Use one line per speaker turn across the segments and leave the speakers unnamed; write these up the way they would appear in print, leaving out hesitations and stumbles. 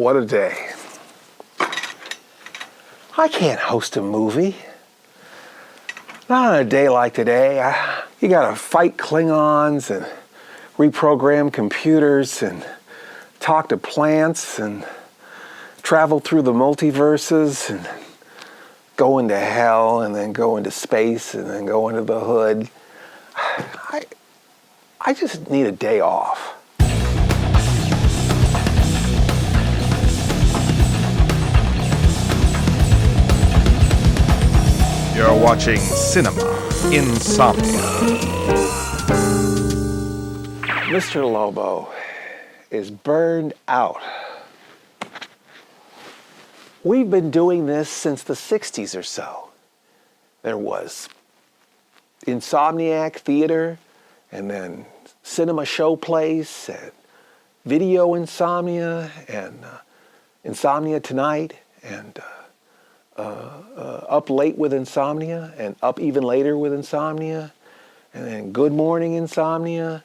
What a day. I can't host a movie. Not on a day like today. You gotta fight Klingons and reprogram computers and talk to plants and travel through the multiverses and go into hell and then go into space and then go into the hood. I just need a day off.
You're watching Cinema Insomnia.
Mr. Lobo is burned out. We've been doing this since the 60s or so. There was Insomniac Theater, and then Cinema Showplace, and Video Insomnia, and Insomnia Tonight, and Up Late with Insomnia, and Up Even Later with Insomnia, and then Good Morning Insomnia,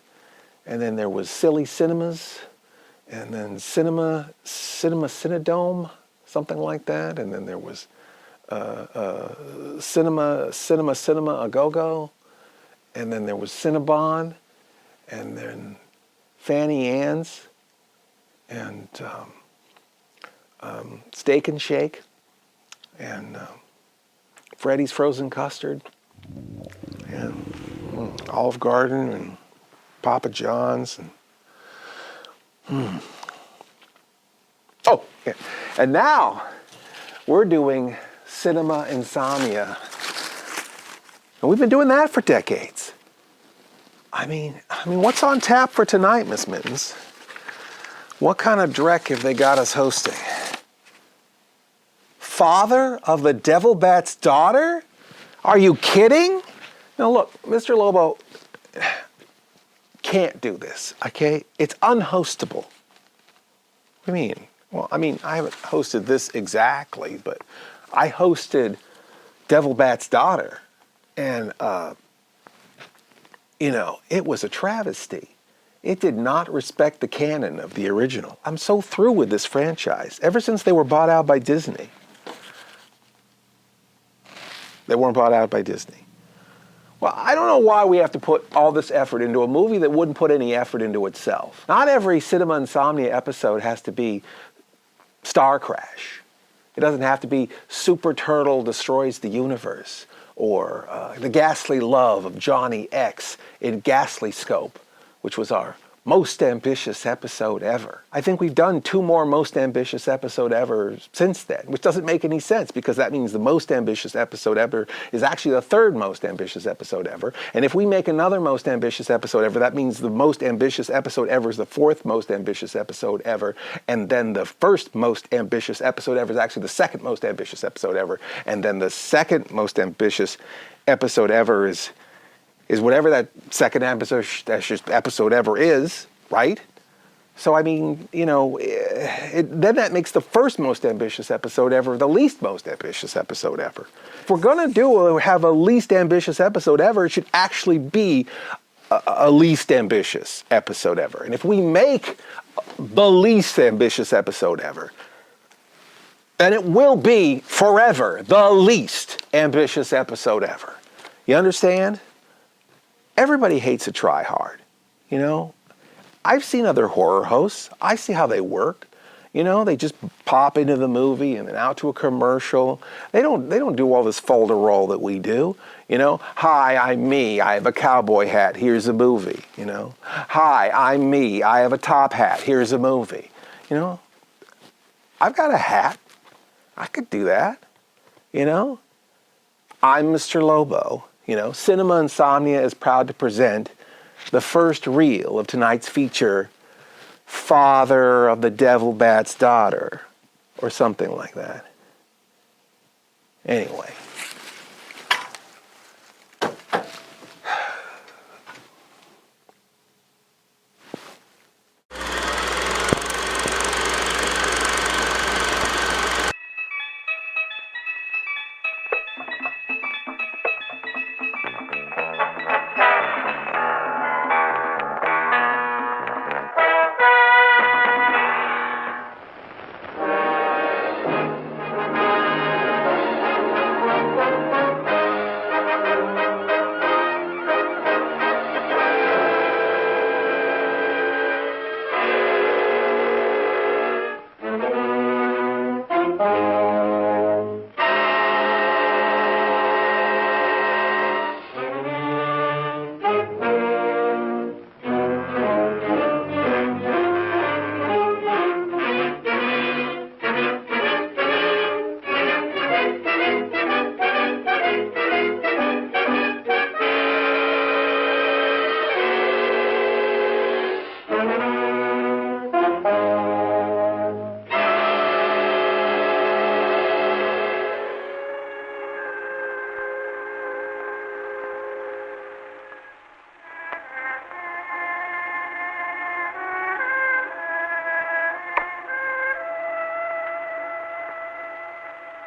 and then there was Silly Cinemas, and then Cinema Cinedome, something like that, and then there was Cinema A Go-Go, and then there was Cinnabon, and then Fanny Ann's, and Steak and Shake, and Freddy's Frozen Custard, and Olive Garden, and Papa John's, and oh, yeah. And now we're doing Cinema Insomnia, and we've been doing that for decades. I mean, what's on tap for tonight, Miss Mittens? What kind of dreck have they got us hosting? Father of the Devil Bat's daughter? Are you kidding? Now look, Mr. Lobo can't do this, okay? It's unhostable. What do you mean? Well, I haven't hosted this exactly, but I hosted Devil Bat's daughter, and it was a travesty. It did not respect the canon of the original. I'm so through with this franchise. Ever since they were bought out by Disney. They weren't bought out by Disney. Well, I don't know why we have to put all this effort into a movie that wouldn't put any effort into itself. Not every Cinema Insomnia episode has to be Star Crash. It doesn't have to be Super Turtle Destroys the Universe, or The Ghastly Love of Johnny X in Ghastly Scope, which was our most ambitious episode ever. I think we've done 2 more most ambitious episode ever since then, which doesn't make any sense because that means the most ambitious episode ever is actually the 3rd most ambitious episode ever. And if we make another most ambitious episode ever, that means the most ambitious episode ever is the 4th most ambitious episode ever. And then the 1st most ambitious episode ever is actually the 2nd most ambitious episode ever. And then the 2nd most ambitious episode ever is whatever that 2nd episode ever is, right? So, then that makes the 1st most ambitious episode ever the least most ambitious episode ever. If we're going to have a least ambitious episode ever, it should actually be a least ambitious episode ever. And if we make the least ambitious episode ever, then it will be forever the least ambitious episode ever. You understand? Everybody hates a try hard, I've seen other horror hosts. I see how they work. They just pop into the movie and then out to a commercial. They don't do all this folder roll that we do. Hi, I'm me. I have a cowboy hat. Here's a movie. Hi, I'm me. I have a top hat. Here's a movie. I've got a hat. I could do that. I'm Mr. Lobo. Cinema Insomnia is proud to present the first reel of tonight's feature, Father of the Devil Bat's Daughter, or something like that. Anyway.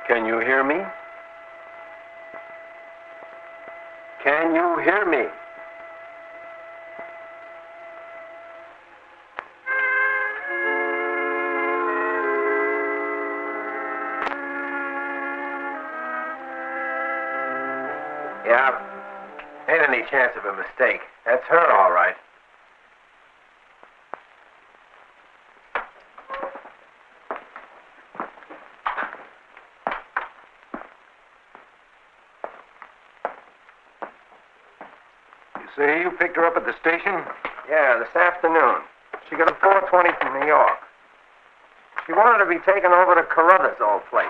Can you hear me? Can you hear me? Yeah, ain't any chance of a mistake. That's her, all right.
Say, you picked her up at the station?
Yeah, this afternoon. She got a 4:20 from New York. She wanted to be taken over to Carruthers' old place.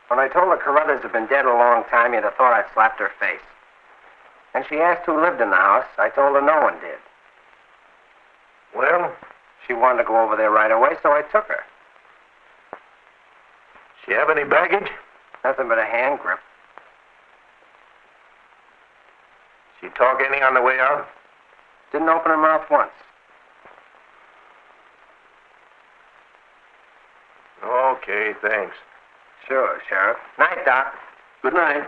When I told her Carruthers had been dead a long time, you'd have thought I'd slapped her face. And she asked who lived in the house. I told her no one did.
Well,
She wanted to go over there right away, so I took her.
she have any baggage?
Nothing but a hand grip.
She talk any on the way out?
Didn't open her mouth once.
Okay, thanks.
Sure, Sheriff. Night, Doc.
Good night.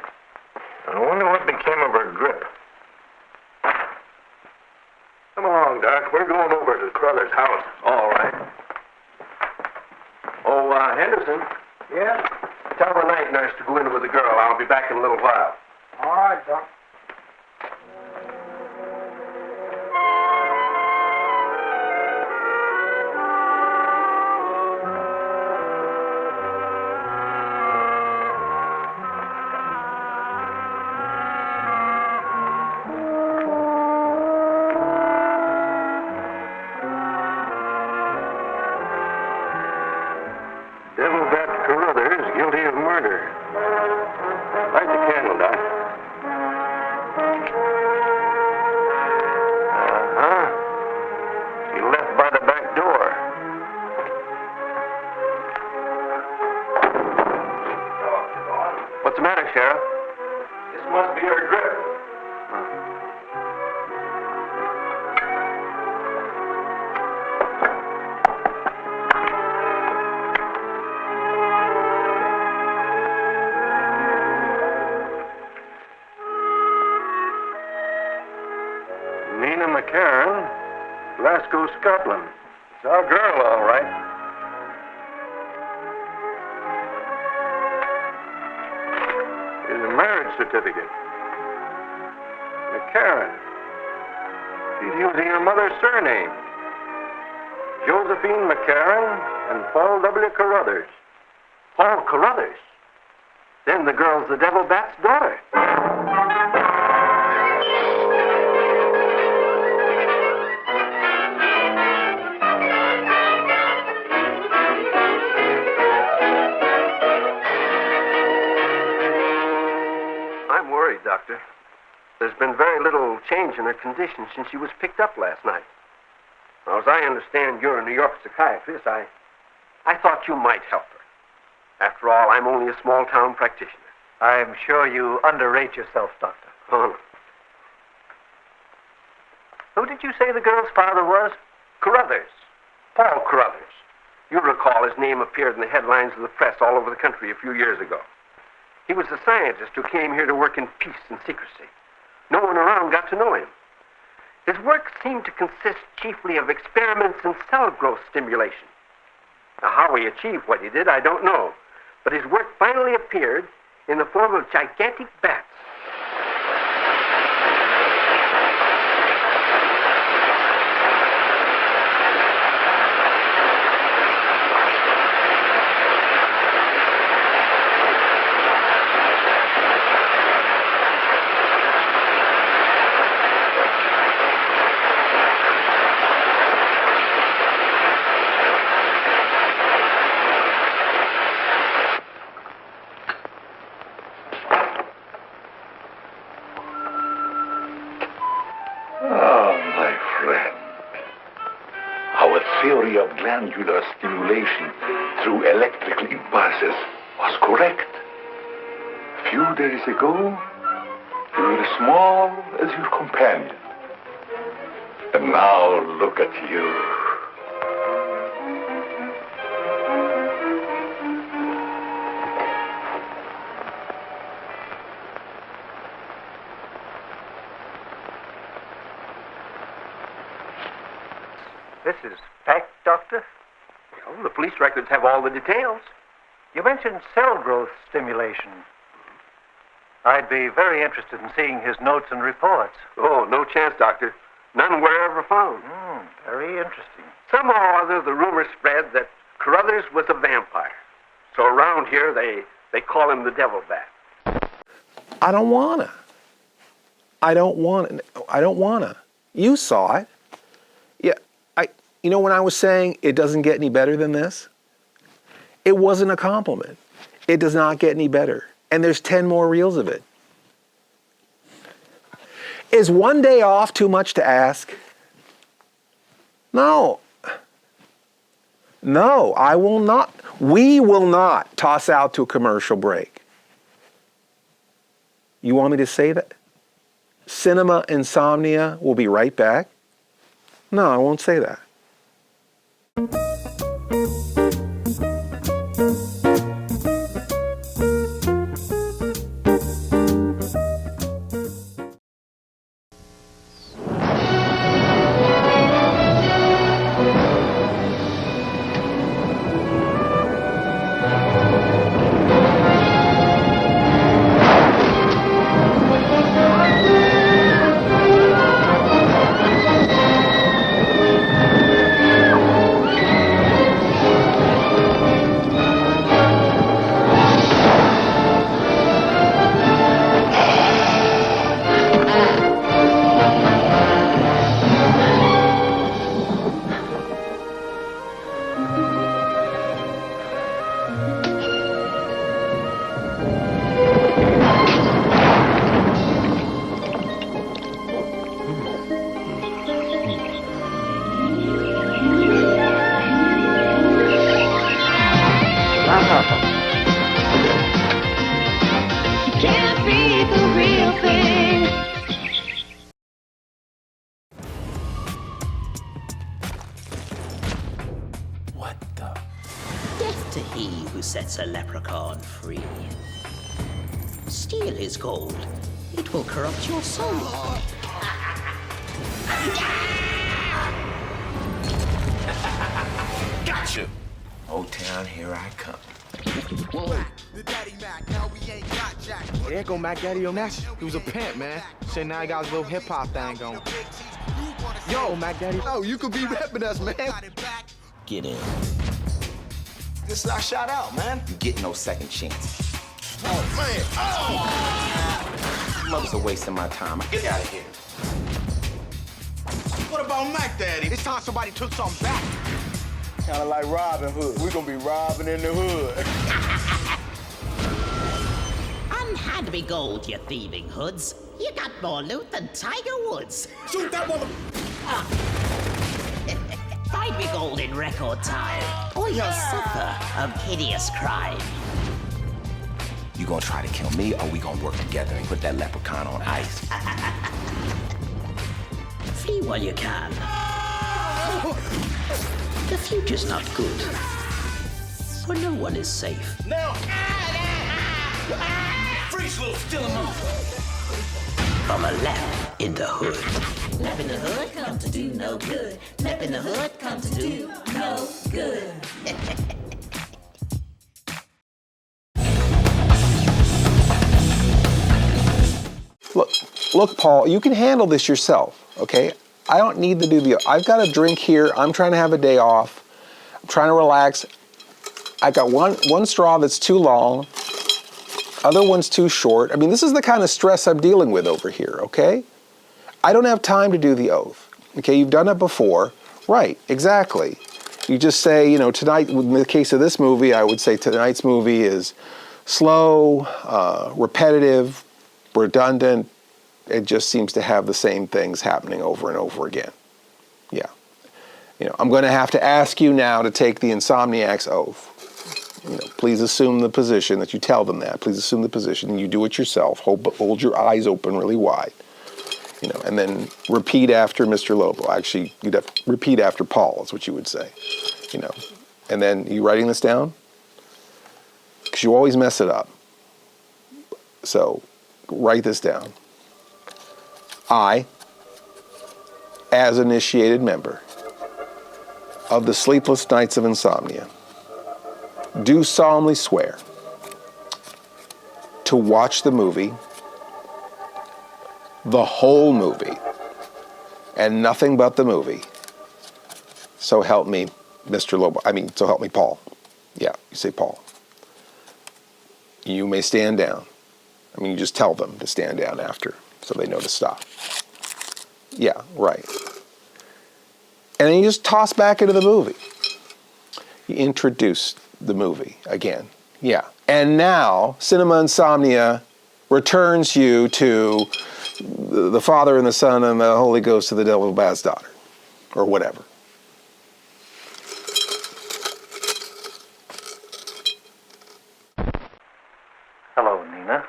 I wonder what became of her grip. Come along, Doc. We're going over to Carruthers' house. All right. Oh, Henderson.
Yeah?
Tell the night nurse to go in with the girl. I'll be back in a little while.
All right, Doc.
Devil Bat Carruthers guilty of murder. Light the candle, Doc. Uh-huh. She left by the back door. What's the matter, Sheriff? This must be her grip. Nina McCarran, Glasgow, Scotland. It's our girl, all right. Here's a marriage certificate. McCarran. She's using her mother's surname. Josephine McCarran and Paul W. Carruthers. Paul Carruthers? Then the girl's the Devil Bat's daughter. I'm worried, Doctor. There's been very little change in her condition since she was picked up last night. Now, as I understand you're a New York psychiatrist, I thought you might help her. After all, I'm only a small-town practitioner.
I'm sure you underrate yourself, Doctor.
Oh,
Who did you say the girl's father was?
Carruthers. Paul Carruthers. You recall his name appeared in the headlines of the press all over the country a few years ago. He was a scientist who came here to work in peace and secrecy. No one around got to know him. His work seemed to consist chiefly of experiments in cell growth stimulation. Now, how he achieved what he did, I don't know. But his work finally appeared in the form of gigantic bats.
glandular stimulation through electrical impulses was correct. A few days ago, you were as small as your companion. And now look at you.
This is fact, Doctor?
Well, the police records have all the details.
You mentioned cell growth stimulation. I'd be very interested in seeing his notes and reports.
Oh, no chance, Doctor. None were ever found.
Very interesting.
Somehow or other, the rumor spread that Carruthers was a vampire. So around here, they call him the Devil Bat.
I don't wanna. I don't wanna. You saw it. Yeah, you know when I was saying it doesn't get any better than this? It wasn't a compliment. It does not get any better. And there's 10 more reels of it. Is one day off too much to ask? No. No, I will not. We will not toss out to a commercial break. You want me to say that? Cinema Insomnia will be right back? No, I won't say that.
Can't be the real thing.
What the? Death to he who sets a leprechaun free. Steal his gold. It will corrupt your soul.
Gotcha! Old town, here I come.
There go Mac Daddy on that. He was a pimp, man. Say now he got his little hip hop thing going. Yo, Mac Daddy. Oh, you could be repping us, man.
Get in.
This is our shout out, man.
You get no second chance.
Oh, man. Oh!
Mother's a waste of my time. Get out of here.
What about Mac Daddy? This time somebody took something back. Kind of like Robin Hood. We're gonna be robbing in the hood.
Unhand me gold, you thieving hoods. You got more loot than Tiger Woods.
Shoot that woman!
Find me gold in record time, or you'll suffer a hideous crime.
You gonna try to kill me, or we gonna work together and put that leprechaun on ice?
Flee while you can. The future's not good, for no one is safe.
Now! Freeze, little still a move.
From a lap in the hood.
Left in the hood, come to do no good. Left in the hood, come to do no good.
Look, Paul, you can handle this yourself, okay? I don't need to do the, I've got a drink here. I'm trying to have a day off. I'm trying to relax. I got one straw that's too long. Other one's too short. I mean, this is the kind of stress I'm dealing with over here, okay? I don't have time to do the oath. Okay, you've done it before. Right, exactly. You just say, you know, tonight, in the case of this movie, I would say tonight's movie is slow, repetitive, redundant. It just seems to have the same things happening over and over again. Yeah. I'm going to have to ask you now to take the insomniac's oath. Please assume the position that you tell them that. Please assume the position. You do it yourself. Hold your eyes open really wide. And then repeat after Mr. Lobo. Actually, you'd have to repeat after Paul, is what you would say. And then, you writing this down? Because you always mess it up. So, write this down. I, as initiated member of the Sleepless Nights of Insomnia, do solemnly swear to watch the movie, the whole movie, and nothing but the movie. So help me, Mr. Lobo. So help me, Paul. Yeah, you say Paul. You may stand down. You just tell them to stand down after, so they know to stop. Yeah, right. And then you just toss back into the movie. You introduce the movie again. Yeah. And now, Cinema Insomnia returns you to the Father and the Son and the Holy Ghost of the Devil Bad's daughter. Or whatever.
Hello, Nina.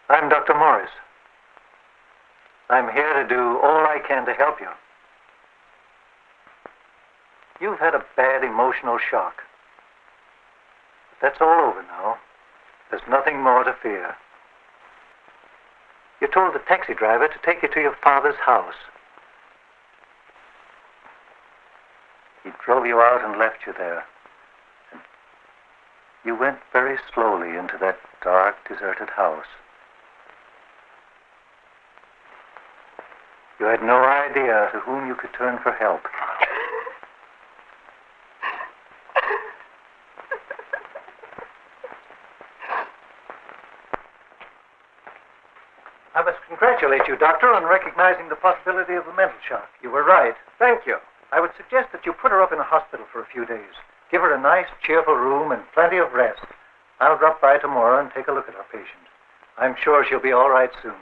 I'm Dr. Morris. I'm here to do all I can to help you. You've had a bad emotional shock. But that's all over now. There's nothing more to fear. You told the taxi driver to take you to your father's house. He drove you out and left you there. And you went very slowly into that dark, deserted house. You had no idea to whom you could turn for help. I must congratulate you, Doctor, on recognizing the possibility of a mental shock. You were right.
Thank you.
I would suggest that you put her up in a hospital for a few days. Give her a nice, cheerful room and plenty of rest. I'll drop by tomorrow and take a look at our patient. I'm sure she'll be all right soon.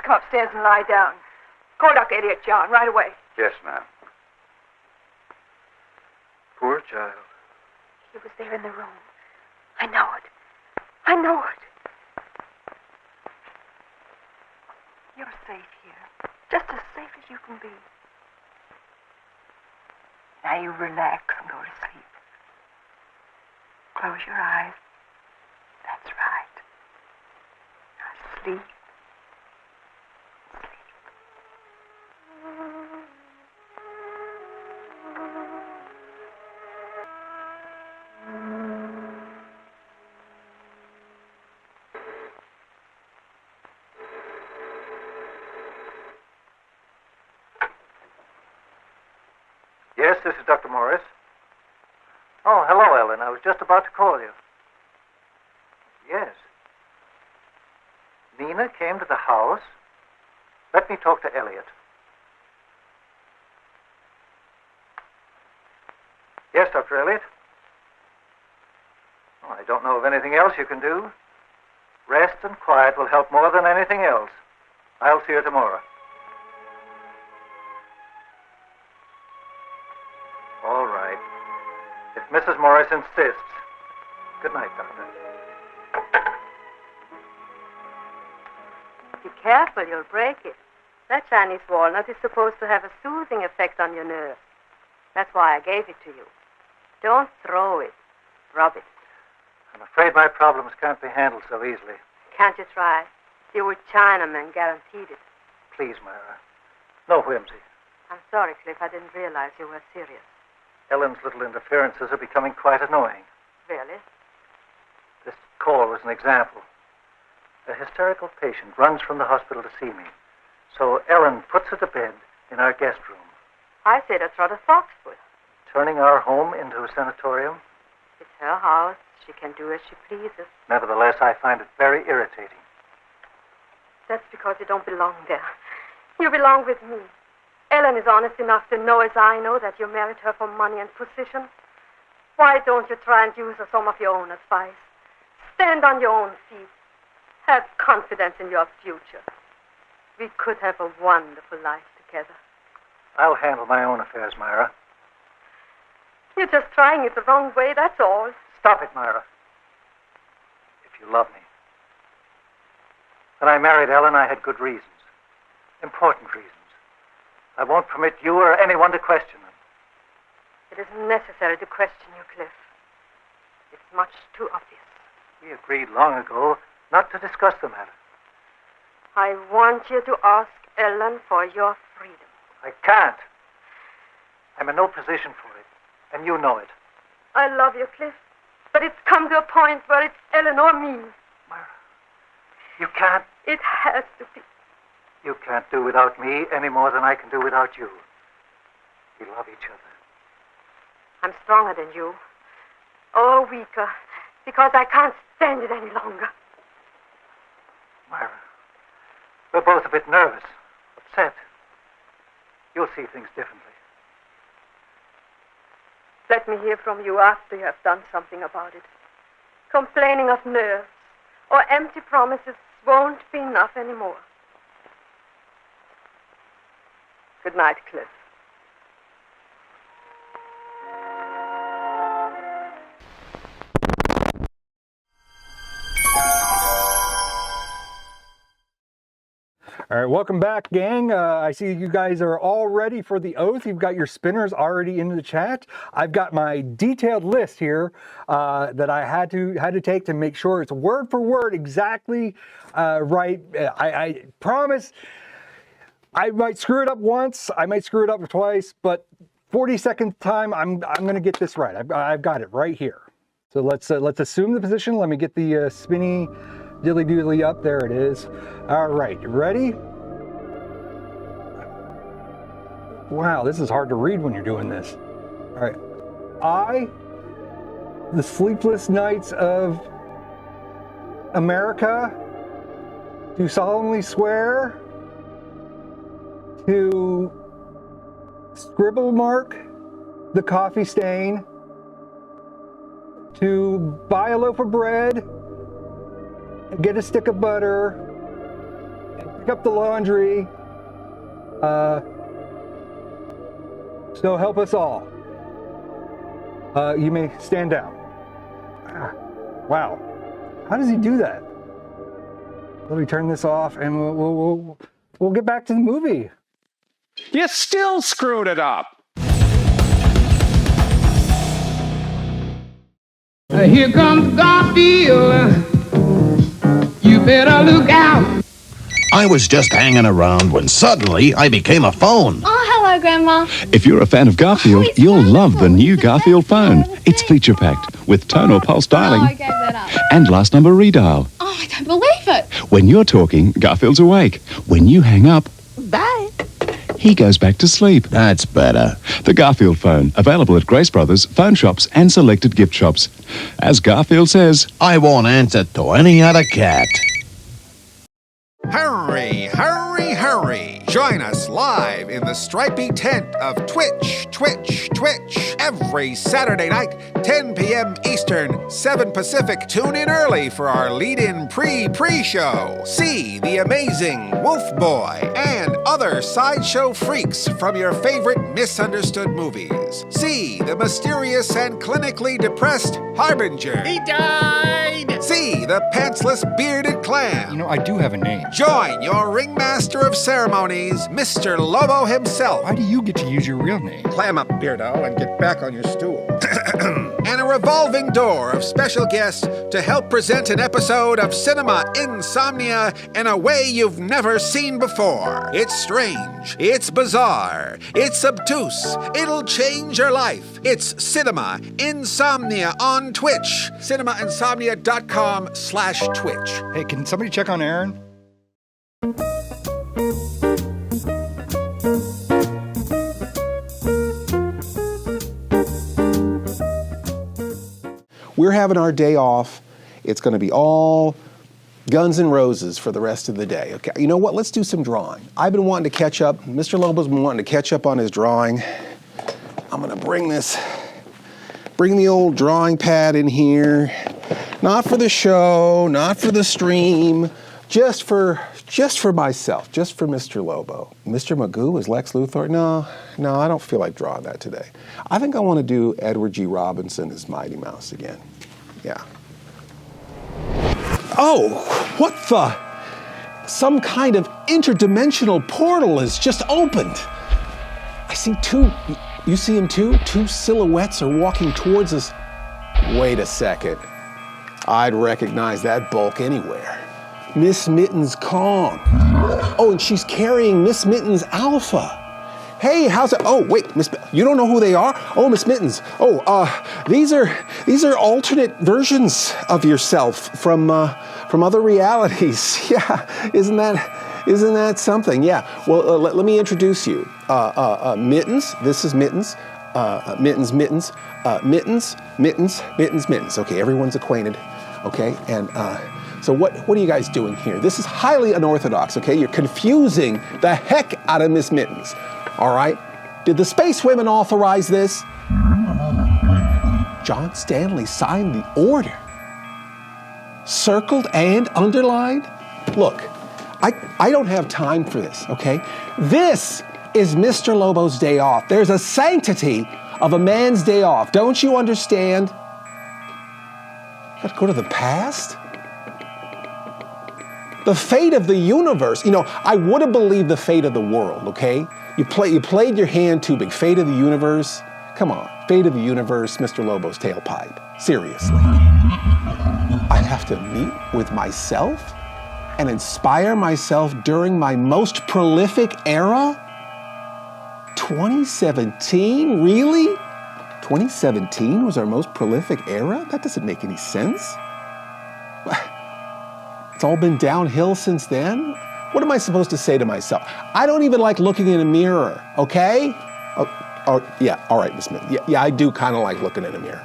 Upstairs and lie down. Call Dr. Elliot, John, right away.
Yes, ma'am. Poor child.
He was there in the room. I know it. I know it. You're safe here. Just as safe as you can be. Now you relax and go to sleep. Close your eyes. That's right. Now sleep.
Yes, this is Dr. Morris. Oh, hello, Ellen. I was just about to call you. Yes. Nina came to the house. Let me talk to Elliot. Yes, Dr. Elliot? Oh, I don't know of anything else you can do. Rest and quiet will help more than anything else. I'll see you tomorrow. All right. If Mrs. Morris insists. Good night, Doctor.
Be careful, you'll break it. That Chinese walnut is supposed to have a soothing effect on your nerves. That's why I gave it to you. Don't throw it. Rub it.
I'm afraid my problems can't be handled so easily.
Can't you try? You were Chinaman, guaranteed it.
Please, Myra. No whimsy.
I'm sorry, Cliff. I didn't realize you were serious.
Ellen's little interferences are becoming quite annoying.
Really?
This call was an example. A hysterical patient runs from the hospital to see me. So Ellen puts her to bed in our guest room.
I say that's rather thoughtful.
Turning our home into a sanatorium?
It's her house. She can do as she pleases.
Nevertheless, I find it very irritating.
That's because you don't belong there. You belong with me. Ellen is honest enough to know, as I know, that you married her for money and position. Why don't you try and use some of your own advice? Stand on your own feet. Have confidence in your future. We could have a wonderful life together.
I'll handle my own affairs, Myra.
You're just trying it the wrong way, that's all.
Stop it, Myra. If you love me. When I married Ellen, I had good reasons. Important reasons. I won't permit you or anyone to question them.
It isn't necessary to question you, Cliff. It's much too obvious.
We agreed long ago not to discuss the matter.
I want you to ask Ellen for your freedom.
I can't. I'm in no position for it, and you know it.
I love you, Cliff, but it's come to a point where it's Ellen or me.
Myra, you can't.
It has to be.
You can't do without me any more than I can do without you. We love each other.
I'm stronger than you. Or weaker, because I can't stand it any longer.
Myra, we're both a bit nervous, upset. You'll see things differently.
Let me hear from you after you have done something about it. Complaining of nerves or empty promises won't be enough anymore. Good night, Cliff.
All right, welcome back, gang. I see you guys are all ready for the oath. You've got your spinners already in the chat. I've got my detailed list here that I had to take to make sure it's word for word exactly right. I promise I might screw it up once, I might screw it up twice, but 42nd time I'm gonna get this right. I've got it right here. So let's assume the position. Let me get the spinny dilly doodly up. There it is. All right, you ready? Wow, this is hard to read when you're doing this. All right. I, the sleepless nights of America, do solemnly swear to scribble mark the coffee stain, to buy a loaf of bread, get a stick of butter, pick up the laundry, so help us all. You may stand down. Wow, how does he do that? Let me turn this off and we'll get back to the movie.
You still screwed it up.
Here comes Garfield. You better look out.
I was just hanging around when suddenly I became a phone.
Oh, hello, Grandma.
If you're a fan of Garfield, you'll love the new Garfield phone. It's feature-packed with tone or pulse dialing
I gave that up.
and last number redial.
Oh, I don't believe it.
When you're talking, Garfield's awake. When you hang up,
Bye.
he goes back to sleep.
That's better.
The Garfield phone, available at Grace Brothers, phone shops and selected gift shops. As Garfield says,
I won't answer to any other cat.
Hurry, hurry, hurry. Join us live in the stripy tent of Twitch every Saturday night, 10 p.m. Eastern, 7 Pacific. Tune in early for our lead-in pre-show. See the amazing Wolf Boy and other sideshow freaks from your favorite misunderstood movies. See the mysterious and clinically depressed Harbinger.
He died!
See the pantsless bearded clam.
You know, I do have a name.
Join your ringmaster of ceremonies, Mr. Lobo himself.
Why do you get to use your real name?
Clam up, Beardo, and get back on your stool. and a revolving door of special guests to help present an episode of Cinema Insomnia in a way you've never seen before. It's strange, it's bizarre, it's obtuse, it'll change your life. It's Cinema Insomnia on Twitch. CinemaInsomnia.com/Twitch.
Hey, can somebody check on Aaron?
We're having our day off. It's going to be all Guns N' Roses for the rest of the day. Okay, you know what? Let's do some drawing. I've been wanting to catch up. Mr. Lobo's been wanting to catch up on his drawing. I'm going to bring the old drawing pad in here. Not for the show, not for the stream, just for myself, just for Mr. Lobo. Mr. Magoo is Lex Luthor? No, I don't feel like drawing that today. I think I want to do Edward G. Robinson as Mighty Mouse again. Yeah. Oh, what the? Some kind of interdimensional portal has just opened. I see two, you see him too? Two silhouettes are walking towards us. Wait a second. I'd recognize that bulk anywhere. Miss Mittens Kong. Oh, and she's carrying Miss Mittens Alpha. Hey, how's it? Oh, wait, you don't know who they are? Oh, Miss Mittens. Oh, these are alternate versions of yourself from other realities. Yeah, isn't that something? Yeah. Well, let me introduce you. Mittens. This is Mittens. Mittens. Mittens. Okay, everyone's acquainted. Okay, and so what are you guys doing here? This is highly unorthodox. Okay, you're confusing the heck out of Miss Mittens. All right? Did the space women authorize this? John Stanley signed the order. Circled and underlined? Look, I don't have time for this, okay? This is Mr. Lobo's day off. There's a sanctity of a man's day off. Don't you understand? Gotta go to the past? The fate of the universe. You know, I would have believed the fate of the world, okay? You played your hand too big. Fate of the universe? Come on. Fate of the universe, Mr. Lobo's tailpipe. Seriously. I have to meet with myself and inspire myself during my most prolific era? 2017? Really? 2017 was our most prolific era? That doesn't make any sense. It's all been downhill since then? What am I supposed to say to myself? I don't even like looking in a mirror, okay? Oh yeah, all right, Miss Mittens. Yeah, I do kind of like looking in a mirror.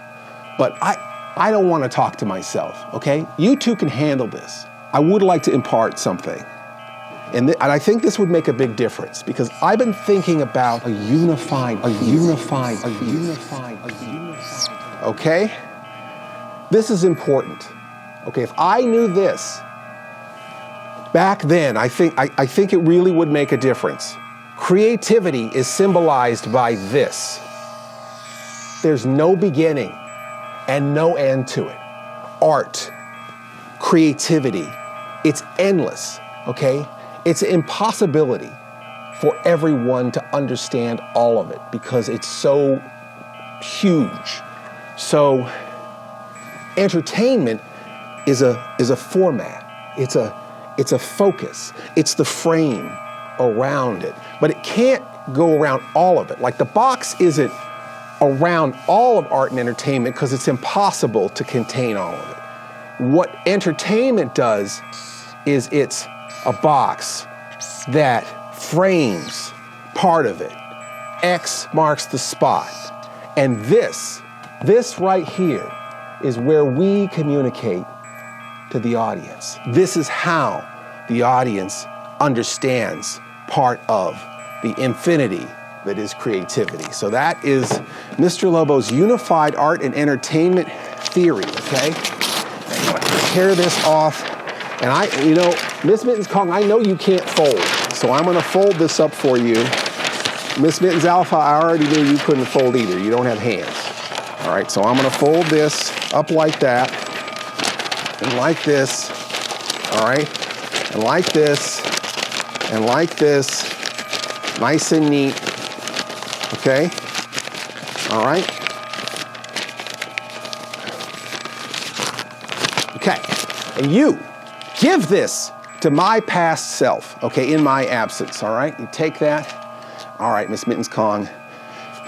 But I don't want to talk to myself, okay? You two can handle this. I would like to impart something. And I think this would make a big difference because I've been thinking about a unified. Okay? This is important. Okay, if I knew this back then, I think it really would make a difference. Creativity is symbolized by this. There's no beginning and no end to it. Art, creativity, it's endless, okay? It's an impossibility for everyone to understand all of it because it's so huge. So entertainment is a format. It's a focus. It's the frame around it. But it can't go around all of it. Like the box isn't around all of art and entertainment because it's impossible to contain all of it. What entertainment does is it's a box that frames part of it. X marks the spot. And this right here is where we communicate to the audience. This is how the audience understands part of the infinity that is creativity. So that is Mr. Lobo's unified art and entertainment theory, okay? I'm gonna tear this off. And Miss Mittens Kong, I know you can't fold, so I'm gonna fold this up for you. Miss Mittens Alpha, I already knew you couldn't fold either. You don't have hands. All right, so I'm gonna fold this up like that, and like this, all right? And like this, and like this, nice and neat, okay? All right? Okay, and you give this to my past self, okay, in my absence, all right? You take that. All right, Miss Mittens Kong,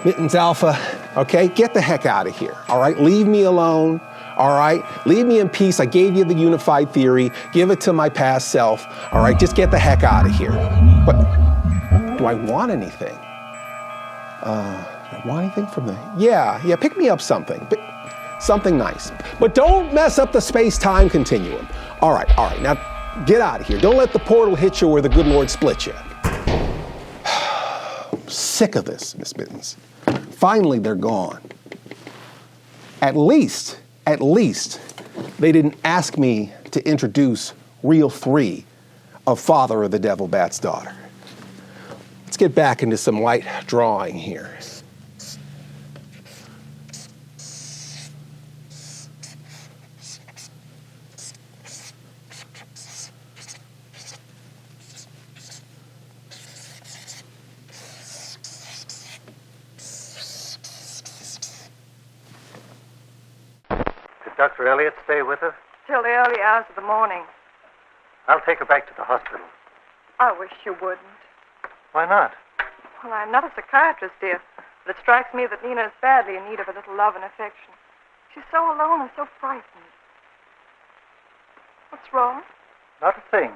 Mittens Alpha, okay, get the heck out of here, all right? Leave me alone, all right? Leave me in peace. I gave you the unified theory. Give it to my past self, all right? Just get the heck out of here. But do I want anything? Do I want anything from the... Yeah, pick me up something. Something nice. But don't mess up the space-time continuum. All right, now get out of here. Don't let the portal hit you or the good Lord split you. I'm sick of this, Miss Mittens. Finally, they're gone. At least, they didn't ask me to introduce Reel 3 of Father of the Devil Bat's Daughter. Let's get back into some light drawing here.
Dr. Elliot stay with her?
Till the early hours of the morning.
I'll take her back to the hospital.
I wish you wouldn't.
Why not?
Well, I'm not a psychiatrist, dear, but it strikes me that Nina is badly in need of a little love and affection. She's so alone and so frightened. What's wrong?
Not a thing.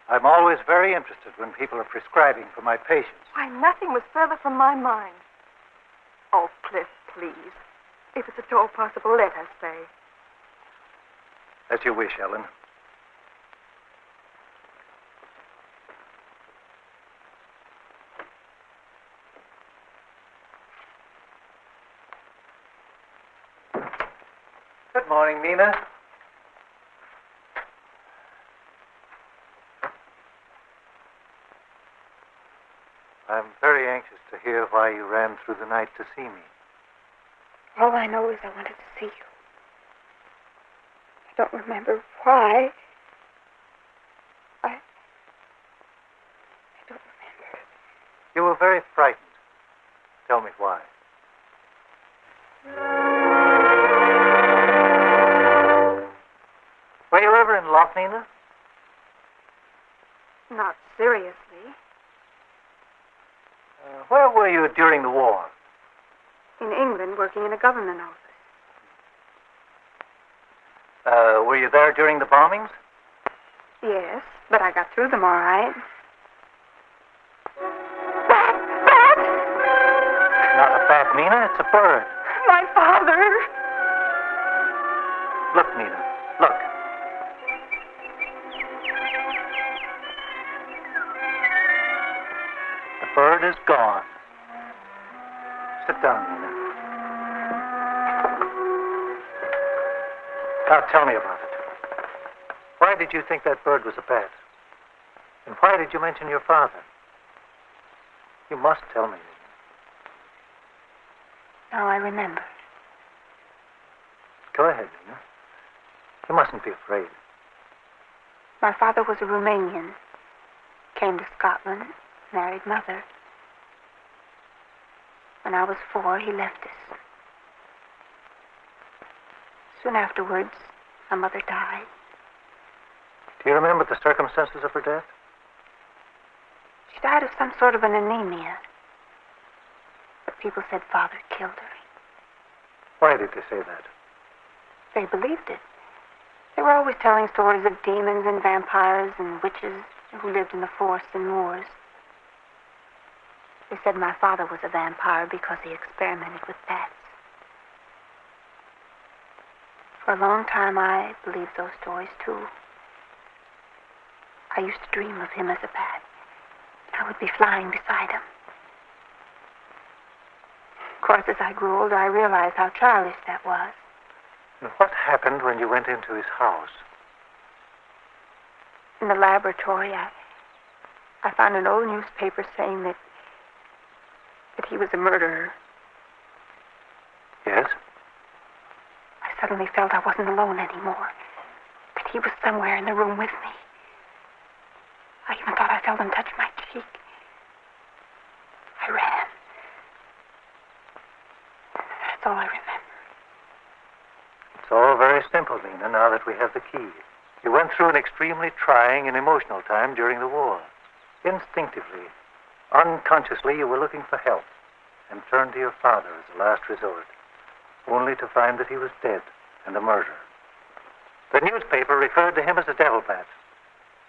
I'm always very interested when people are prescribing for my patients.
Why, nothing was further from my mind. Oh, Cliff, please. If it's at all possible, let her stay.
As you wish, Ellen. Good morning, Nina. I'm very anxious to hear why you ran through the night to see me.
All I know is I wanted to see you. I don't remember why. I don't remember.
You were very frightened. Tell me why. Were you ever in love, Nina?
Not seriously.
Where were you during the war?
In England, working in a government office.
Were you there during the bombings?
Yes, but I got through them all right.
Not a bat, Nina. It's a bird.
My father!
Look, Nina. Look. The bird is gone. Sit down, Nina. Now tell me about it. Why did you think that bird was a bat? And why did you mention your father? You must tell me, Nina.
Now I remember.
Go ahead, Nina. You mustn't be afraid.
My father was a Romanian. Came to Scotland, married mother. When I was 4, he left us. Soon afterwards, my mother died.
Do you remember the circumstances of her death?
She died of some sort of an anemia. But people said father killed her.
Why did they say that?
They believed it. They were always telling stories of demons and vampires and witches who lived in the forests and moors. They said my father was a vampire because he experimented with bats. For a long time, I believed those stories, too. I used to dream of him as a bat. I would be flying beside him. Of course, as I grew older, I realized how childish that was.
And what happened when you went into his house?
In the laboratory, I found an old newspaper saying that he was a murderer.
Yes?
I suddenly felt I wasn't alone anymore. That he was somewhere in the room with me. I even thought I felt him touch my cheek. I ran. That's all I remember.
It's all very simple, well, Mina, now that we have the key. You went through an extremely trying and emotional time during the war. Instinctively, unconsciously, you were looking for help and turned to your father as a last resort, only to find that he was dead and a murderer. The newspaper referred to him as a devil bat.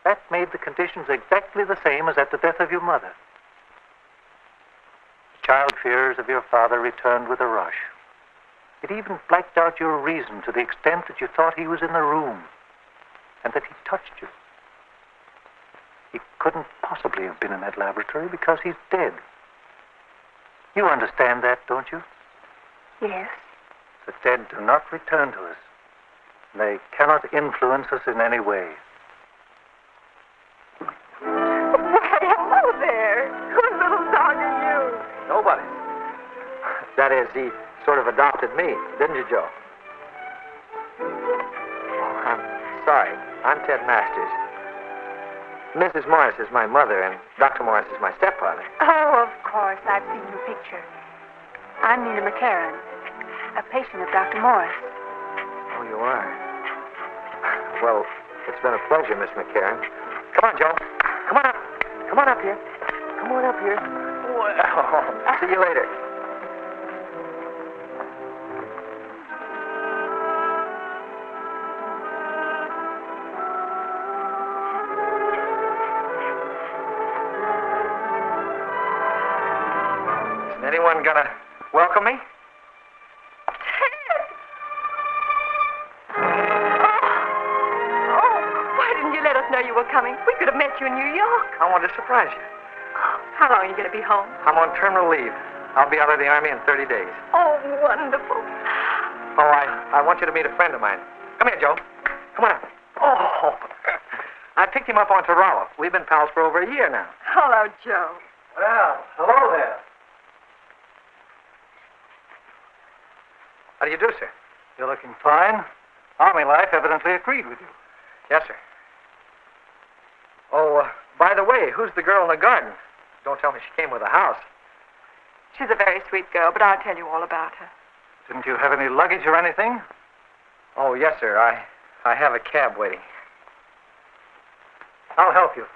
That made the conditions exactly the same as at the death of your mother. The child fears of your father returned with a rush. It even blacked out your reason to the extent that you thought he was in the room and that he touched you. He couldn't possibly have been in that laboratory because he's dead. You understand that, don't you?
Yes.
The dead do not return to us. They cannot influence us in any way.
Why, hello there. Whose little dog are you?
Nobody. That is, he sort of adopted me, didn't you, Joe? Oh, I'm sorry. I'm Ted Masters. Mrs. Morris is my mother, and Dr. Morris is my stepfather.
Oh, of course. I've seen your picture. I'm Nina McCarran, a patient of Dr. Morris.
Oh, you are? Well, it's been a pleasure, Miss McCarran. Come on, Joe. Come on up. Come on up here. Come on up here. Well, see you later. Isn't anyone gonna welcome me?
Know you were coming. We could have met you in New York.
I wanted to surprise you.
How long are you going to be home?
I'm on terminal leave. I'll be out of the Army in 30 days.
Oh, wonderful.
Oh, I want you to meet a friend of mine. Come here, Joe. Come on up. Oh, I picked him up on Toronto. We've been pals for over a year now.
Hello, Joe.
Well, hello there. How do you do, sir? You're looking fine. Army life evidently agreed with you. Yes, sir. Oh, by the way, who's the girl in the garden? Don't tell me she came with a house.
She's a very sweet girl, but I'll tell you all about her.
Didn't you have any luggage or anything? Oh, yes, sir. I have a cab waiting. I'll help you.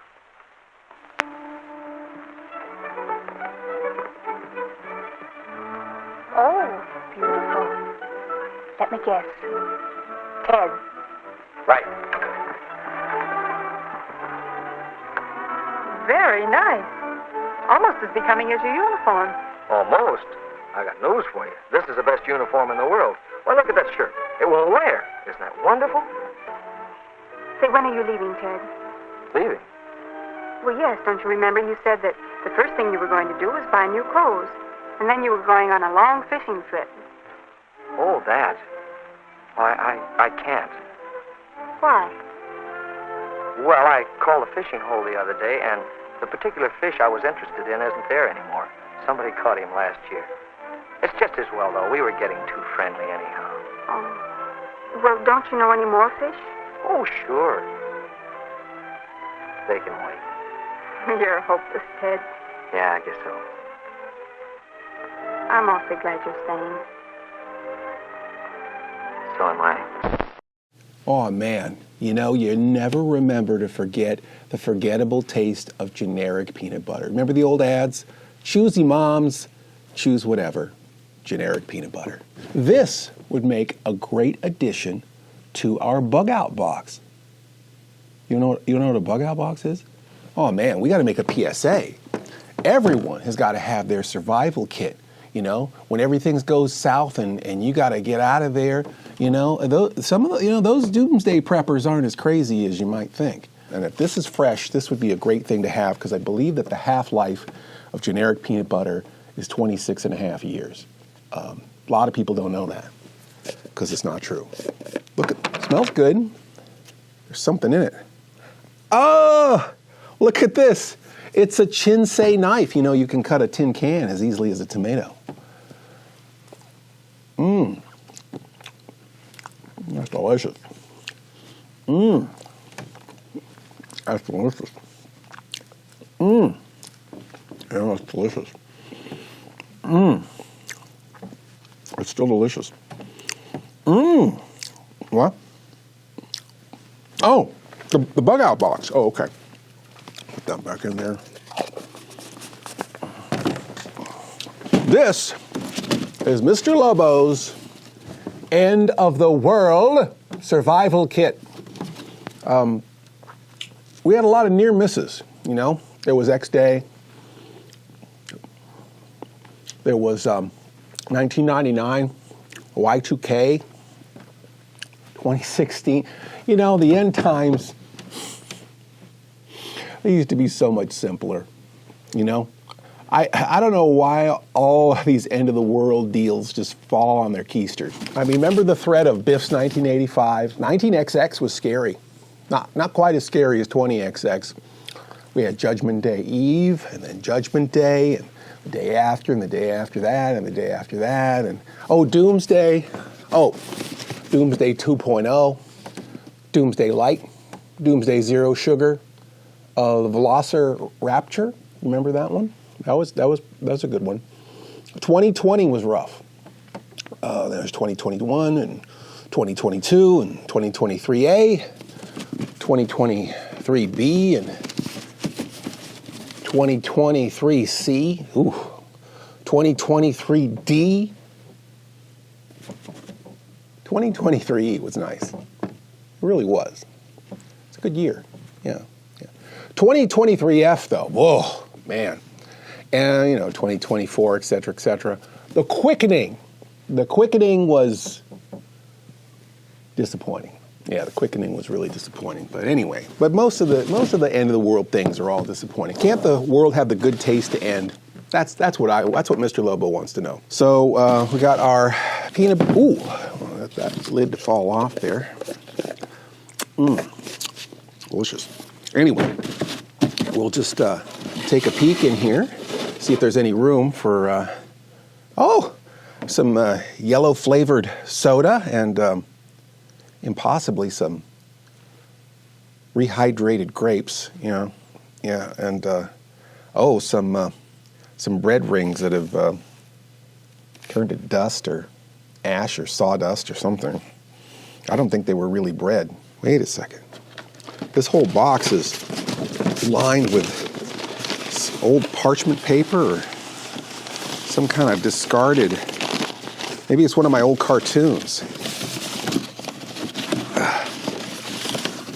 Oh, beautiful. Let me guess. Ted.
Right.
Very nice. Almost as becoming as your uniform.
Almost. I got news for you. This is the best uniform in the world. Well, look at that shirt. It won't wear. Isn't that wonderful?
Say, when are you leaving, Ted?
Leaving?
Well, yes. Don't you remember you said that the first thing you were going to do was buy new clothes, and then you were going on a long fishing trip?
Oh, that. I can't.
Why?
Well, I called the fishing hole the other day, and the particular fish I was interested in isn't there anymore. Somebody caught him last year. It's just as well, though. We were getting too friendly anyhow.
Oh. Well, don't you know any more fish?
Oh, sure. They can wait.
You're hopeless, Ted.
Yeah, I guess so.
I'm awfully glad you're staying.
So am I.
Oh man, you know, you never remember to forget the forgettable taste of generic peanut butter. Remember the old ads? Choosy moms, choose whatever. Generic peanut butter. This would make a great addition to our bug out box. You know what a bug out box is? Oh man, we got to make a PSA. Everyone has got to have their survival kit. You know, when everything goes south and you got to get out of there, you know, those doomsday preppers aren't as crazy as you might think. And if this is fresh, this would be a great thing to have because I believe that the half-life of generic peanut butter is 26 and a half years. A lot of people don't know that because it's not true. Look, it smells good. There's something in it. Oh, look at this. It's a Chinsei knife. You know, you can cut a tin can as easily as a tomato. Mmm. That's delicious. Mmm. That's delicious. Mmm. Yeah, that's delicious. Mmm. It's still delicious. Mmm. What? Oh, the bug out box. Oh, okay. Put that back in there. This is Mr. Lobo's End of the World Survival Kit. We had a lot of near misses, you know. There was X-Day. There was 1999, Y2K, 2016. You know, the end times, they used to be so much simpler, you know. I don't know why all these end-of-the-world deals just fall on their keisters. I mean, remember the threat of Biff's 1985? 19XX was scary. Not quite as scary as 20XX. We had Judgment Day Eve, and then Judgment Day, and the day after, and the day after that, and the day after that, and Doomsday. Doomsday 2.0, Doomsday Light, Doomsday Zero Sugar, the Velociraptor. Remember that one? That was a good one. 2020 was rough. There's 2021 and 2022 and 2023A, 2023B and 2023C. 2023D. 2023 was nice. It really was. It's a good year. Yeah. 2023F though. Whoa, man. And, you know, 2024, et cetera, et cetera. The Quickening was disappointing. Yeah, The Quickening was really disappointing. But anyway, most of the end of the world things are all disappointing. Can't the world have the good taste to end? That's what Mr. Lobo wants to know. So we got our peanut. Ooh, let that lid to fall off there. Delicious. Anyway, we'll just take a peek in here. See if there's any room for, some yellow flavored soda and possibly some rehydrated grapes, you know. Yeah, and some bread rings that have turned to dust or ash or sawdust or something. I don't think they were really bread. Wait a second. This whole box is lined with old parchment paper or some kind of discarded, maybe it's one of my old cartoons.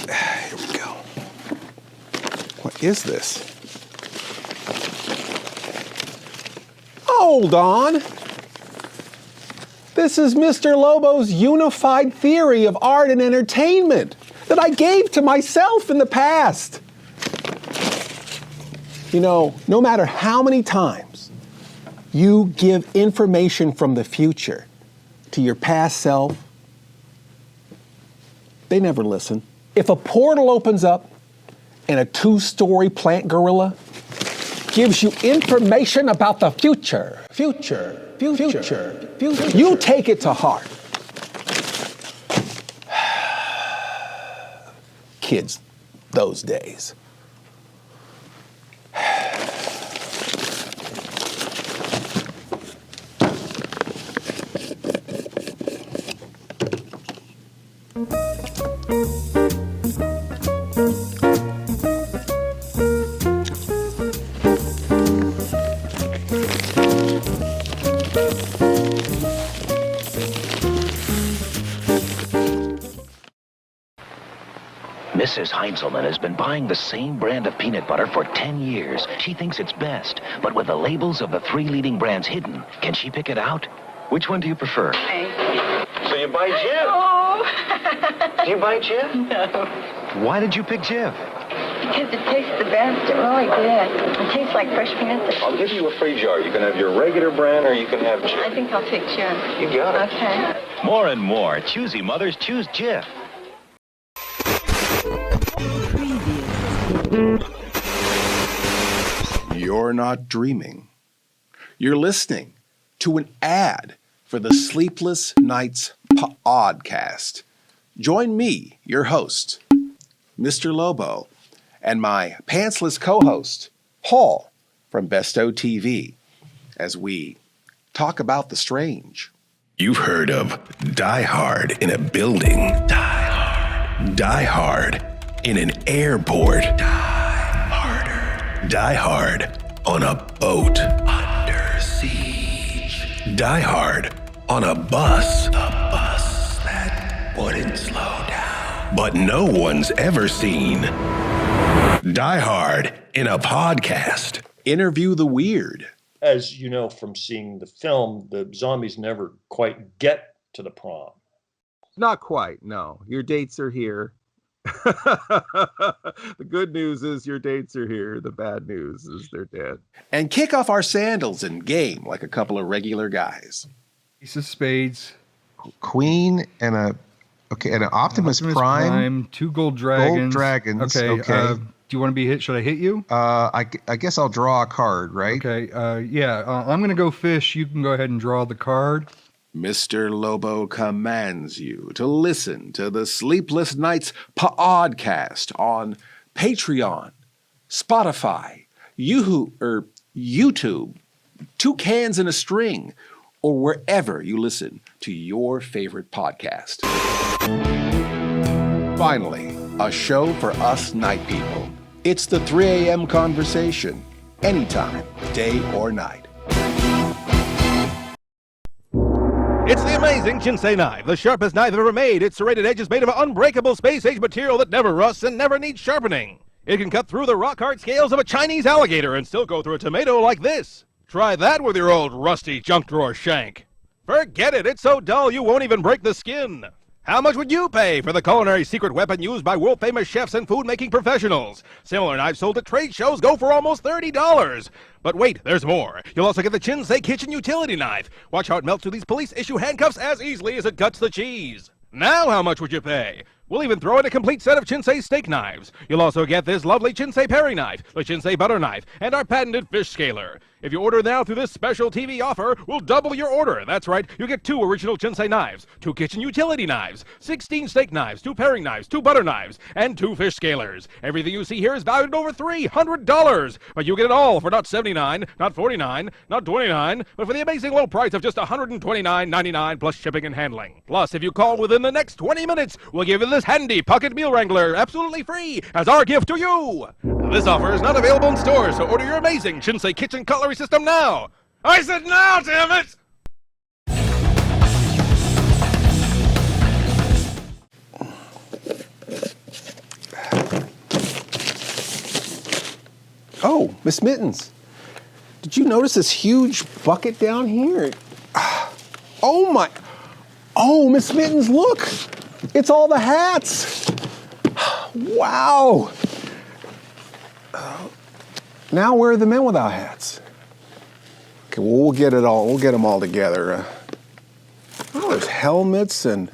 Here we go. What is this? Hold on. This is Mr. Lobo's unified theory of art and entertainment that I gave to myself in the past. You know, no matter how many times you give information from the future to your past self, they never listen. If a portal opens up and a 2-story plant gorilla gives you information about the future, you take it to heart. Kids those days.
Mrs. Heinzelman has been buying the same brand of peanut butter for 10 years. She thinks it's best, but with the labels of the 3 leading brands hidden, can she pick it out? Which one do you prefer?
So you buy Jif?
Oh.
Do you buy Jif?
No. Why did you pick Jif?
Because it tastes the best. It really did. It tastes like fresh peanuts.
I'll give you a free jar. You can have your regular brand or you can have Jif.
I think I'll take Jif.
You got it.
Okay.
More and more choosy mothers choose Jif.
You're not dreaming. You're listening to an ad for the Sleepless Nights podcast. Join me, your host, Mr. Lobo, and my pantsless co-host, Paul from Besto TV, as we talk about the strange.
You've heard of Die Hard in a Building. Die Hard.
Die Hard in an airport. Die harder. Die Hard on a boat. Under siege. Die Hard on a bus. The bus that wouldn't slow down. But no one's ever seen Die Hard in a podcast. Interview the Weird.
As you know from seeing the film, the zombies never quite get to the prom.
Not quite, no. Your dates are here. The good news is your dates are here. The bad news is they're dead.
And kick off our sandals and game like a couple of regular guys.
Ace of spades.
Queen and an Optimus Prime.
2 gold dragons.
Gold dragons. Okay.
Do you want to be hit? Should I hit you?
I guess I'll draw a card, right?
Okay. I'm going to go fish. You can go ahead and draw the card.
Mr. Lobo commands you to listen to the Sleepless Nights podcast on Patreon, Spotify, YouTube, 2 cans and a string, or wherever you listen to your favorite podcast. Finally, a show for us night people. It's the 3 a.m. conversation, anytime, day or night.
It's the amazing Shinsei knife, the sharpest knife ever made. Its serrated edge is made of unbreakable space-age material that never rusts and never needs sharpening. It can cut through the rock-hard scales of a Chinese alligator and still go through a tomato like this. Try that with your old rusty junk drawer shank. Forget it, it's so dull you won't even break the skin. How much would you pay for the culinary secret weapon used by world-famous chefs and food-making professionals? Similar knives sold at trade shows go for almost $30. But wait, there's more. You'll also get the Shinsei kitchen utility knife. Watch how it melts through these police-issue handcuffs as easily as it cuts the cheese. Now how much would you pay? We'll even throw in a complete set of Shinsei steak knives. You'll also get this lovely Shinsei paring knife, the Shinsei butter knife, and our patented fish scaler. If you order now through this special TV offer, we'll double your order. That's right, you get 2 original Shinsei knives, 2 kitchen utility knives, 16 steak knives, 2 paring knives, 2 butter knives, and 2 fish scalers. Everything you see here is valued at over $300. But you get it all for not $79, not $49, not $29, but for the amazing low price of just $129.99 plus shipping and handling. Plus, if you call within the next 20 minutes, we'll give you this handy pocket meal wrangler absolutely free as our gift to you. This offer is not available in stores, so order your amazing Shinsei kitchen cutlery system now. I said now, damn it!
Oh, Miss Mittens, did you notice this huge bucket down here? Oh my, oh, Miss Mittens, look, it's all the hats. Wow. Now where are the men without hats? Okay, well, we'll get them all together. Oh, there's helmets and,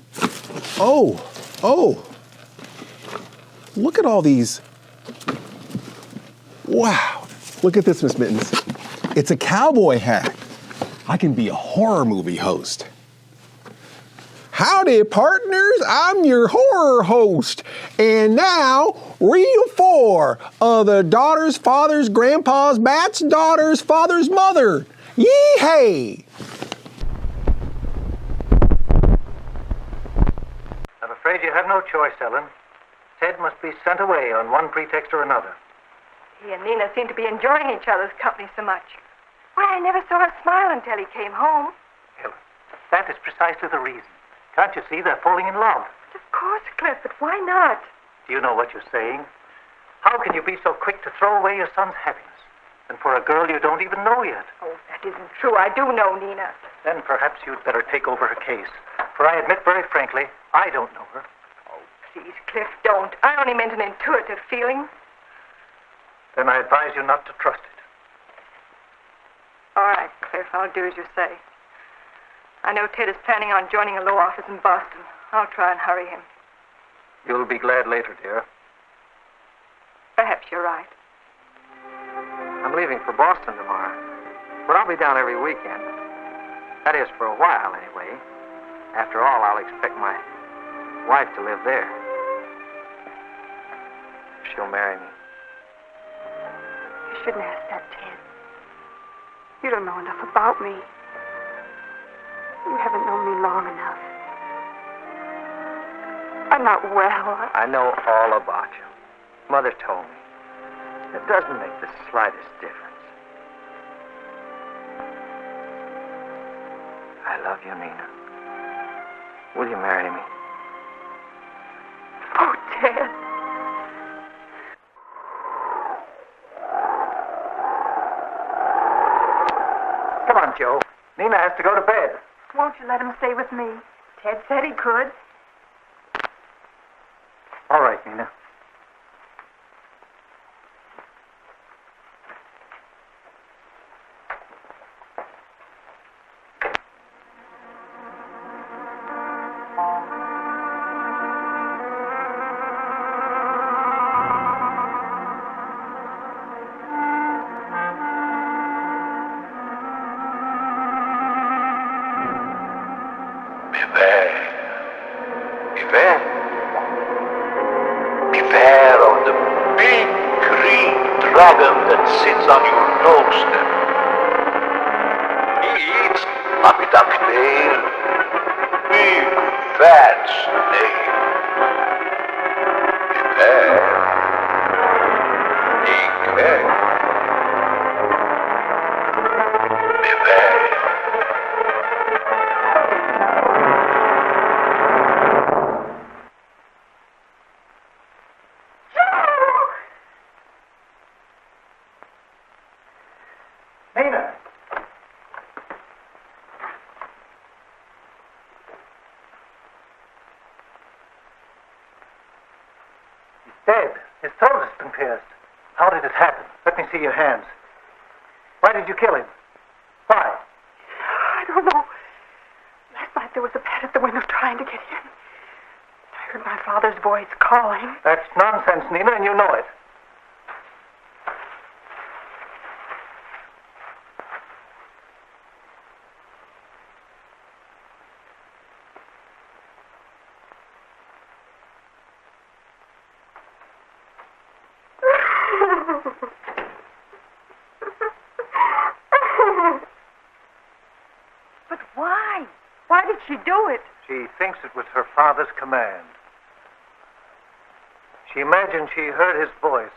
oh, look at all these. Wow, look at this, Miss Mittens. It's a cowboy hat. I can be a horror movie host. Howdy, partners, I'm your horror host. And now, reel 4 of the daughter's father's grandpa's bat's daughter's father's mother. Yee-hey!
I'm afraid you have no choice, Ellen. Ted must be sent away on one pretext or another.
He and Nina seem to be enjoying each other's company so much. Why, I never saw her smile until he came home.
Ellen, that is precisely the reason. Can't you see they're falling in love?
Of course, Cliff, but why not?
Do you know what you're saying? How can you be so quick to throw away your son's happiness? And for a girl you don't even know yet.
Oh, that isn't true. I do know Nina.
Then perhaps you'd better take over her case. For I admit very frankly, I don't know her.
Oh, please, Cliff, don't. I only meant an intuitive feeling.
Then I advise you not to trust it.
All right, Cliff, I'll do as you say. I know Ted is planning on joining a law office in Boston. I'll try and hurry him.
You'll be glad later, dear.
Perhaps you're right.
I'm leaving for Boston tomorrow, but I'll be down every weekend. That is, for a while, anyway. After all, I'll expect my wife to live there. She'll marry me.
You shouldn't ask that, Ted. You don't know enough about me. You haven't known me long enough. I I'm not well.
I know all about you. Mother told me. It doesn't make the slightest difference. I love you, Nina. Will you marry me?
Oh, Ted.
Come on, Joe. Nina has to go to bed.
Won't you let him stay with me? Ted said he could.
All right, Nina.
Beware of the big green dragon that sits on your doorstep. He eats puppy duck tail, big fat snake. Beware. Big egg. Beware.
Nina! He's dead. His throat has been pierced. How did it happen? Let me see your hands. Why did you kill him? Why?
I don't know. Last night there was a bat at the window trying to get in. I heard my father's voice calling.
That's nonsense, Nina, and you know it.
But why? Why did she do it?
She thinks it was her father's command. She imagined she heard his voice,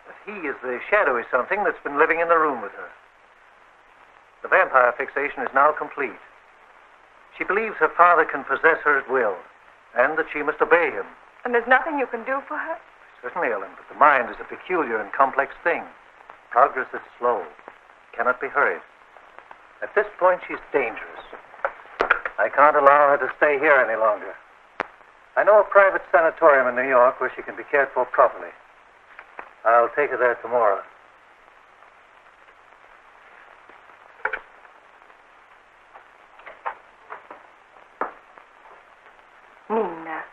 but he is the shadowy something that's been living in the room with her. The vampire fixation is now complete. She believes her father can possess her at will, and that she must obey him.
And there's nothing you can do for her?
Certainly, Ellen, but the mind is a peculiar and complex thing. Progress is slow, cannot be hurried. At this point, she's dangerous. I can't allow her to stay here any longer. I know a private sanatorium in New York where she can be cared for properly. I'll take her there tomorrow.
Nina.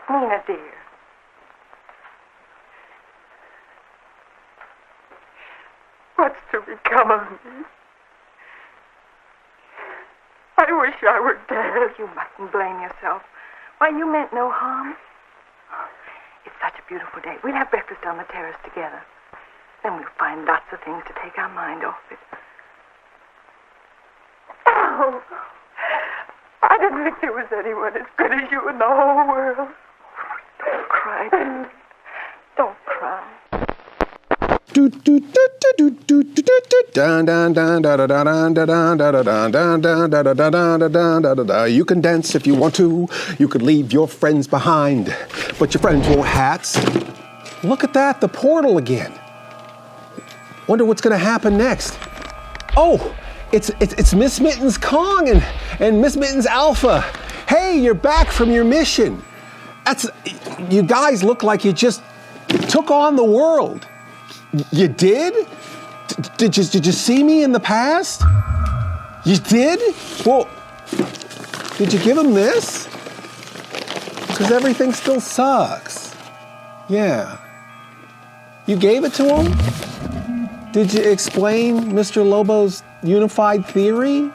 Nina, dear. What's to become of me? I wish I were dead. You mustn't blame yourself. Why, you meant no harm. It's such a beautiful day. We'll have breakfast on the terrace together. Then we'll find lots of things to take our mind off it. Oh, I didn't think there was anyone as good as you in the whole world. Don't cry, dear. Don't cry.
You can dance if you want to. You could leave your friends behind, but your friends won't hats. Look at that, the portal again. Wonder what's going to happen next. Oh, it's Miss Mittens Kong and Miss Mittens Alpha. Hey, you're back from your mission. You guys look like you just took on the world. You did? Did you see me in the past? You did? Well, did you give him this? Because everything still sucks. Yeah. You gave it to him? Did you explain Mr. Lobo's unified theory?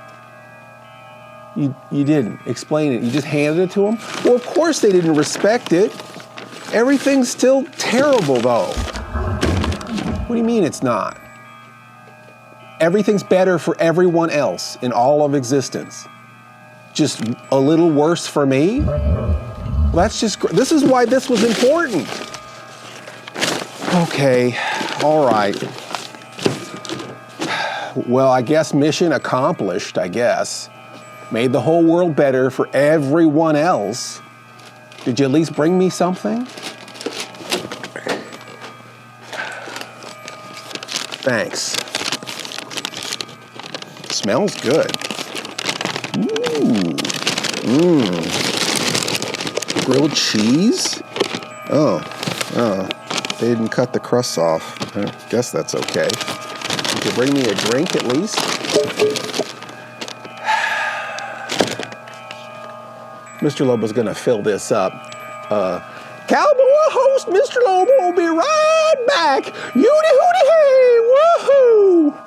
You didn't explain it. You just handed it to him? Well, of course they didn't respect it. Everything's still terrible, though. What do you mean it's not? Everything's better for everyone else in all of existence. Just a little worse for me? This is why this was important. Okay, all right. Well, I guess mission accomplished, I guess. Made the whole world better for everyone else. Did you at least bring me something? Thanks. Smells good. Ooh. Grilled cheese? Oh, they didn't cut the crusts off. I guess that's okay. You could bring me a drink at least. Mr. Lobo's gonna fill this up. Cowboy host Mr. Lobo will be right back. Hooty hooty hey, woohoo!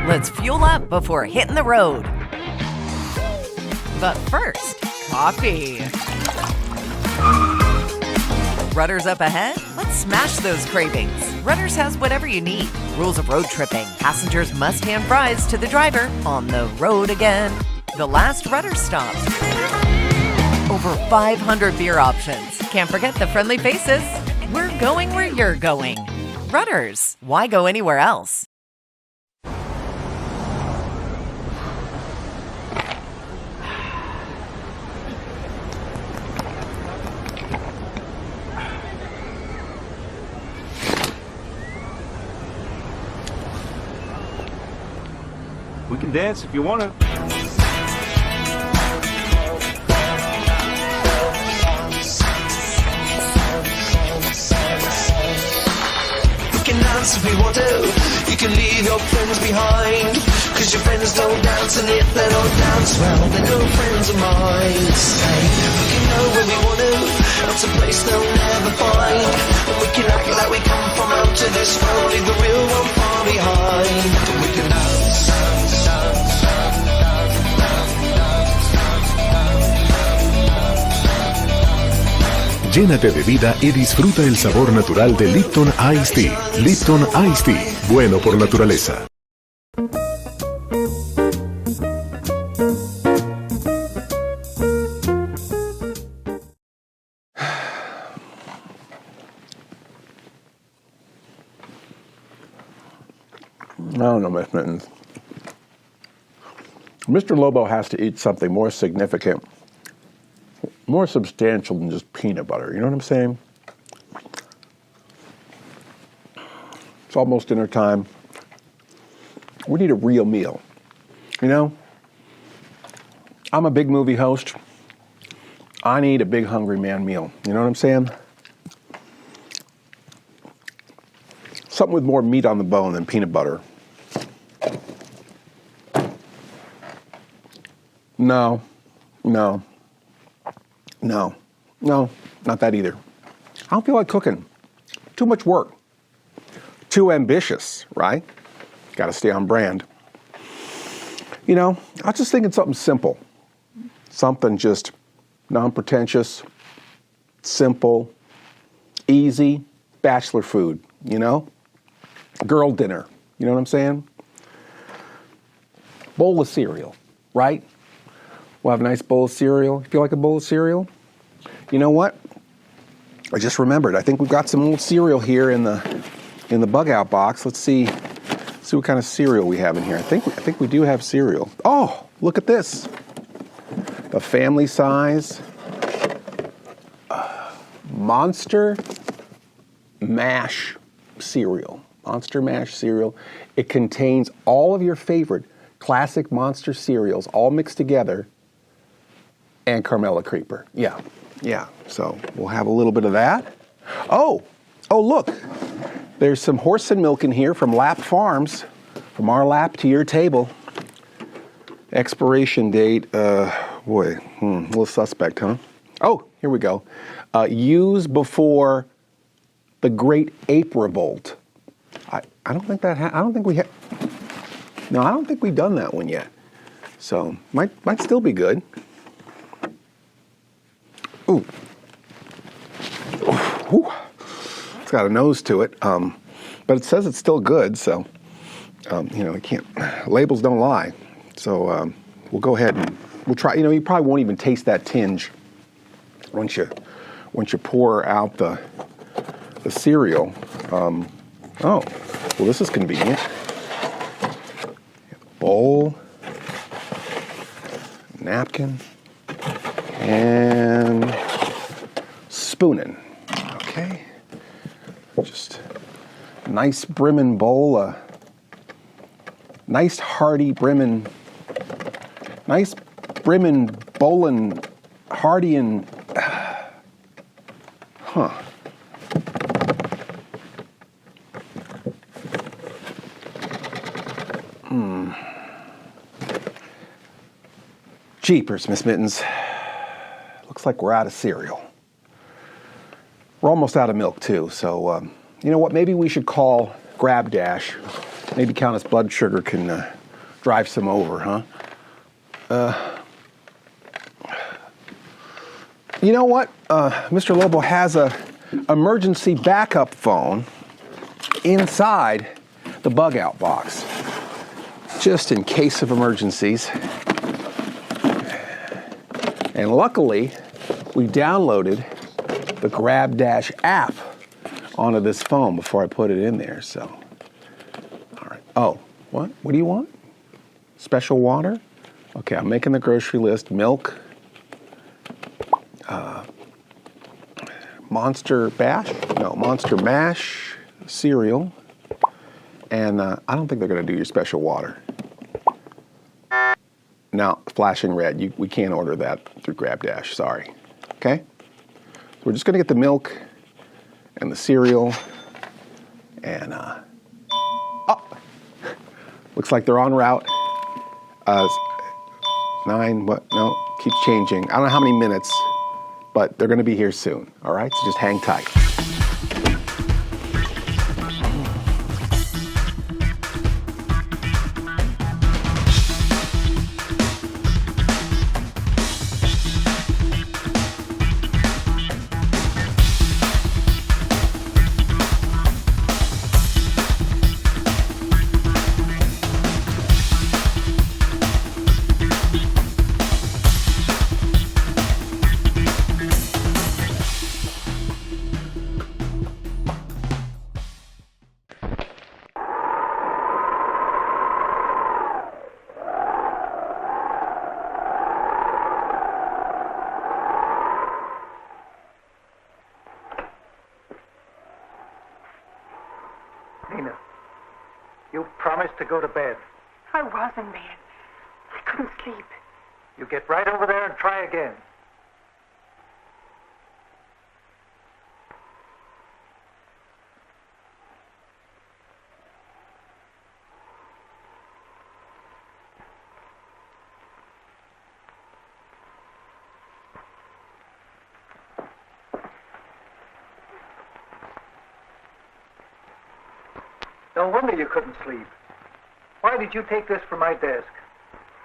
Let's fuel up before hitting the road. But first, coffee. Rudders up ahead? Let's smash those cravings. Rudders has whatever you need. Rules of road tripping. Passengers must hand fries to the driver. On the road again. The last Rudders stop. Over 500 beer options. Can't forget the friendly faces. We're going where you're going. Rudders. Why go anywhere else?
We can dance if you want to.
We can dance if we want to. You can leave your friends behind, 'cause your friends don't dance, and if they don't dance, well, they're no friends of mine. Say, we can go where we want to. It's a place they'll never find. And we can act like we come from out of this world, leave the real one far behind. We can dance, dance, dance.
Llénate de vida y disfruta el sabor natural de Lipton Iced Tea. Lipton Iced Tea, bueno por naturaleza.
I don't know, Miss Mittens. Mr. Lobo has to eat something more significant, more substantial than just peanut butter. You know what I'm saying? It's almost dinner time. We need a real meal. You know? I'm a big movie host. I need a big hungry man meal. You know what I'm saying? Something with more meat on the bone than peanut butter. No, not that either. I don't feel like cooking. Too much work. Too ambitious, right? Got to stay on brand. You know, I was just thinking something simple. Something just non-pretentious, simple, easy, bachelor food, you know? Girl dinner, you know what I'm saying? Bowl of cereal, right? We'll have a nice bowl of cereal. You feel like a bowl of cereal? You know what? I just remembered. I think we've got some old cereal here in the bug out box. Let's see what kind of cereal we have in here. I think we do have cereal. Oh, look at this. The family size Monster Mash cereal. Monster Mash cereal. It contains all of your favorite classic Monster cereals all mixed together, and Carmella Creeper. Yeah. So we'll have a little bit of that. Oh, look. There's some horse and milk in here from Lap Farms. From our lap to your table. Expiration date, a little suspect, huh? Oh, here we go. Use before the Great Ape Revolt. I don't think we've done that one yet. So might still be good. Ooh. It's got a nose to it, but it says it's still good. So They can't. Labels don't lie. So we'll go ahead and we'll try. You probably won't even taste that tinge once you pour out the cereal. Oh, well, this is convenient. Bowl, napkin, and spooning. Okay, just a nice brimming bowl. Nice hearty brimming, bowling, hearty and, Jeepers, Miss Mittens. Looks like we're out of cereal. We're almost out of milk too, so you know what, maybe we should call Grab Dash. Maybe Countess Blood Sugar can drive some over, huh? You know what? Mr. Lobo has a emergency backup phone inside the bug out box, just in case of emergencies. And luckily, we downloaded the Grab Dash app onto this phone before I put it in there, so. Oh, what? What do you want? Special water? Okay, I'm making the grocery list. Milk. Monster Bash? No, Monster Mash cereal. And I don't think they're going to do your special water. Now, flashing red. We can't order that through Grab Dash. Sorry. Okay? So we're just going to get the milk and the cereal and looks like they're en route. 9, what? No, keeps changing. I don't know how many minutes, but they're going to be here soon. All right, so just hang tight.
Nina, you promised to go to bed.
I was in bed. I couldn't sleep.
You get right over there and try again. No wonder you couldn't sleep. Why did you take this from my desk?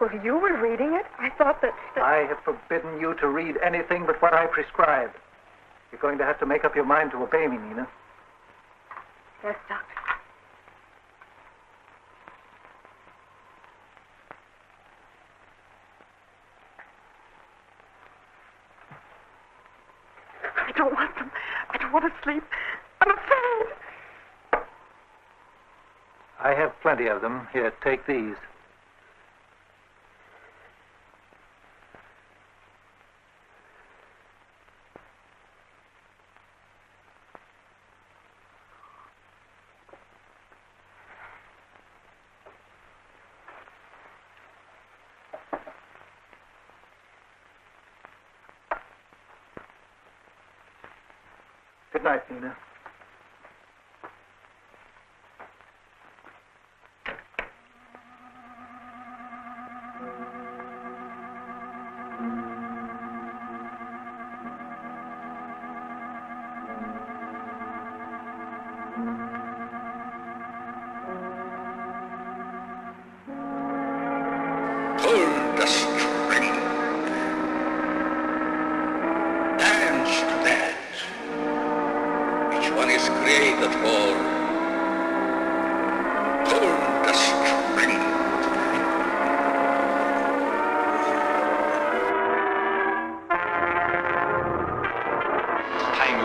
Well, you were reading it. I thought that...
I have forbidden you to read anything but what I prescribe. You're going to have to make up your mind to obey me, Nina.
Yes, Doctor. I don't want them. I don't want to sleep. I'm afraid.
I have plenty of them. Here, take these. Good night, Nina.
Pull the string. Dance to that. Each one is created for. Pull the string.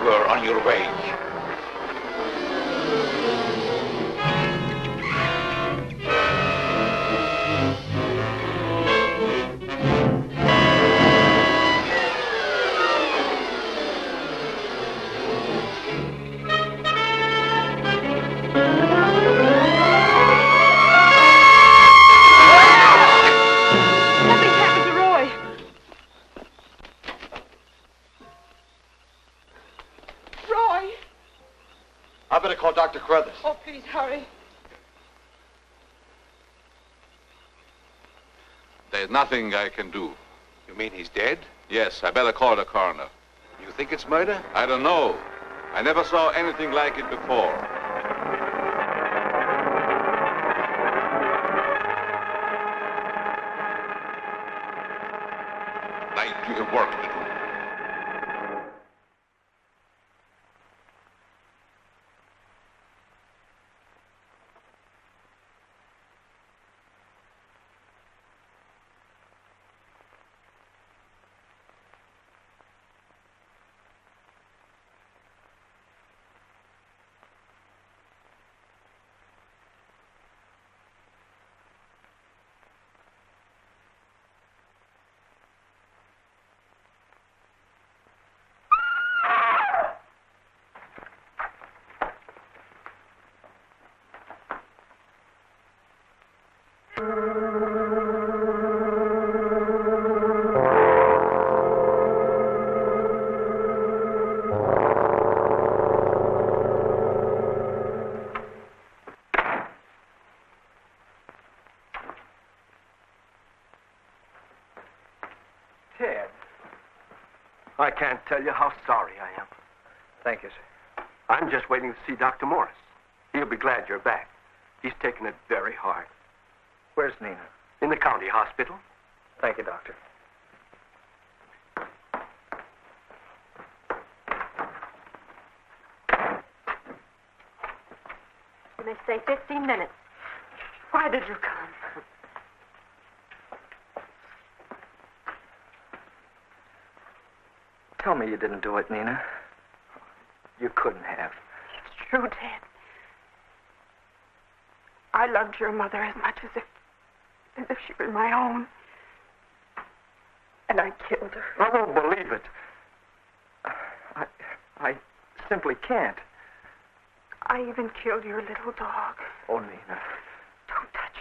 longer on your way.
I better call Dr. Carruthers.
Oh, please hurry.
There's nothing I can do.
You mean he's dead?
Yes, I better call the coroner.
You think it's murder?
I don't know. I never saw anything like it before. Tonight you have work to do.
Ted, I can't tell you how sorry I am.
Thank you, sir.
I'm just waiting to see Dr. Morris. He'll be glad you're back. He's taken it very hard.
Where's Nina?
In the county hospital.
Thank you, Doctor.
You may stay 15 minutes.
Why did you come?
Tell me you didn't do it, Nina. You couldn't have.
It's true, Ted. I loved your mother as much as if she were my own. And I killed her.
I won't believe it.
I simply can't.
I even killed your little dog.
Oh, Nina.
Don't touch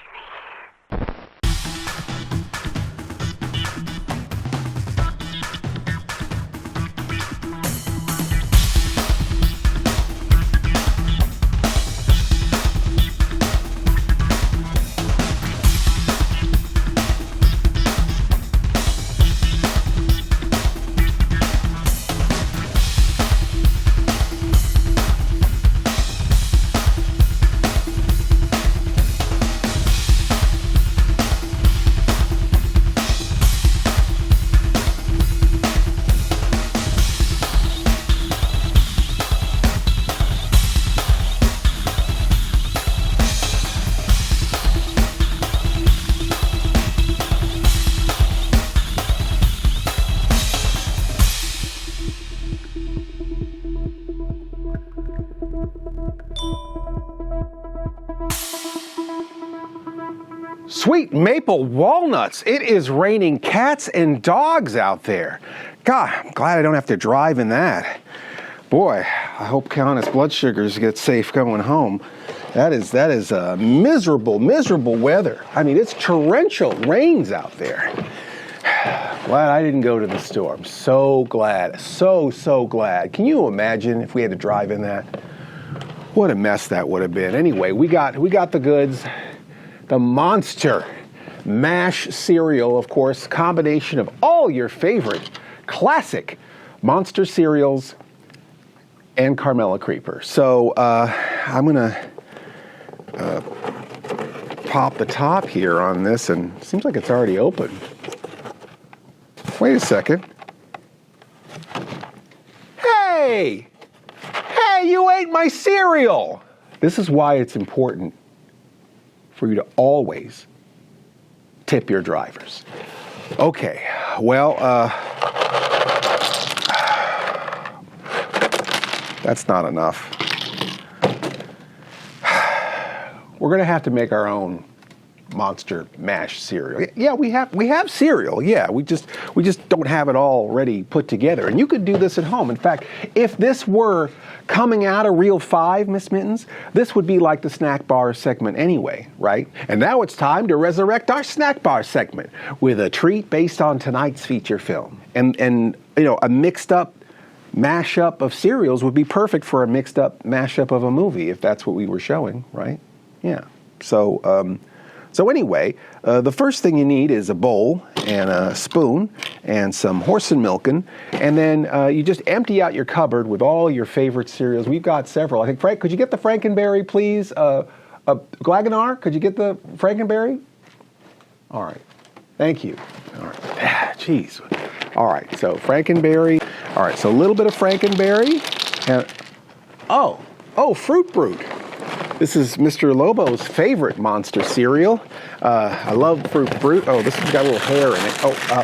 Sweet maple walnuts. It is raining cats and dogs out there. God, I'm glad I don't have to drive in that. Boy, I hope Countess blood sugars get safe going home. That is miserable, miserable weather. I mean, it's torrential rains out there. Glad I didn't go to the store. I'm so glad, so glad. Can you imagine if we had to drive in that? What a mess that would have been. Anyway, we got the goods. The Monster Mash cereal, of course, combination of all your favorite classic Monster cereals and Carmela Creeper. So I'm gonna pop the top here on this, and it seems like it's already open. Wait a second. Hey, you ate my cereal. This is why it's important for you to always tip your drivers. Okay, well, that's not enough. We're gonna have to make our own Monster Mash cereal. Yeah, we have cereal. Yeah, we just don't have it all ready put together. And you could do this at home. In fact, if this were coming out of Reel 5, Miss Mittens, this would be like the snack bar segment anyway, right? And now it's time to resurrect our snack bar segment with a treat based on tonight's feature film. And you know, a mixed up mashup of cereals would be perfect for a mixed up mashup of a movie if that's what we were showing, right? Yeah. So anyway, the first thing you need is a bowl and a spoon and some horse and milking, and then you just empty out your cupboard with all your favorite cereals. We've got several. I think, Frank, could you get the Frankenberry, please? Glagonar, could you get the Frankenberry? All right. Thank you. All right. Jeez. All right. So Frankenberry. All right. So a little bit of Frankenberry. And, Fruit Brute. This is Mr. Lobo's favorite monster cereal. I love Fruit Brute. Oh, this has got a little hair in it.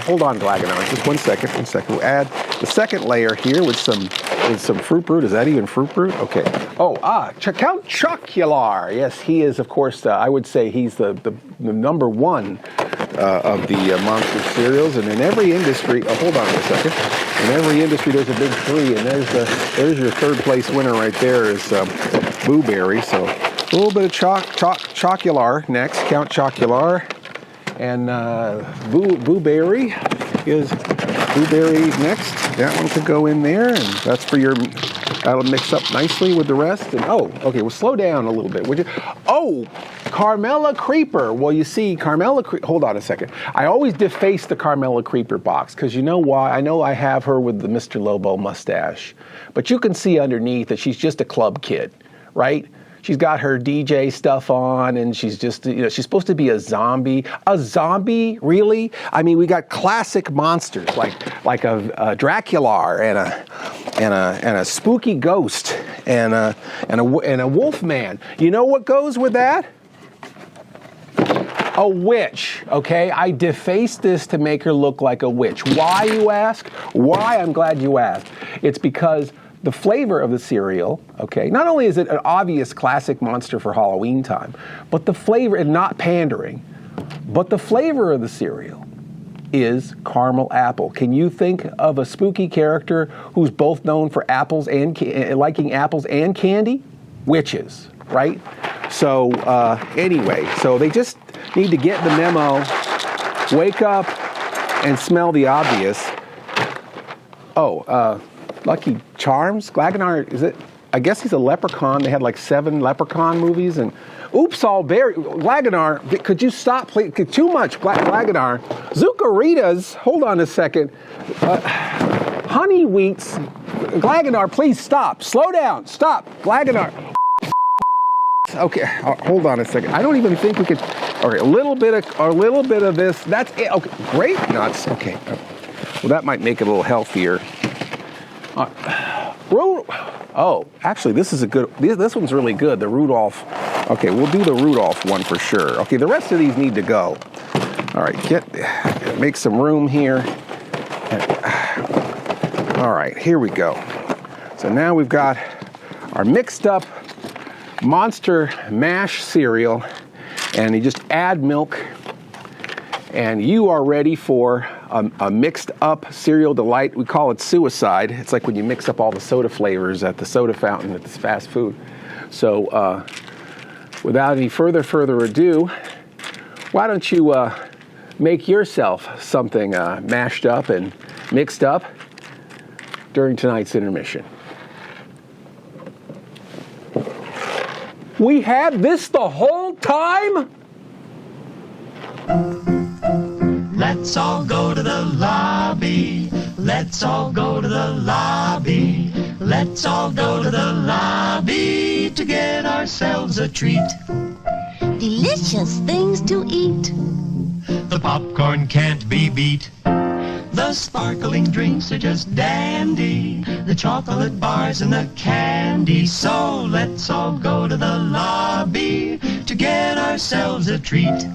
Hold on, Glagonar. Just one second. We'll add the second layer here with some Fruit Brute. Is that even Fruit Brute? Okay. Count Chocula. Yes, he is, of course, I would say he's the number one of the monster cereals. And in every industry, hold on a second. In every industry, there's a big three, and there's your third place winner right there is Boo Berry. So a little bit of Chocular next, Count Chocular, and Boo Berry is Boo Berry next. That one could go in there, and that's for your. That'll mix up nicely with the rest. And okay, well, slow down a little bit, would you? Carmella Creeper. Well, you see, Carmella Creeper. Hold on a second. I always deface the Carmella Creeper box because you know why? I know I have her with the Mr. Lobo mustache, but you can see underneath that she's just a club kid, right? She's got her DJ stuff on, and she's just, she's supposed to be a zombie. A zombie, really? I mean, we got classic monsters like a Dracula and a spooky ghost and a wolf man. You know what goes with that? A witch, okay? I defaced this to make her look like a witch. Why, you ask? Why? I'm glad you asked. It's because the flavor of the cereal, okay, not only is it an obvious classic monster for Halloween time, but the flavor, and not pandering, but the flavor of the cereal is caramel apple. Can you think of a spooky character who's both known for apples and liking apples and candy? Witches, right? So anyway, so they just need to get the memo, wake up, and smell the obvious. Lucky Charms? Glagonar, is it? I guess he's a leprechaun. They had like 7 leprechaun movies. And oops, all berry. Glagonar, could you stop, please? Too much, Glagonar. Zucaritas, hold on a second. Honey wheats. Glagonar, please stop. Slow down. Stop. Glagonar. Okay, hold on a second. I don't even think we could. Okay, a little bit of this. That's it. Okay, grape nuts. Okay. Well, that might make it a little healthier. Actually, this is a good. This one's really good. The Rudolph. Okay, we'll do the Rudolph one for sure. Okay, the rest of these need to go. All right, make some room here. All right, here we go. So now we've got our mixed up Monster Mash cereal, and you just add milk, and you are ready for a mixed up cereal delight. We call it suicide. It's like when you mix up all the soda flavors at the soda fountain at this fast food. So without any further ado, why don't you make yourself something mashed up and mixed up during tonight's intermission. We had this the whole time?
Let's all go to the lobby. Let's all go to the lobby. Let's all go to the lobby to get ourselves a treat.
Delicious things to eat.
The popcorn can't be beat. The sparkling drinks are just dandy. The chocolate bars and the candy. So let's all go to the lobby to get ourselves a treat.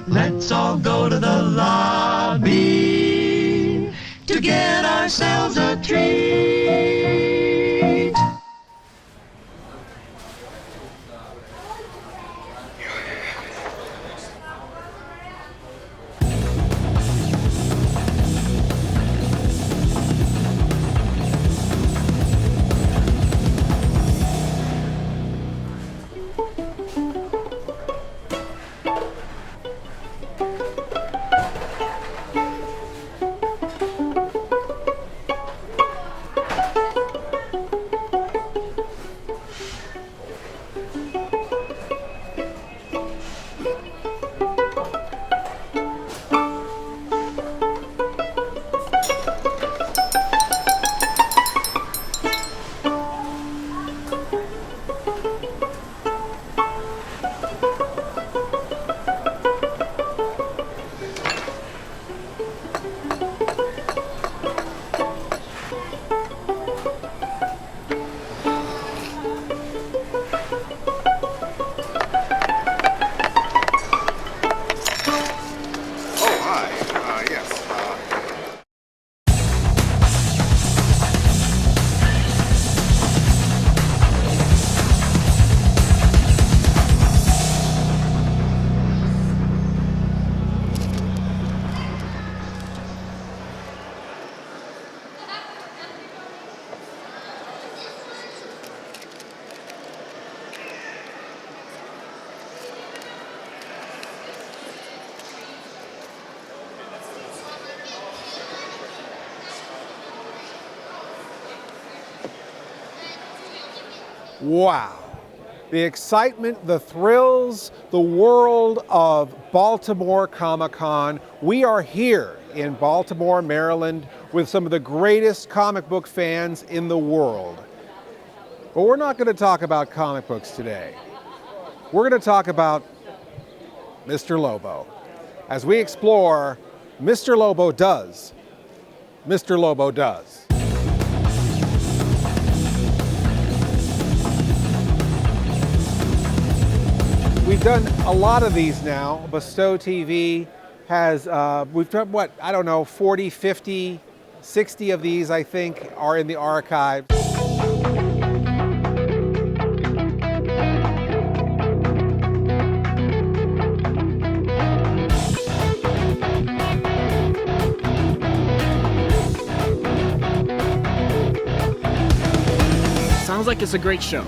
Let's all go to the lobby to get ourselves a treat.
Wow. The excitement, the thrills, the world of Baltimore Comic-Con. We are here in Baltimore, Maryland, with some of the greatest comic book fans in the world. But we're not going to talk about comic books today. We're going to talk about Mr. Lobo, as we explore Mr. Lobo Does. Mr. Lobo Does. We've done a lot of these now. Bestow TV has, we've done what, I don't know, 40, 50, 60 of these, I think, are in the archive.
Sounds like it's a great show.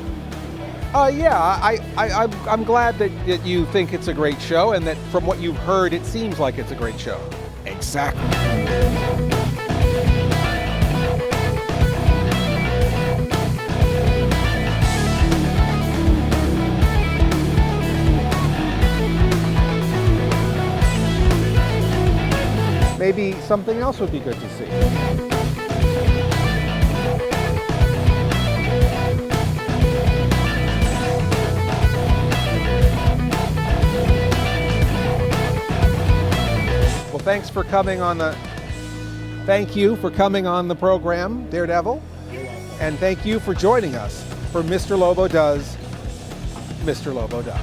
I'm glad that you think it's a great show, and that from what you've heard, it seems like it's a great show.
Exactly.
Maybe something else would be good to see. Thank you for coming on the program, Daredevil. And thank you for joining us for Mr. Lobo Does, Mr. Lobo Does.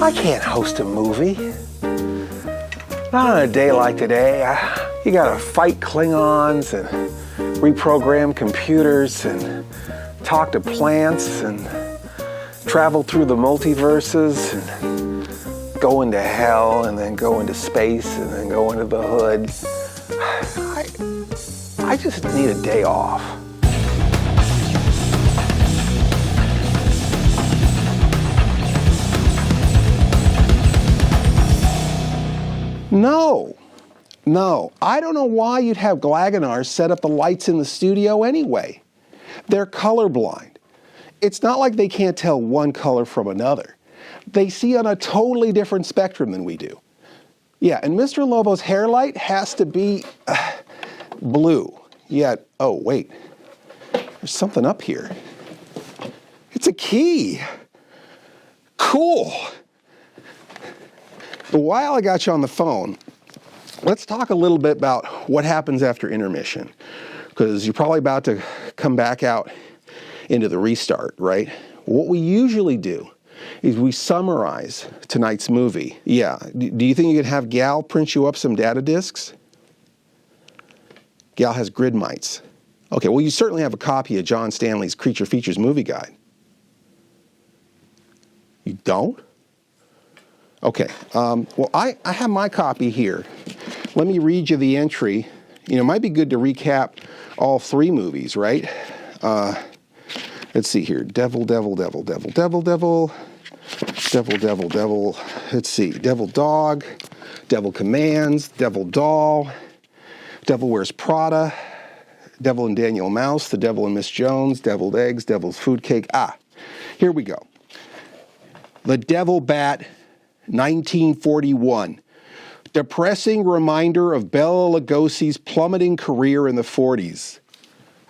I can't host a movie. Not on a day like today. You gotta fight Klingons and reprogram computers and talk to plants and travel through the multiverses and go into hell and then go into space and then go into the hood. I just need a day off. No, I don't know why you'd have Glagonars set up the lights in the studio anyway. They're colorblind. It's not like they can't tell one color from another. They see on a totally different spectrum than we do. Yeah, and Mr. Lobo's hair light has to be blue. Yet, oh wait, there's something up here. It's a key. Cool. But while I got you on the phone, let's talk a little bit about what happens after intermission, because you're probably about to come back out into the restart, right? What we usually do is we summarize tonight's movie. Yeah, do you think you could have Gal print you up some data discs? Gal has grid mites. Okay, well, you certainly have a copy of John Stanley's Creature Features movie guide. You don't? Okay, well, I have my copy here. Let me read you the entry. You know, it might be good to recap all three movies, right? Let's see here. Devil. Let's see. Devil Dog, Devil Commands, Devil Doll, Devil Wears Prada, Devil and Daniel Mouse, The Devil and Miss Jones, Deviled Eggs, Devil's Food Cake. Here we go. The Devil Bat, 1941. Depressing reminder of Bela Lugosi's plummeting career in the 40s.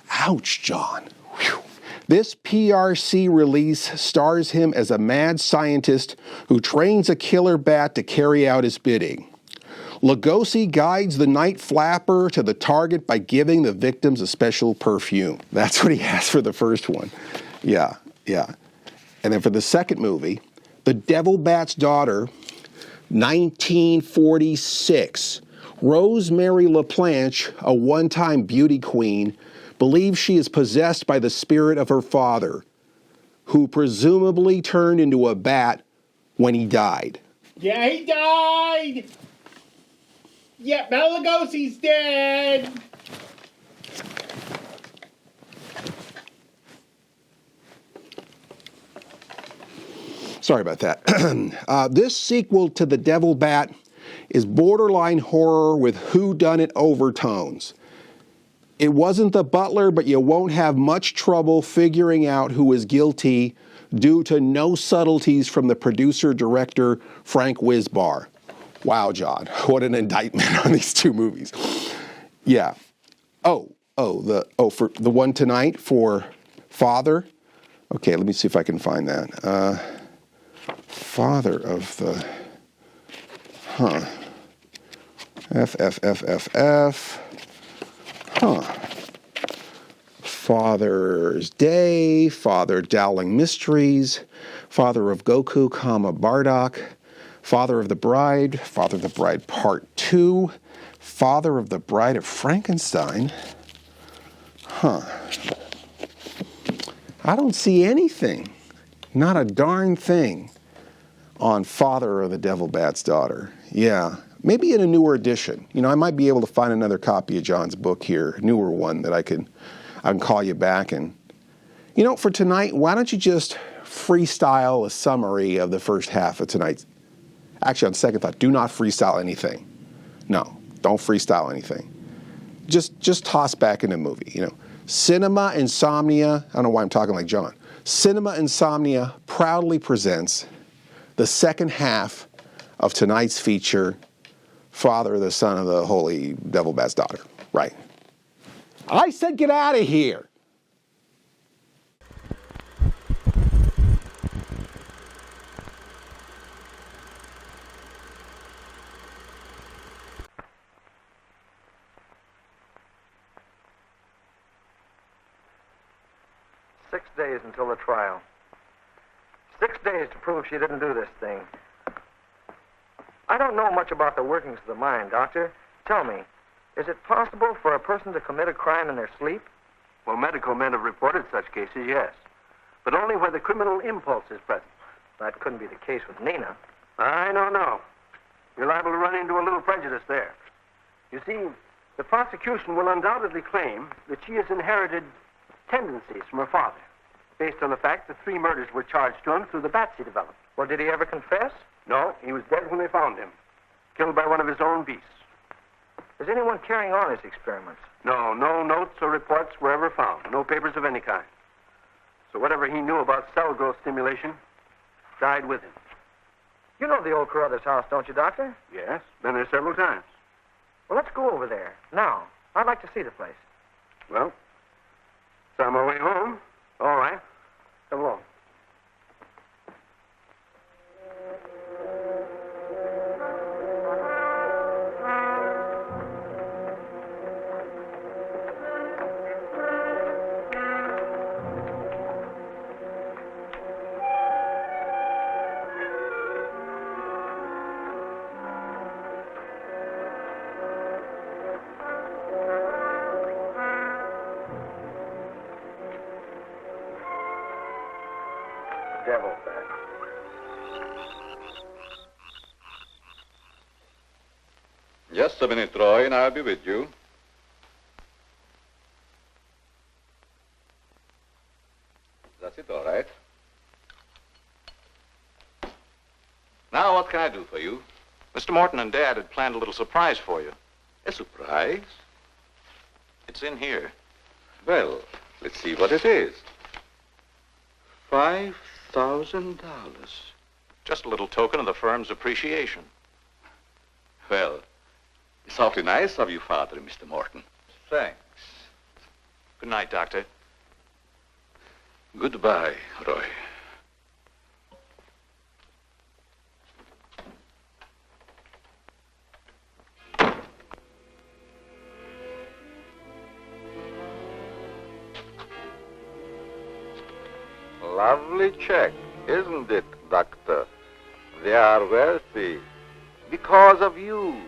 Ouch, John. Whew. This PRC release stars him as a mad scientist who trains a killer bat to carry out his bidding. Lugosi guides the night flapper to the target by giving the victims a special perfume. That's what he has for the first one. Yeah. And then for the second movie, The Devil Bat's Daughter, 1946. Rosemary LaPlanche, a one-time beauty queen, believes she is possessed by the spirit of her father, who presumably turned into a bat when he died.
Yeah, he died! Yeah, Bela Lugosi's dead!
Sorry about that. This sequel to The Devil Bat is borderline horror with whodunit overtones. It wasn't the butler, but you won't have much trouble figuring out who is guilty due to no subtleties from the producer-director Frank Wisbar. Wow, John, what an indictment on these two movies. Yeah. For the one tonight for Father. Okay, let me see if I can find that. Father of the, Father's Day, Father Dowling Mysteries, Father of Goku, Bardock, Father of the Bride Part 2, Father of the Bride of Frankenstein. I don't see anything, not a darn thing, on Father of the Devil Bat's Daughter. Yeah, maybe in a newer edition. You know, I might be able to find another copy of John's book here, a newer one that I can call you back and, you know, for tonight, why don't you just freestyle a summary of the first half of tonight's. Actually, on second thought, do not freestyle anything. No, don't freestyle anything. Just toss back in the movie, you know. Cinema Insomnia, I don't know why I'm talking like John. Cinema Insomnia proudly presents the second half of tonight's feature, Father, the Son of the Holy Devil Bat's Daughter. Right. I said get out of here.
"6 days until the trial. 6 days to prove she didn't do this thing. I don't know much about the workings of the mind, Doctor. Tell me, is it possible for a person to commit a crime in their sleep?
Well, medical men have reported such cases, yes. But only where the criminal impulse is present.
That couldn't be the case with Nina.
I don't know. You're liable to run into a little prejudice there. You see, the prosecution will undoubtedly claim that she has inherited tendencies from her father, based on the fact that 3 murders were charged to him through the bats he developed.
Well, did he ever confess?
No, he was dead when they found him, killed by one of his own beasts.
Is anyone carrying on his experiments?
No notes or reports were ever found. No papers of any kind. So whatever he knew about cell growth stimulation died with him.
You know the old Carruthers house, don't you, Doctor?
Yes, been there several times.
Well, let's go over there. Now. I'd like to see the place.
Well, it's on my way home. All right. Come along. Devil bat.
Just a minute, Roy, and I'll be with you. That's it, all right. Now, what can I do for you?
Mr. Morton and Dad had planned a little surprise for you.
A surprise?
It's in here.
Well, let's see what it is. $5,000.
Just a little token of the firm's appreciation.
Well, it's awfully nice of you, Father, Mr. Morton. Thanks.
Good night, Doctor.
Goodbye, Roy. Lovely check, isn't it, Doctor? They are wealthy because of you.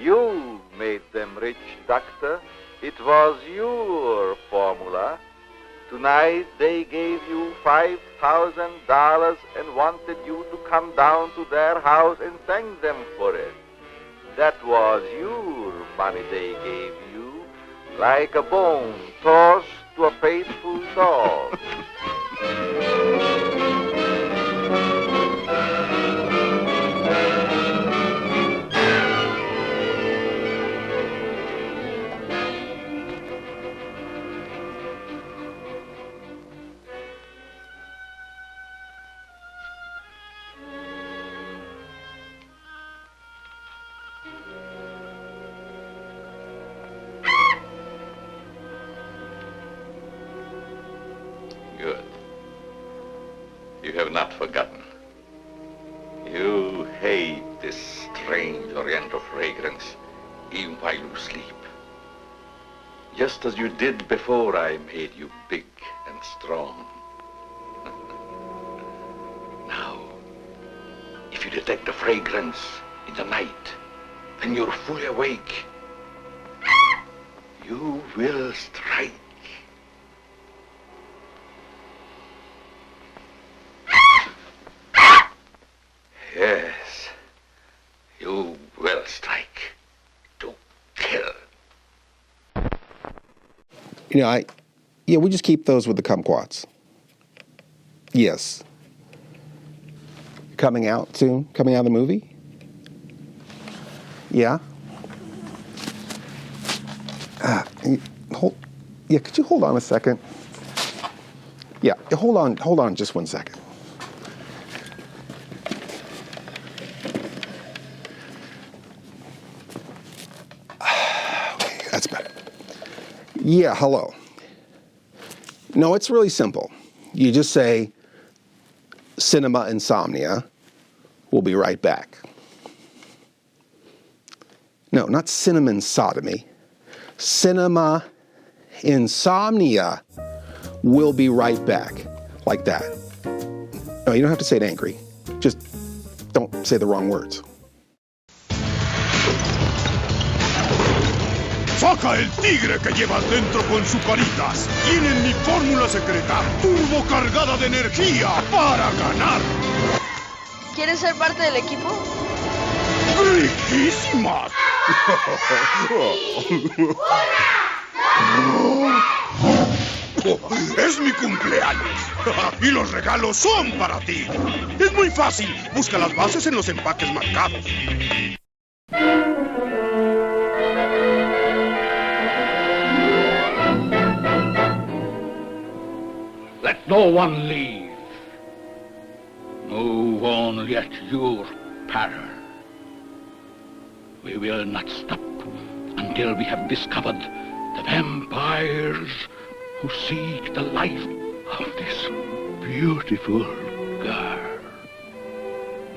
You made them rich, Doctor. It was your formula.
Tonight they gave you $5,000 and wanted you to come down to their house and thank them for it. That was your money they gave you, like a bone tossed to a faithful dog.
Good. You have not forgotten. You hate this strange oriental fragrance, even while you sleep. Just as you did before I made you big and strong. Now, if you detect the fragrance in the night, then you're fully awake. You will strike. Yes, you will strike to kill.
You know, yeah, we just keep those with the kumquats. Yes. Coming out soon? Coming out of the movie? Yeah. Yeah, could you hold on a second? Yeah, hold on just 1 second. Okay, that's better. Yeah, hello. No, it's really simple. You just say, Cinema Insomnia. We'll be right back. No, not cinnamon sodomy. Cinema Insomnia. We'll be right back. Like that. No, you don't have to say it angry. Just don't say the wrong words.
¡Saca el tigre que llevas dentro con sus caritas! Tienen mi fórmula secreta, turbo cargada de energía para ganar.
¿Quieres ser parte del equipo?
¡Riquísimas! ¡Es mi cumpleaños! ¡Y los regalos son para ti! Es muy fácil. Busca las bases en los empaques marcados.
Let no one leave. Move only at your peril. We will not stop until we have discovered the vampires who seek the life of this beautiful girl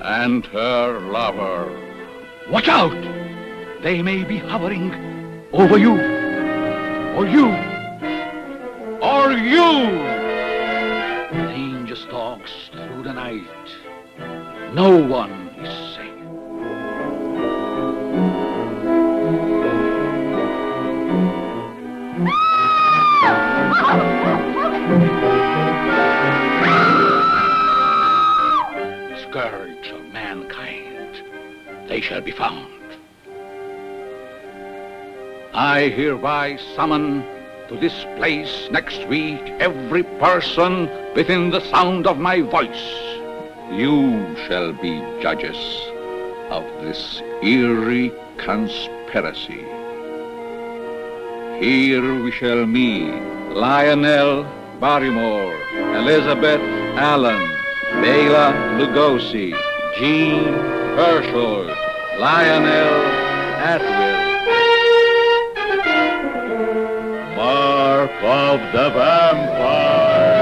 and her lover. Watch out! They may be hovering over you, or you, or you! Danger stalks through the night. No one is safe. Scourge of mankind, they shall be found. I hereby summon to this place next week every person within the sound of my voice. You shall be judges of this eerie conspiracy. Here we shall meet Lionel Barrymore, Elizabeth Allen, BELA Lugosi, Jean Herschel, Lionel Atwill. Mark of the Vampire.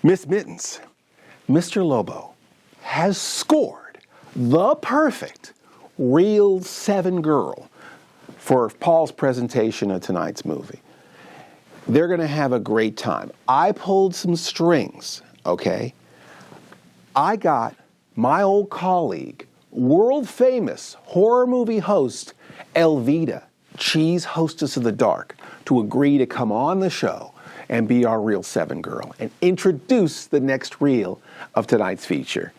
Miss Mittens, Mr. Lobo has scored the perfect Reel 7 girl for Paul's presentation of tonight's movie. They're going to have a great time. I pulled some strings. okay? I got my old colleague, world-famous horror movie host, Elvita, Cheese Hostess of the Dark, to agree to come on the show and be our Reel 7 girl and introduce the next reel of tonight's feature.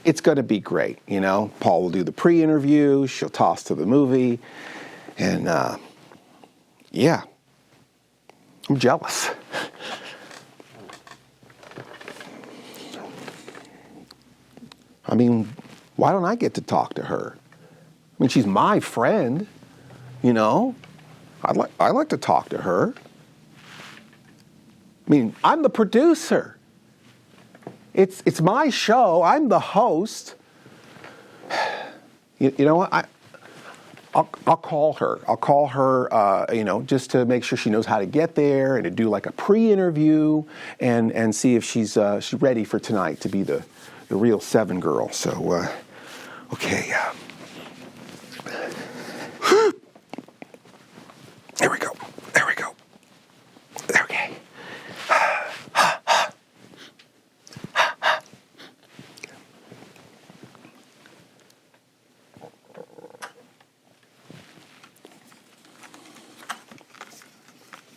It's going to be great, you know. Paul will do the pre-interview, she'll toss to the movie, and yeah, I'm jealous. I mean, why don't I get to talk to her? I mean, she's my friend, you know. I'd like to talk to her. I mean, I'm the producer. It's my show. I'm the host. You know what? I'll call her. I'll call her, you know, just to make sure she knows how to get there and to do like a pre-interview and see if she's ready for tonight to be the Reel 7 girl. So, okay. There we go. There we go. Okay.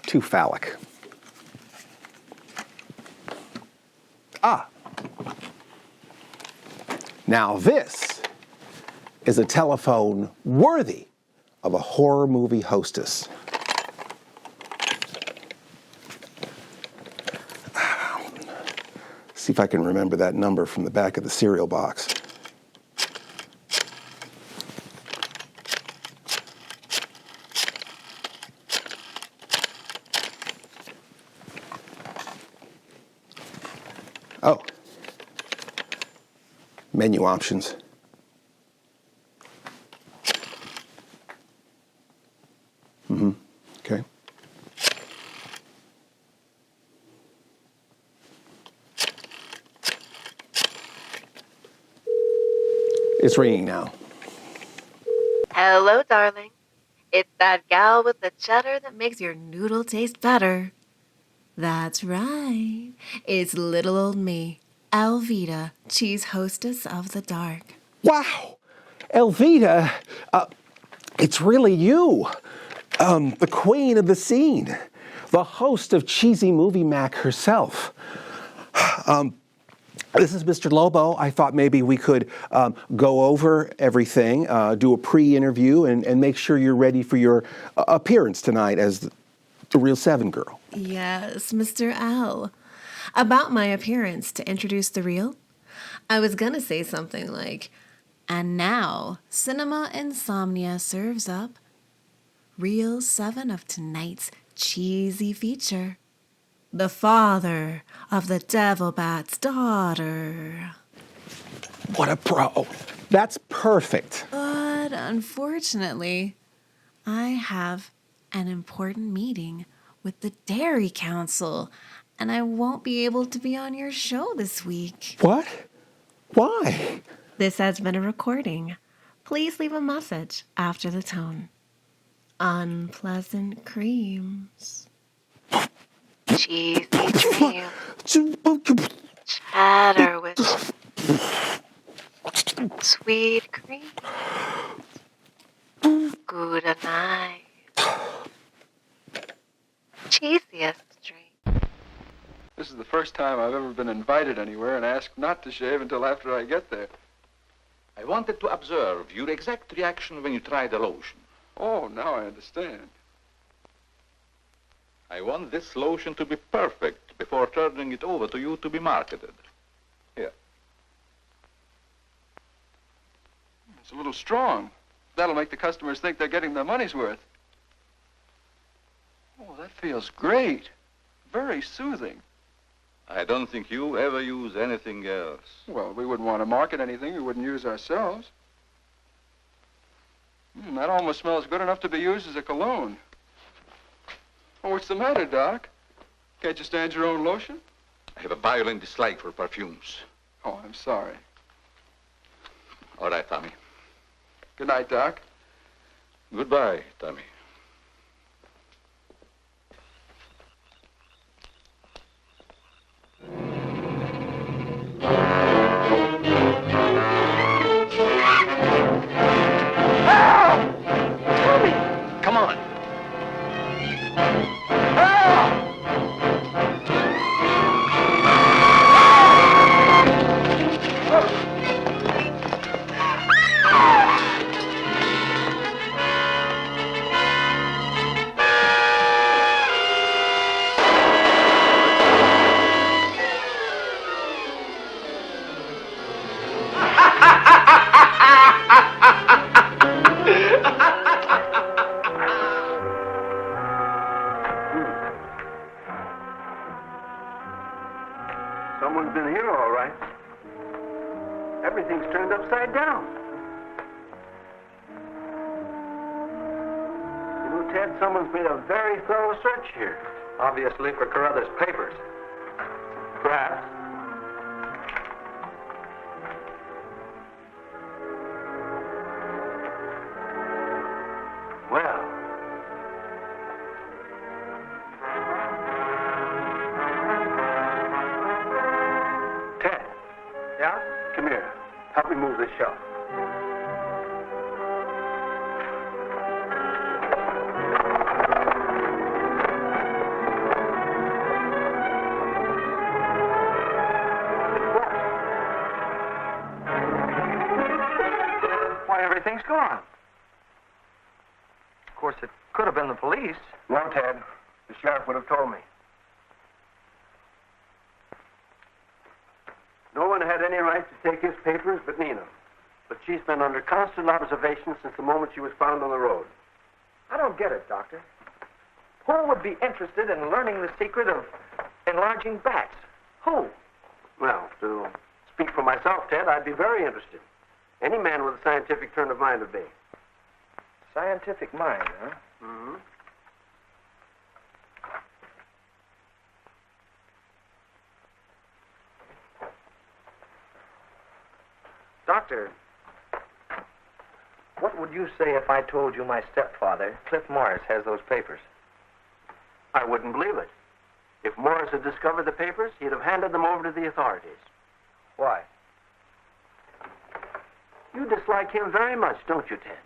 Too phallic. Now this is a telephone worthy of a horror movie hostess. See if I can remember that number from the back of the cereal box. Oh. Menu options. Okay. It's ringing now.
Hello, darling. It's that gal with the cheddar that makes your noodle taste better. That's right. It's little old me, Elvita, cheese hostess of the dark.
Wow! Elvita, it's really you. The queen of the scene. The host of Cheesy Movie Mac herself. This is Mr. Lobo. I thought maybe we could go over everything, do a pre-interview, and make sure you're ready for your appearance tonight as the Reel 7 girl.
Yes, Mr. L. About my appearance to introduce the reel, I was gonna say something like, and now Cinema Insomnia serves up Reel 7 of tonight's cheesy feature. The father of the devil bat's daughter.
What a pro. That's perfect.
But unfortunately, I have an important meeting with the Dairy Council, and I won't be able to be on your show this week.
What? Why?
This has been a recording. Please leave a message after the tone. Unpleasant creams. Cheesy dreams. Chatter with sweet cream. Good night. Cheesiest dream.
This is the first time I've ever been invited anywhere and asked not to shave until after I get there.
I wanted to observe your exact reaction when you tried the lotion.
Oh, now I understand.
I want this lotion to be perfect before turning it over to you to be marketed. Here.
It's a little strong. That'll make the customers think they're getting their money's worth. Oh, that feels great. Very soothing.
I don't think you ever use anything else.
Well, we wouldn't want to market anything we wouldn't use ourselves. That almost smells good enough to be used as a cologne. Oh, what's the matter, Doc? Can't you stand your own lotion?
I have a violent dislike for perfumes.
Oh, I'm sorry.
All right, Tommy.
Good night, Doc.
Goodbye, Tommy.
Ted, someone's made a very thorough search here. Obviously for Carruthers' papers. Perhaps. Well. Ted.
Yeah?
Come here. Help me move this shelf.
Why, everything's gone. Of course, it could have been the police.
No, Ted. The sheriff would have told me. No one had any right to take his papers but Nina. But she's been under constant observation since the moment she was found on the road.
I don't get it, Doctor. Who would be interested in learning the secret of enlarging bats? Who?
Well, to speak for myself, Ted, I'd be very interested. Any man with a scientific turn of mind would be.
Scientific mind, huh?
Mm-hmm.
Doctor, what would you say if I told you my stepfather, Cliff Morris, has those papers?
I wouldn't believe it. If Morris had discovered the papers, he'd have handed them over to the authorities.
Why?
You dislike him very much, don't you, Ted?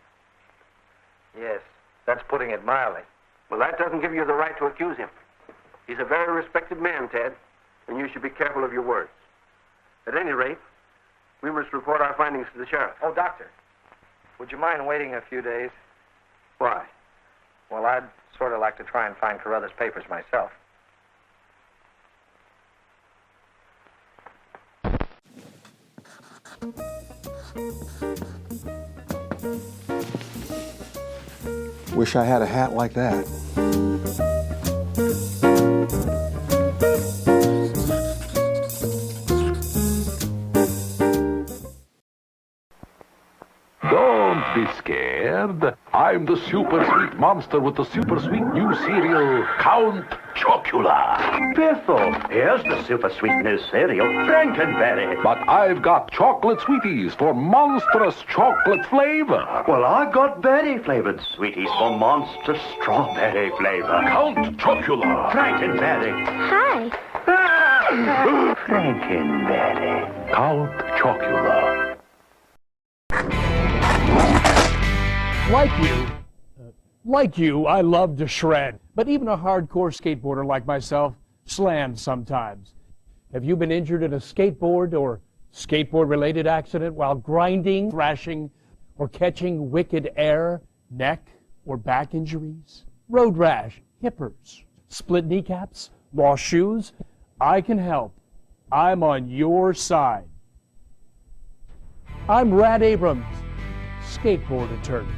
Yes, that's putting it mildly.
Well, that doesn't give you the right to accuse him. He's a very respected man, Ted, and you should be careful of your words. At any rate, we must report our findings to the sheriff.
Oh, Doctor, would you mind waiting a few days?
Why?
Well, I'd sort of like to try and find Carruthers' papers myself.
Wish I had a hat like that.
Don't be scared. I'm the super sweet monster with the super sweet new cereal, Count Chocula.
Biffle, here's the super sweet new cereal, Frankenberry.
But I've got chocolate sweeties for monstrous chocolate flavor.
Well, I got berry-flavored sweeties for monster strawberry flavor.
Count Chocula.
Frankenberry.
Hi.
Frankenberry.
Count Chocula.
Like you, I love to shred. But even a hardcore skateboarder like myself slams sometimes. Have you been injured in a skateboard or skateboard-related accident while grinding, thrashing, or catching wicked air, neck, or back injuries? Road rash, hippers, split kneecaps, lost shoes? I can help. I'm on your side. I'm Rad Abrams, skateboard attorney.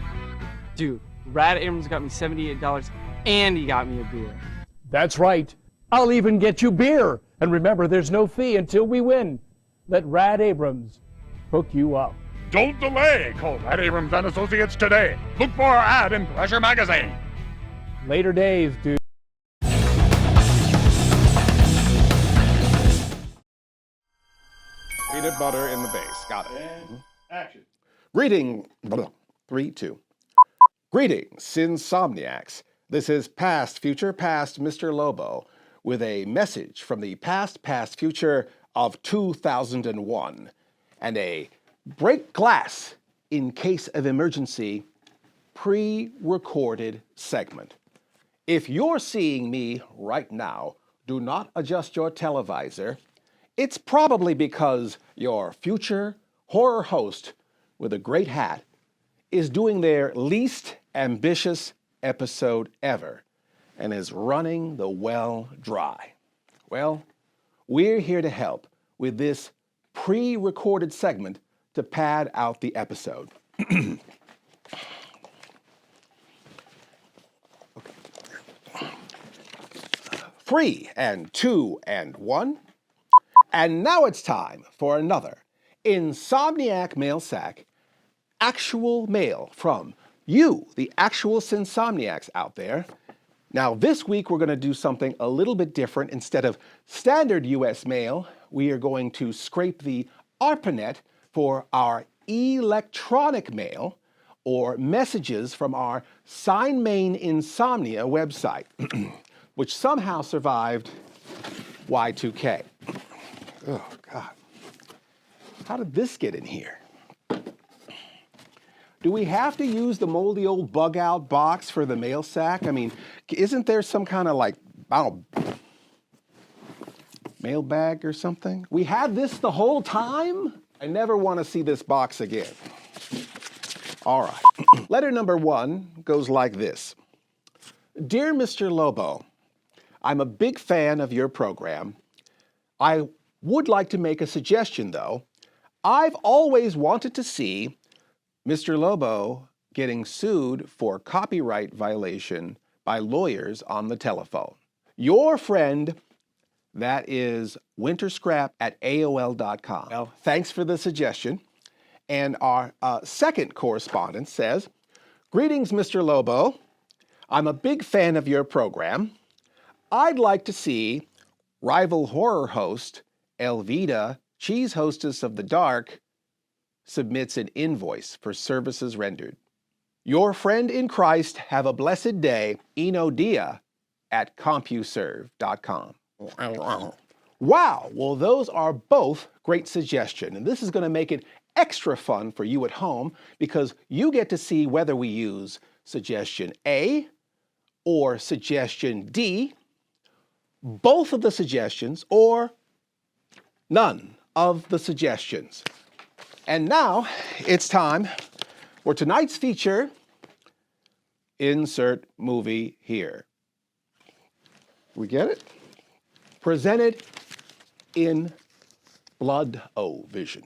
Dude, Rad Abrams got me $78 and he got me a beer.
That's right. I'll even get you beer. And remember, there's no fee until we win. Let Rad Abrams hook you up.
Don't delay. Call Rad Abrams and Associates today. Look for our ad in Pressure Magazine.
Later days, dude.
Peanut butter in the base. Got it.
And action.
Greetings, 3, 2. Greetings, insomniacs. This is Past Future Past Mr. Lobo with a message from the past future of 2001 and a break glass in case of emergency pre-recorded segment. If you're seeing me right now, do not adjust your televisor. It's probably because your future horror host with a great hat is doing their least ambitious episode ever and is running the well dry. Well, we're here to help with this pre-recorded segment to pad out the episode. 3 and 2 and 1. And now it's time for another Insomniac mail sack, actual mail from You, the actual insomniacs out there. Now, this week we're going to do something a little bit different. Instead of standard U.S. mail, we are going to scrape the ARPANET for our electronic mail or messages from our CINEMA Insomnia website, which somehow survived Y2K. Oh, God. How did this get in here? Do we have to use the moldy old bug-out box for the mail sack? I mean, isn't there some kind of like, I don't know, mail bag or something? We had this the whole time? I never want to see this box again. All right. Letter number 1 goes like this. Dear Mr. Lobo, I'm a big fan of your program. I would like to make a suggestion, though. I've always wanted to see Mr. Lobo getting sued for copyright violation by lawyers on the telephone. Your friend, that is winterscrap@aol.com. Well, thanks for the suggestion. And our second correspondent says, greetings, Mr. Lobo. I'm a big fan of your program. I'd like to see rival horror host Elvita, cheese hostess of the dark, submits an invoice for services rendered. Your friend in Christ, have a blessed day, enodia@compuserve.com. Wow, well, those are both great suggestions, and this is going to make it extra fun for you at home because you get to see whether we use suggestion A or suggestion D, both of the suggestions, or none of the suggestions. And now it's time for tonight's feature, insert movie here. We get it? Presented in Blood-O-Vision.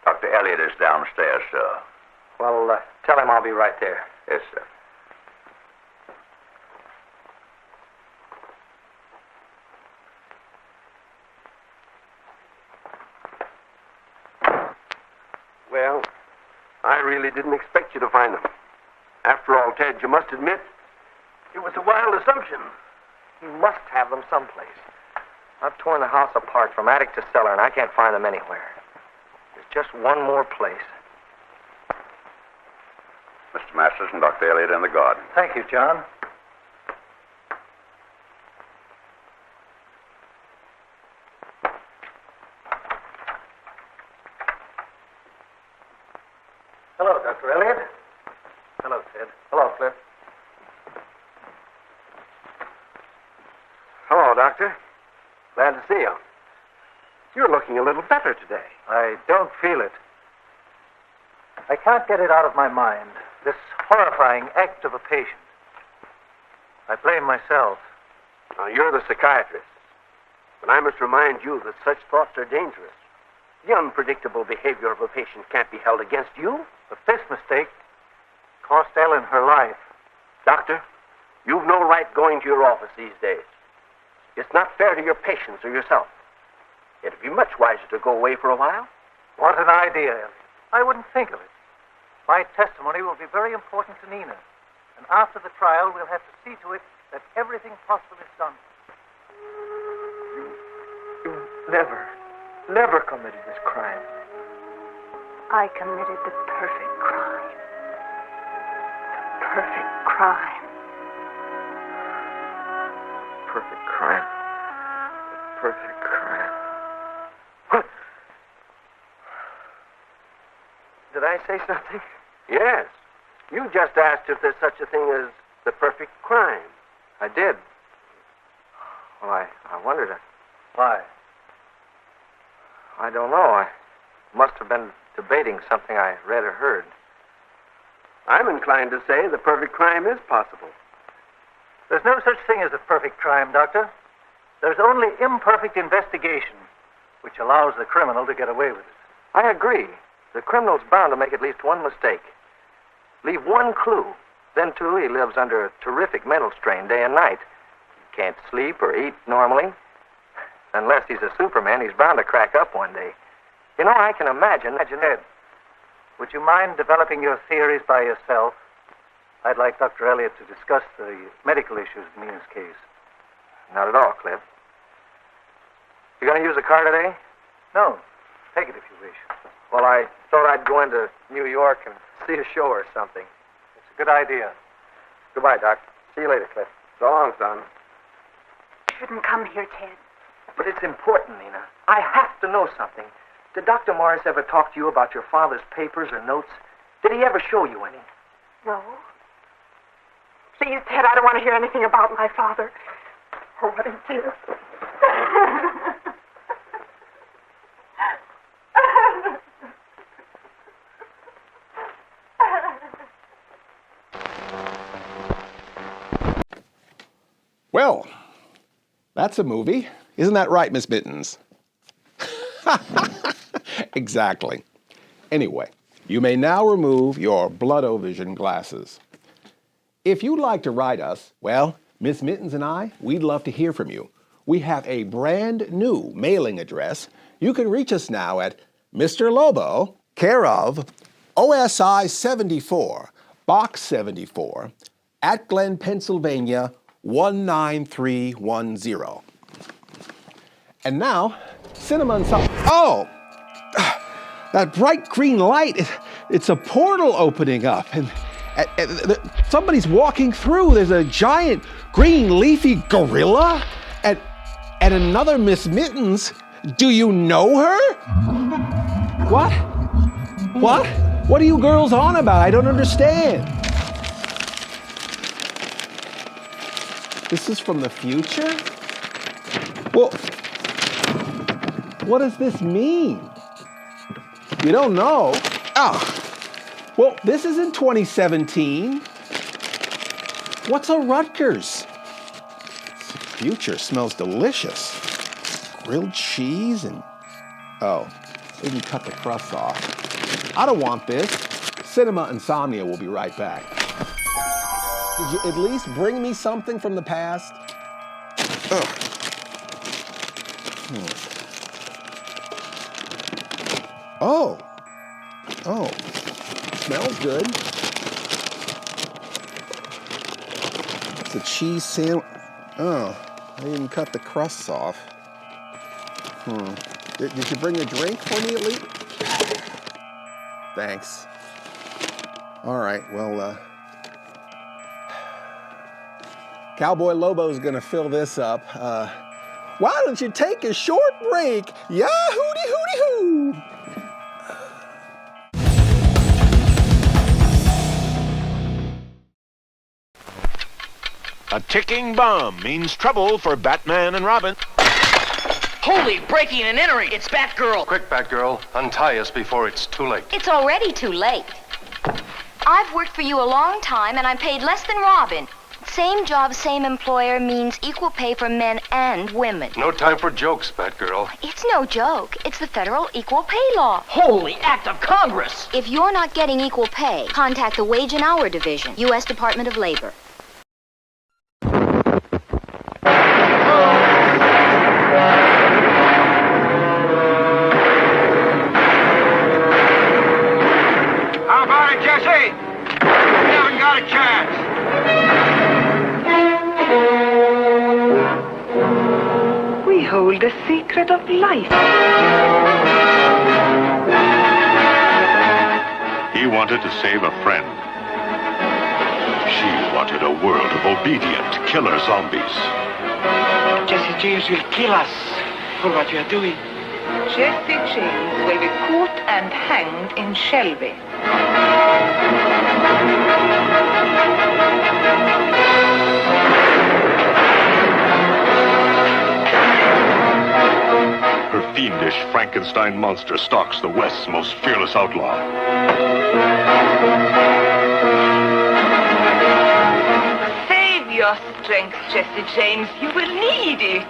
Dr. Elliot is downstairs, sir.
Well, tell him I'll be right there.
Yes, sir.
Well, I really didn't expect you to find them. After all, Ted, you must admit, it was a wild assumption.
He must have them someplace. I've torn the house apart from attic to cellar, and I can't find them anywhere. There's just one more place.
Mr. Masters and Dr. Elliot in the garden.
Thank you, John. Hello, Dr. Elliot. Hello, Ted. Hello, Cliff.
Hello, Doctor. Glad to see you. You're looking a little better today.
I don't feel it. I can't get it out of my mind, this horrifying act of a patient. I blame myself.
Now, you're the psychiatrist. But I must remind you that such thoughts are dangerous. The unpredictable behavior of a patient can't be held against you.
But this mistake cost Ellen her life.
Doctor, you've no right going to your office these days. It's not fair to your patients or yourself. It'd be much wiser to go away for a while.
What an idea, Elliot. I wouldn't think of it. My testimony will be very important to Nina. And after the trial, we'll have to see to it that everything possible is done.
You never committed this crime.
I committed the perfect crime. The perfect crime.
Perfect crime? perfect crime. What? Did I say something? Yes. You just asked if there's such a thing as the perfect crime. I did. Well, I wondered.
Why?
I don't know. I must have been debating something I read or heard. I'm inclined to say the perfect crime is possible.
There's no such thing as a perfect crime, Doctor. There's only imperfect investigation, which allows the criminal to get away with it.
I agree. The criminal's bound to make at least one mistake. Leave one clue. Then, too, he lives under a terrific mental strain day and night. He can't sleep or eat normally. Unless he's a Superman, he's bound to crack up one day. You know, I can imagine.
Ed, would you mind developing your theories by yourself? I'd like Dr. Elliott to discuss the medical issues in Nina's case.
Not at all, Cliff. You going to use the car today?
No. Take it if you wish.
Well, I thought I'd go into New York and see a show or something.
It's a good idea.
Goodbye, Doc. See you later, Cliff. So long, son.
You shouldn't come here, Ted.
But it's important, Nina. I have to know something. Did Dr. Morris ever talk to you about your father's papers or notes? Did he ever show you any?
No. Please, Ted, I don't want to hear anything about my father or what he did.
Well, that's a movie. Isn't that right, Miss Mittens? Exactly. Anyway, you may now remove your blood-o-vision glasses. If you'd like to write us, well, Miss Mittens and I, we'd love to hear from you. We have a brand new mailing address. You can reach us now at Mr. Lobo, care of OSI 74, Box 74, at Glen, Pennsylvania, 19310. And now, CINEMA INSOMNIA. Oh! That bright green light, it's a portal opening up. And somebody's walking through. There's a giant green leafy gorilla and another Miss Mittens. Do you know her? What? What? What are you girls on about? I don't understand. This is from the future? Well, what does this mean? You don't know? Oh. Well, this is in 2017. What's a Rutgers? This future smells delicious. Grilled cheese and... Oh, they didn't cut the crust off. I don't want this. CINEMA INSOMNIA will be right back. Did you at least bring me something from the past? Ugh. Oh. Oh. Smells good. It's a cheese sandwich. Oh, I didn't cut the crusts off. Did you bring a drink for me at least? Thanks. All right, well, Cowboy Lobo's gonna fill this up. Why don't you take a short break? Yah-hooty-hooty-hoo!
A ticking bomb means trouble for Batman and Robin.
Holy, breaking and entering! It's Batgirl!
Quick, Batgirl. Untie us before it's too late.
It's already too late. I've worked for you a long time, and I'm paid less than Robin. Same job, same employer means equal pay for men and women.
No time for jokes, Batgirl.
It's no joke. It's the federal equal pay law.
Holy act of Congress!
If you're not getting equal pay, contact the Wage and Hour Division, U.S. Department of Labor.
How about it, Jesse? You haven't got a chance.
We hold the secret of life.
He wanted to save a friend. She wanted a world of obedient killer zombies.
Jesse James will kill us.
for what you're doing.
Jesse James will be caught and hanged in Shelby.
Her fiendish Frankenstein monster stalks the West's most fearless outlaw.
Save your strength, Jesse James. You will need it.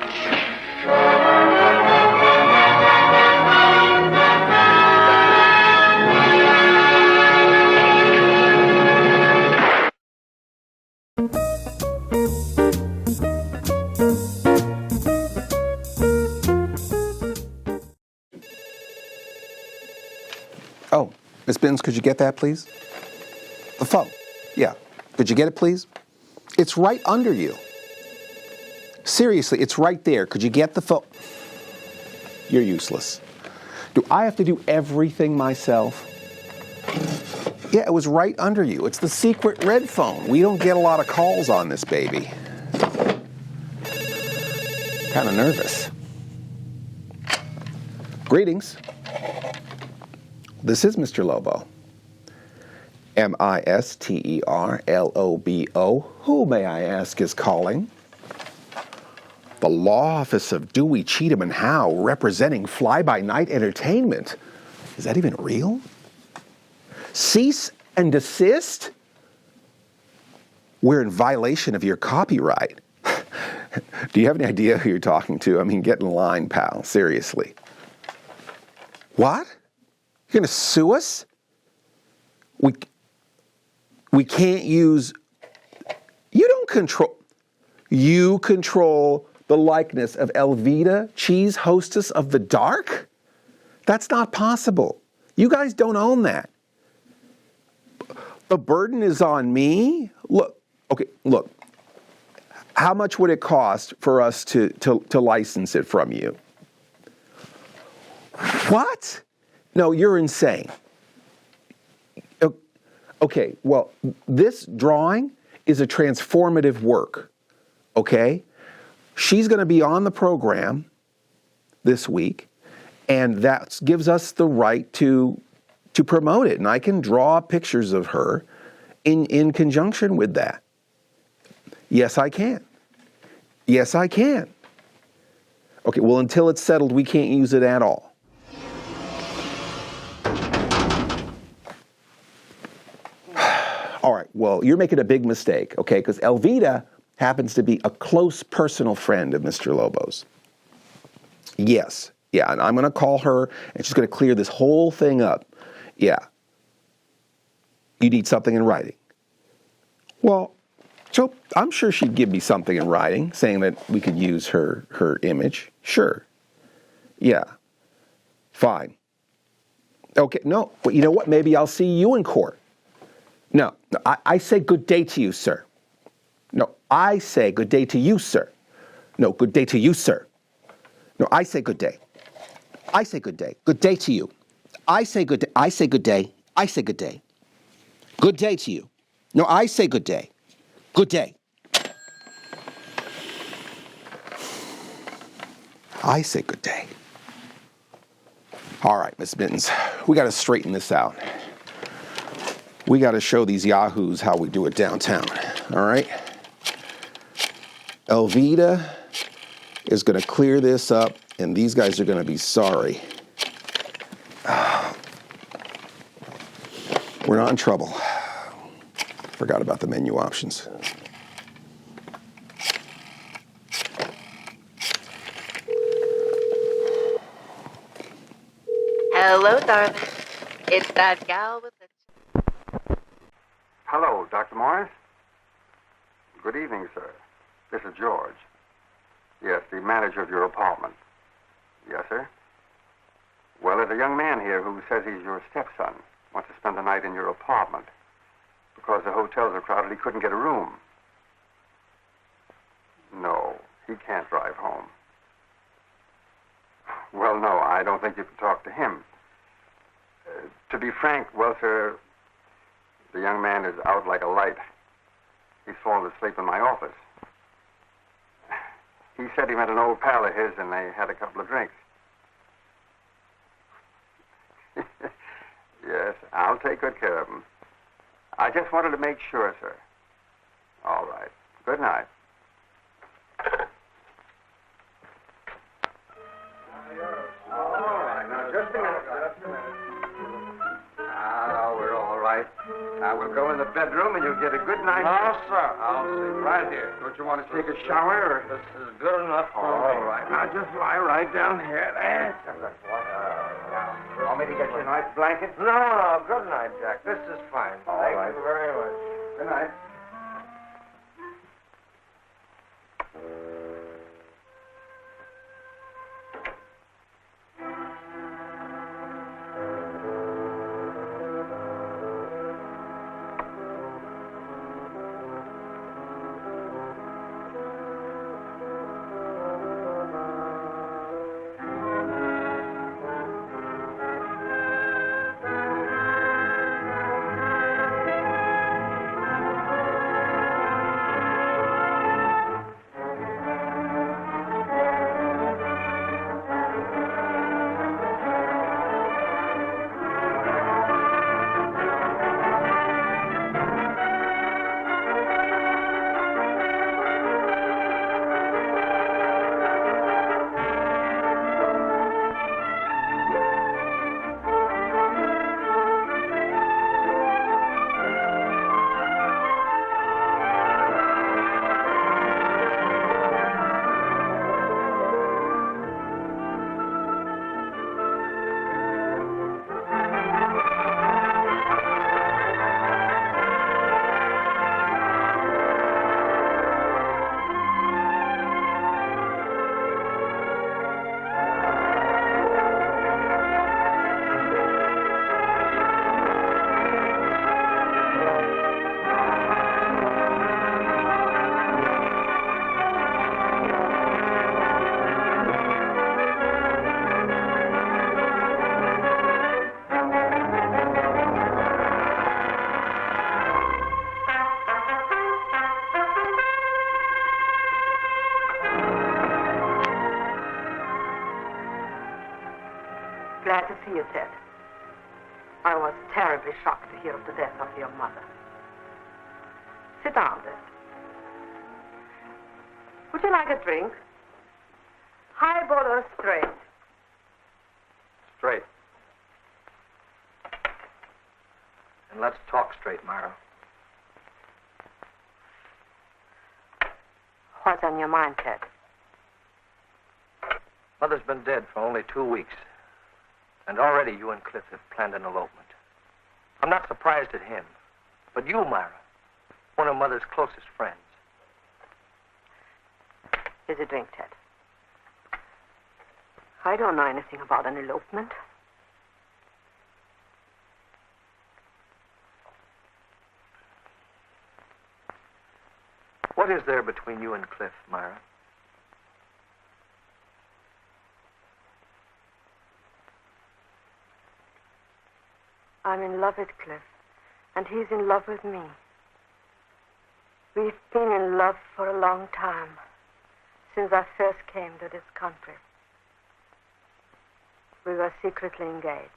Oh, Miss Binns, could you get that, please? The phone. Yeah. Could you get it, please? It's right under you. Seriously, it's right there. Could you get the phone? You're useless. Do I have to do everything myself? Yeah, it was right under you. It's the secret red phone. We don't get a lot of calls on this baby. Kind of nervous. Greetings. This is Mr. Lobo. Misterlobo. Who, may I ask, is calling? The Law Office of Dewey, Cheatham, and Howe, representing Fly-By-Night Entertainment. Is that even real? Cease and desist? We're in violation of your copyright. Do you have any idea who you're talking to? I mean, get in line, pal. Seriously. What? You're going to sue us? We can't use... You don't control... You control the likeness of Elvita, cheese hostess of the dark? That's not possible. You guys don't own that. The burden is on me? Look, okay, look. How much would it cost for us to license it from you? What? No, you're insane. Okay, well, this drawing is a transformative work, okay? She's going to be on the program this week, and that gives us the right to promote it. And I can draw pictures of her in conjunction with that. Yes, I can. Yes, I can. Okay, well, until it's settled, we can't use it at all. All right, well, you're making a big mistake, okay? Because Elvita happens to be a close personal friend of Mr. Lobo's. Yes, yeah, and I'm going to call her, and she's going to clear this whole thing up. Yeah. You need something in writing. Well, so I'm sure she'd give me something in writing, saying that we could use her image. Sure. Yeah. Fine. Okay, no, well, you know what? Maybe I'll see you in court. No, I say good day to you, sir. No, I say good day to you, sir. No, good day to you, sir. No, I say good day. I say good day. Good day to you. I say good day. I say good day. I say good day. Good day to you. No, I say good day. Good day. I say good day. All right, Miss Mittens, we got to straighten this out. We got to show these yahoos how we do it downtown, all right? Elvita is going to clear this up, and these guys are going to be sorry. We're not in trouble. Forgot about the menu options.
Hello, darling. It's that gal with the...
Hello, Dr. Morris. Good evening, sir. This is George. Yes, the manager of your apartment. Yes, sir. Well, there's a young man here who says he's your stepson. Wants to spend the night in your apartment. Because the hotels are crowded, he couldn't get a room. No, he can't drive home. Well, no, I don't think you can talk to him. To be frank, well, sir, the young man is out like a light. He's fallen asleep in my office. He said he met an old pal of his and they had a couple of drinks. Yes, I'll take good care of him. I just wanted to make sure, sir. All right. Good night. All right, now just a minute. Ah, we're all right. Now we'll go in the bedroom and you'll get a good night.
No, sir.
I'll sleep right here. Don't you want to take a shower? Or...
This is good enough for me.
All right, now just lie right down here. There. You want me to get you a nice blanket?
No, good night, Jack. This is fine.
All right.
Thank you very much.
Good night.
Glad to see you, Ted. I was terribly shocked to hear of the death of your mother. Sit down, then. Would you like a drink? Highball or straight?
Straight. And let's talk straight, Myra.
What's on your mind, Ted?
Mother's been dead for only 2 weeks. And already you and Cliff have planned an elopement. I'm not surprised at him. But you, Myra, one of Mother's closest friends.
Here's a drink, Ted. I don't know anything about an elopement.
What is there between you and Cliff, Myra?
I'm in love with Cliff, and he's in love with me. We've been in love for a long time, since I first came to this country. We were secretly engaged.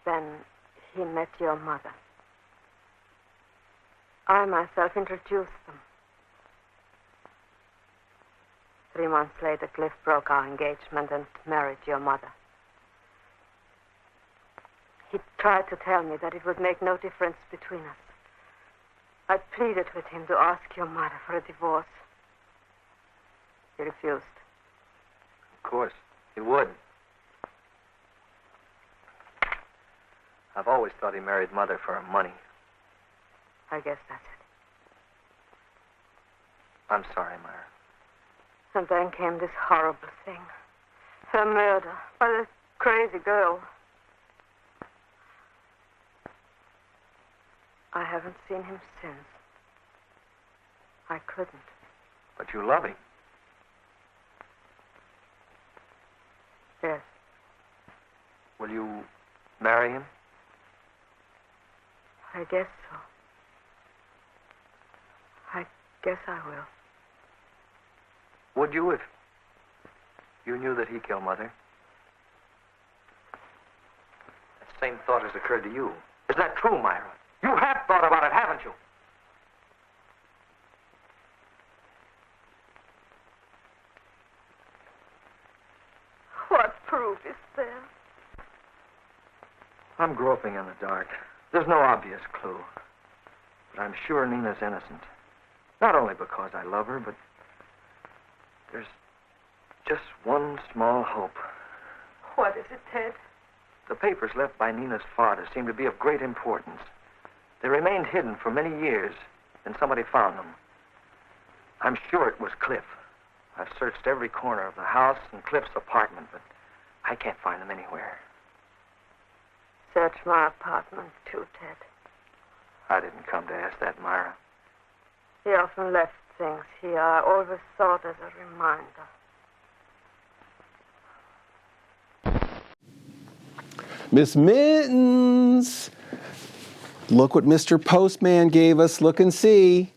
Then he met your mother. I myself introduced them. 3 months later, Cliff broke our engagement and married your mother. He tried to tell me that it would make no difference between us. I pleaded with him to ask your mother for a divorce. He refused.
Of course, he would. I've always thought he married Mother for her money.
I guess that's it.
I'm sorry, Myra.
And then came this horrible thing. Her murder by this crazy girl. I haven't seen him since. I couldn't.
But you love him.
Yes.
Will you marry him?
I guess so. I guess I will.
would you, if you knew that he killed Mother? That same thought has occurred to you. Is that true, Myra? You have thought about it, haven't you?
What proof is there?
I'm groping in the dark. There's no obvious clue. But I'm sure Nina's innocent. Not only because I love her, but there's just one small hope.
What is it, Ted?
The papers left by Nina's father seem to be of great importance. They remained hidden for many years, and somebody found them. I'm sure it was Cliff. I've searched every corner of the house and Cliff's apartment, but I can't find them anywhere.
Search my apartment, too, Ted.
I didn't come to ask that, Myra.
He often left things here I always thought as a reminder.
Miss Mittens! Look what Mr. Postman gave us. Look and see.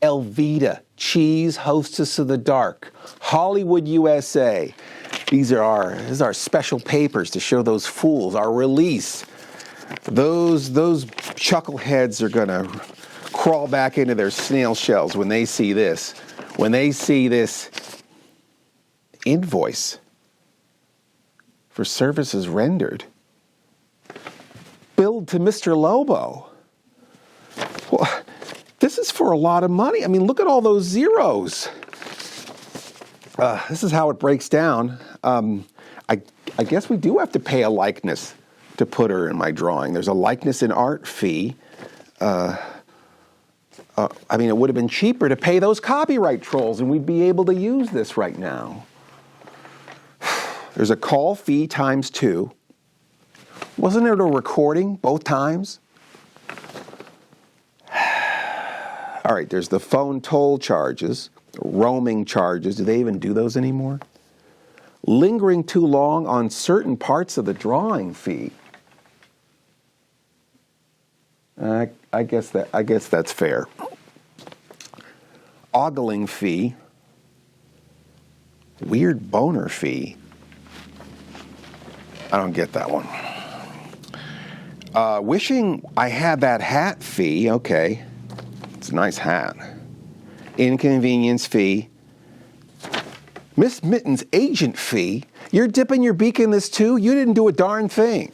Elvita, cheese hostess of the dark. Hollywood, USA. These are our special papers to show those fools our release. Those chuckleheads are gonna crawl back into their snail shells when they see this. When they see this invoice for services rendered, billed to Mr. Lobo. Well, this is for a lot of money. I mean, look at all those zeros. This is how it breaks down. I guess we do have to pay a likeness to put her in my drawing. There's a likeness in art fee. I mean, it would have been cheaper to pay those copyright trolls and we'd be able to use this right now. There's a call fee times 2. Wasn't it a recording both times? All right, there's the phone toll charges, roaming charges. Do they even do those anymore? Lingering too long on certain parts of the drawing fee. I guess that's fair. Ogling fee. Weird boner fee. I don't get that one. Wishing I had that hat fee. Okay. It's a nice hat. Inconvenience fee. Miss Mittens' agent fee. You're dipping your beak in this too? You didn't do a darn thing.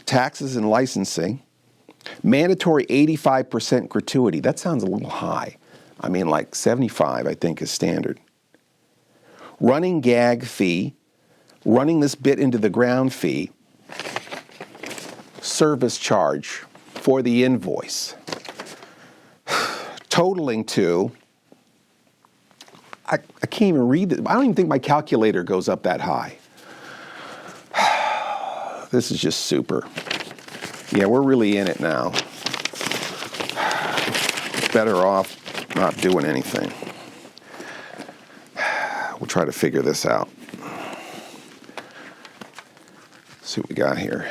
Taxes and licensing. Mandatory 85% gratuity. That sounds a little high. I mean, like 75, I think, is standard. Running gag fee. Running this bit into the ground fee. Service charge for the invoice. Totaling to, I can't even read it. I don't even think my calculator goes up that high. This is just super. Yeah, we're really in it now. Better off not doing anything. We'll try to figure this out. See what we got here.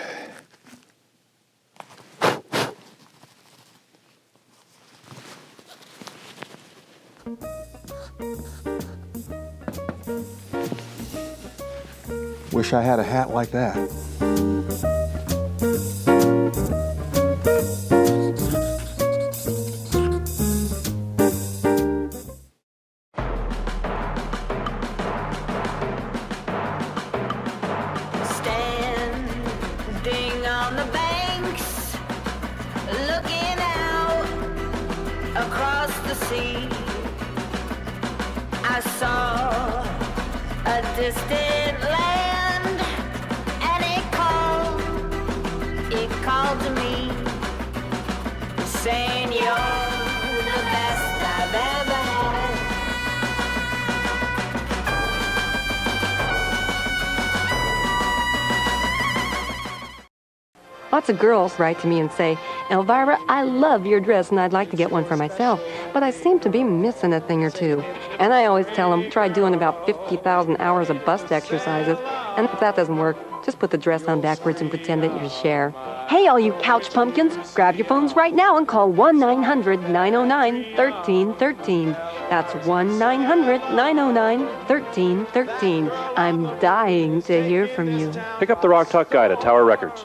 Wish I had a hat like that.
Standing on the banks, looking out across the sea, I saw a distant land, and it called to me, saying you're the best I've ever had.
Lots of girls write to me and say, Elvira, I love your dress and I'd like to get one for myself, but I seem to be missing a thing or two. And I always tell them, try doing about 50,000 hours of bust exercises, and if that doesn't work, Just put the dress on backwards and pretend that you're Cher. Hey, all you couch pumpkins, grab your phones right now and call 1-900-909-1313. That's 1-900-909-1313. I'm dying to hear from you.
Pick up the Rock Talk Guide at Tower Records.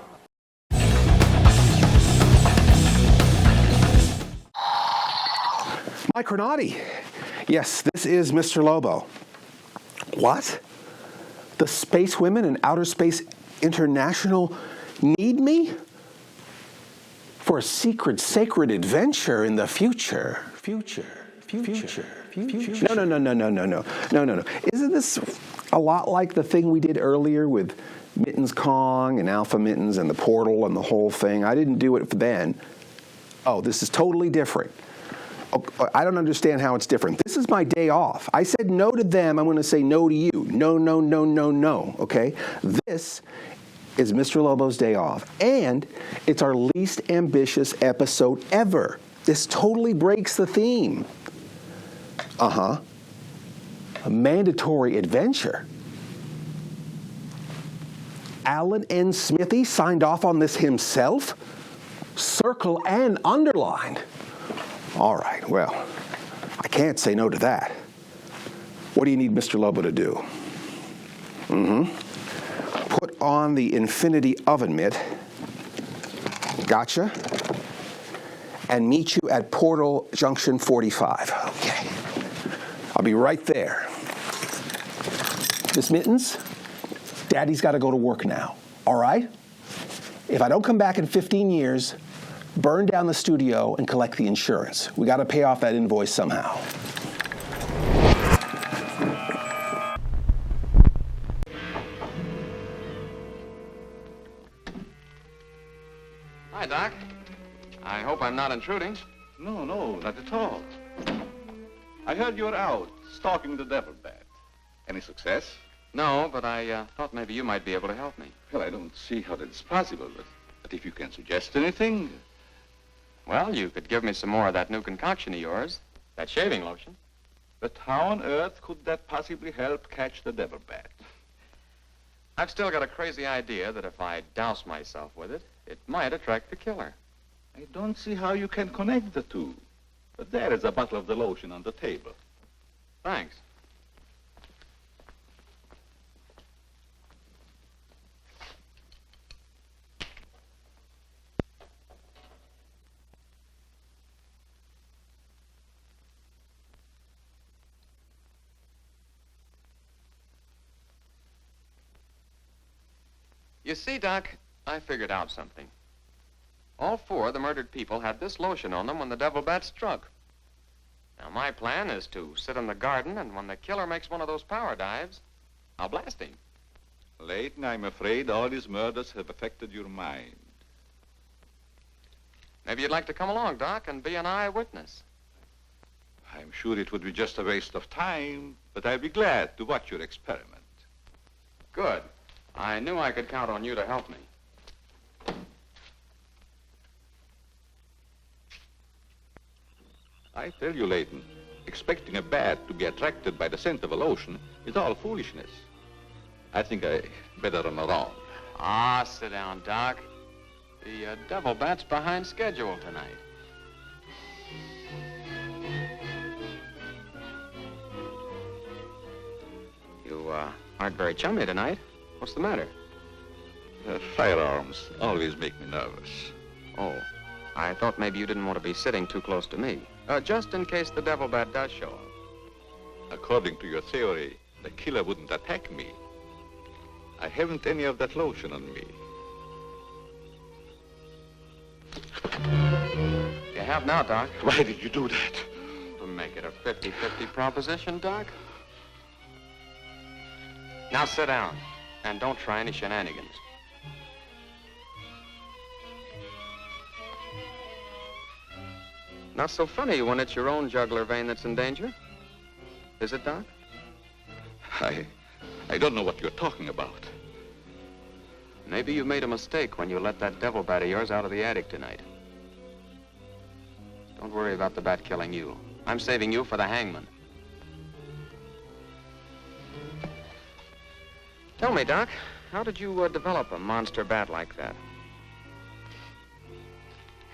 Mike Renati. Yes, this is Mr. Lobo. What? The Space Women and Outer Space International need me? For a secret, sacred adventure in the future. Future. No. Isn't this a lot like the thing we did earlier with Mittens Kong and Alpha Mittens and the portal and the whole thing? I didn't do it then. Oh, this is totally different. I don't understand how it's different. This is my day off. I said no to them. I'm going to say no to you. No. Okay? This is Mr. Lobo's day off. And it's our least ambitious episode ever. This totally breaks the theme. A mandatory adventure. Alan N. Smithy signed off on this himself? Circle and underlined. All right, well, I can't say no to that. What do you need Mr. Lobo to do? Put on the infinity oven mitt. Gotcha. And meet you at Portal Junction 45. Okay. I'll be right there. Miss Mittens, Daddy's got to go to work now. All right? If I don't come back in 15 years, burn down the studio and collect the insurance. We got to pay off that invoice somehow.
Hi, Doc. I hope I'm not intruding.
No, not at all. I heard you were out stalking the devil bat. Any success?
No, but I thought maybe you might be able to help me.
Well, I don't see how that's possible, but if you can suggest anything...
Well, you could give me some more of that new concoction of yours, that shaving lotion.
But how on earth could that possibly help catch the devil bat?
I've still got a crazy idea that if I douse myself with it, it might attract the killer.
I don't see how you can connect the two. But there is a bottle of the lotion on the table.
Thanks. You see, Doc, I figured out something. All four of the murdered people had this lotion on them when the devil bat struck. Now, my plan is to sit in the garden, and when the killer makes one of those power dives, I'll blast him.
Leighton, I'm afraid all these murders have affected your mind.
Maybe you'd like to come along, Doc, and be an eyewitness.
I'm sure it would be just a waste of time, but I'd be glad to watch your experiment.
Good. I knew I could count on you to help me.
I tell you, Leighton, expecting a bat to be attracted by the scent of a lotion is all foolishness. I think I better run around.
Ah, sit down, Doc. The devil bat's behind schedule tonight. You aren't very chummy tonight. What's the matter?
Firearms always make me nervous.
Oh, I thought maybe you didn't want to be sitting too close to me. Just in case the devil bat does show up.
According to your theory, the killer wouldn't attack me. I haven't any of that lotion on me.
You have now, Doc.
Why did you do that?
To make it a 50-50 proposition, Doc. Now sit down, and don't try any shenanigans. Not so funny when it's your own jugular vein that's in danger. Is it, Doc?
I don't know what you're talking about.
Maybe you made a mistake when you let that devil bat of yours out of the attic tonight. Don't worry about the bat killing you. I'm saving you for the hangman. Tell me, Doc, how did you develop a monster bat like that?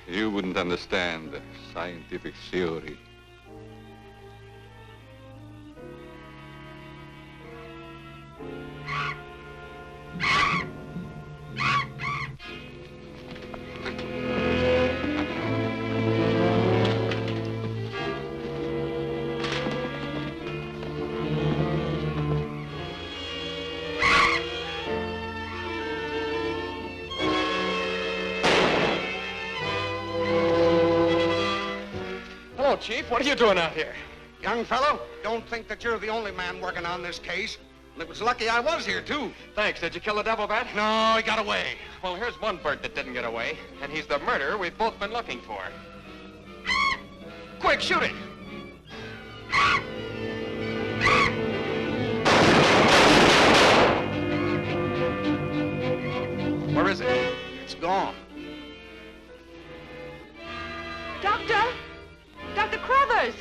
You wouldn't understand the scientific theory.
Chief, what are you doing out here?
Young fellow, don't think that you're the only man working on this case. And it was lucky I was here, too.
Thanks. Did you kill the devil bat?
No, he got away.
Well, here's one bird that didn't get away, and he's the murderer we've both been looking for.
Quick, shoot it!
Where is it?
It's gone.
Doctor! Dr. Crothers!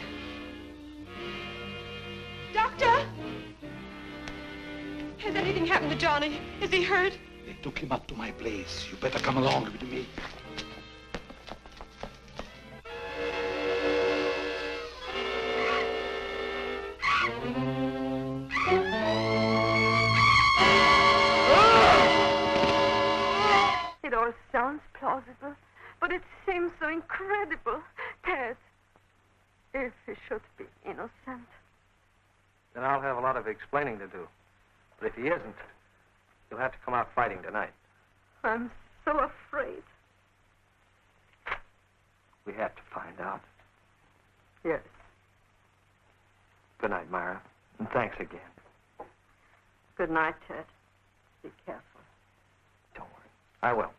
Doctor! Has anything happened to Johnny? Is he hurt?
They took him up to my place. You better come along with me.
It all sounds plausible, but it seems so incredible. Ted, if he should be innocent.
Then I'll have a lot of explaining to do. But if he isn't, you'll have to come out fighting tonight.
I'm so afraid.
We have to find out.
Yes.
Good night, Myra. And thanks again.
Good night, Ted. Be careful.
I will.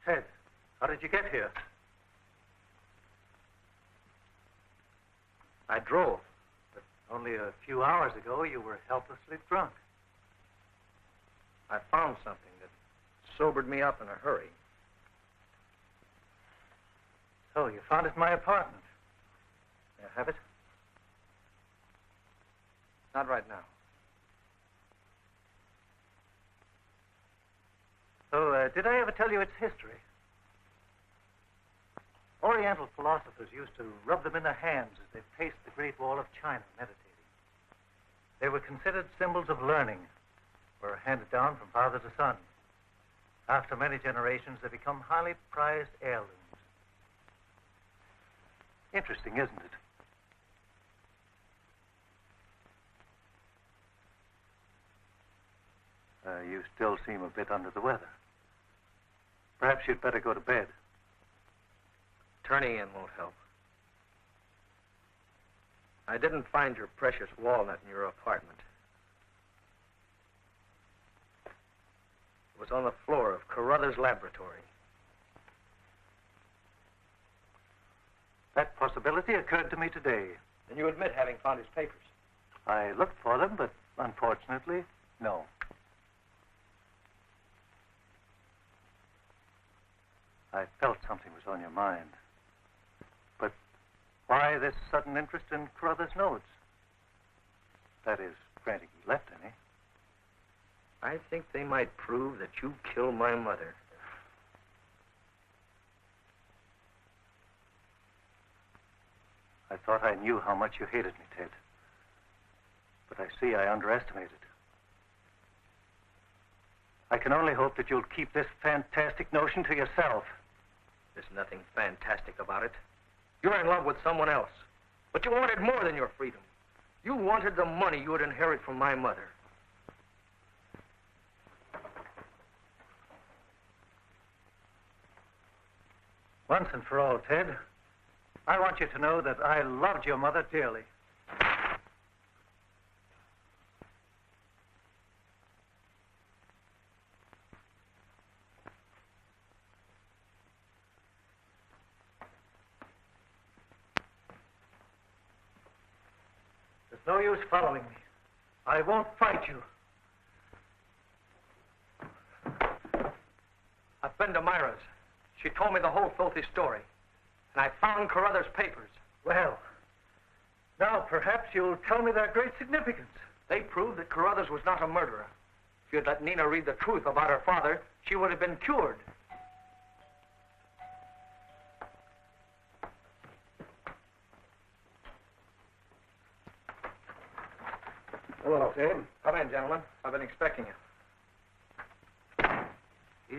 Ted, how did you get here?
I drove.
But only a few hours ago, you were helplessly drunk.
I found something that sobered me up in a hurry.
So, you found it in my apartment. May I have it?
Not right now.
So, did I ever tell you its history? Oriental philosophers used to rub them in their hands as they paced the Great Wall of China meditating. They were considered symbols of learning, were handed down from father to son. After many generations, they become highly prized heirlooms. Interesting, isn't it? You still seem a bit under the weather. Perhaps you'd better go to bed.
Turning in won't help. I didn't find your precious walnut in your apartment. It was on the floor of Carruthers' laboratory.
That possibility occurred to me today.
And you admit having found his papers?
I looked for them, but unfortunately, no. I felt something was on your mind. But why this sudden interest in Carruthers' notes? That is, granting he left any.
I think they might prove that you killed my mother.
I thought I knew how much you hated me, Ted. But I see I underestimated. I can only hope that you'll keep this fantastic notion to yourself.
There's nothing fantastic about it. You're in love with someone else. But you wanted more than your freedom. You wanted the money you would inherit from my mother.
Once and for all, Ted, I want you to know that I loved your mother dearly. There's no use following me. I won't fight you. friend of Myra's. She told me the whole filthy story. And I found Carruthers' papers. Well, now perhaps you'll tell me their great significance. They proved that Carruthers was not a murderer. If you'd let Nina read the truth about her father, she would have been cured. Hello, Tim. Come in, gentlemen. I've been expecting you.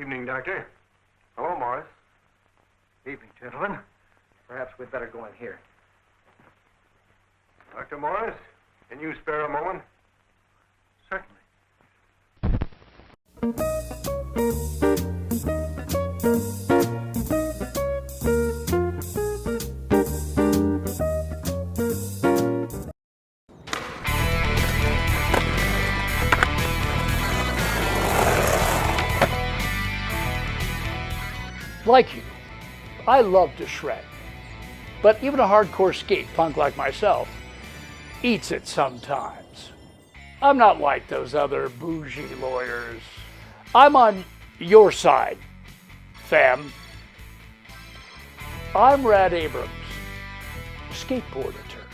Evening, Doctor.
Hello, Morris. Evening, gentlemen. Perhaps we'd better go in here.
Dr. Morris, can you spare a moment?
Certainly.
Like you, I love to shred. But even a hardcore skate punk like myself eats it sometimes. I'm not like those other bougie lawyers. I'm on your side, fam. I'm Rad Abrams, skateboard attorney.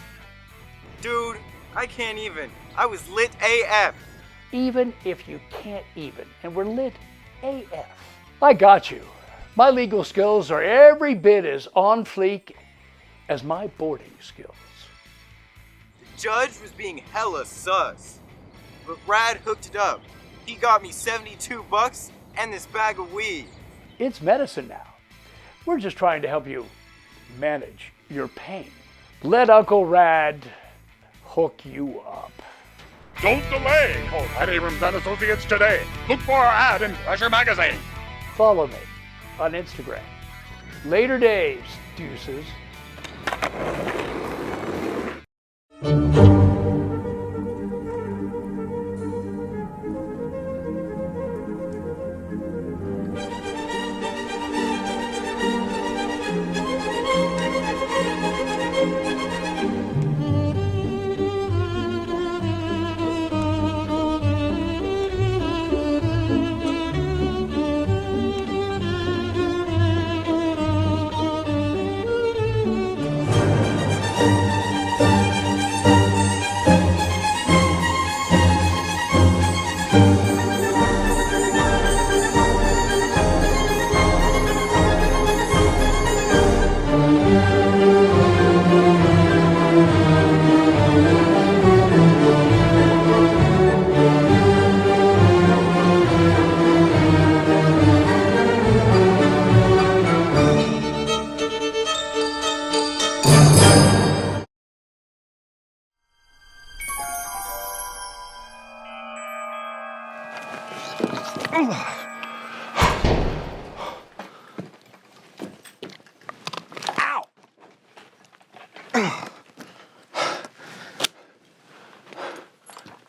Dude, I can't even. I was lit AF.
Even if you can't even, and we're lit AF. I got you. My legal skills are every bit as on fleek as my boarding skills.
The judge was being hella sus. But Rad hooked it up. He got me $72 and this bag of weed.
It's medicine now. We're just trying to help you manage your pain. Let Uncle Rad hook you up.
Don't delay. Call Rad Abrams and Associates today. Look for our ad in Treasure Magazine.
Follow me on Instagram. Later days, deuces.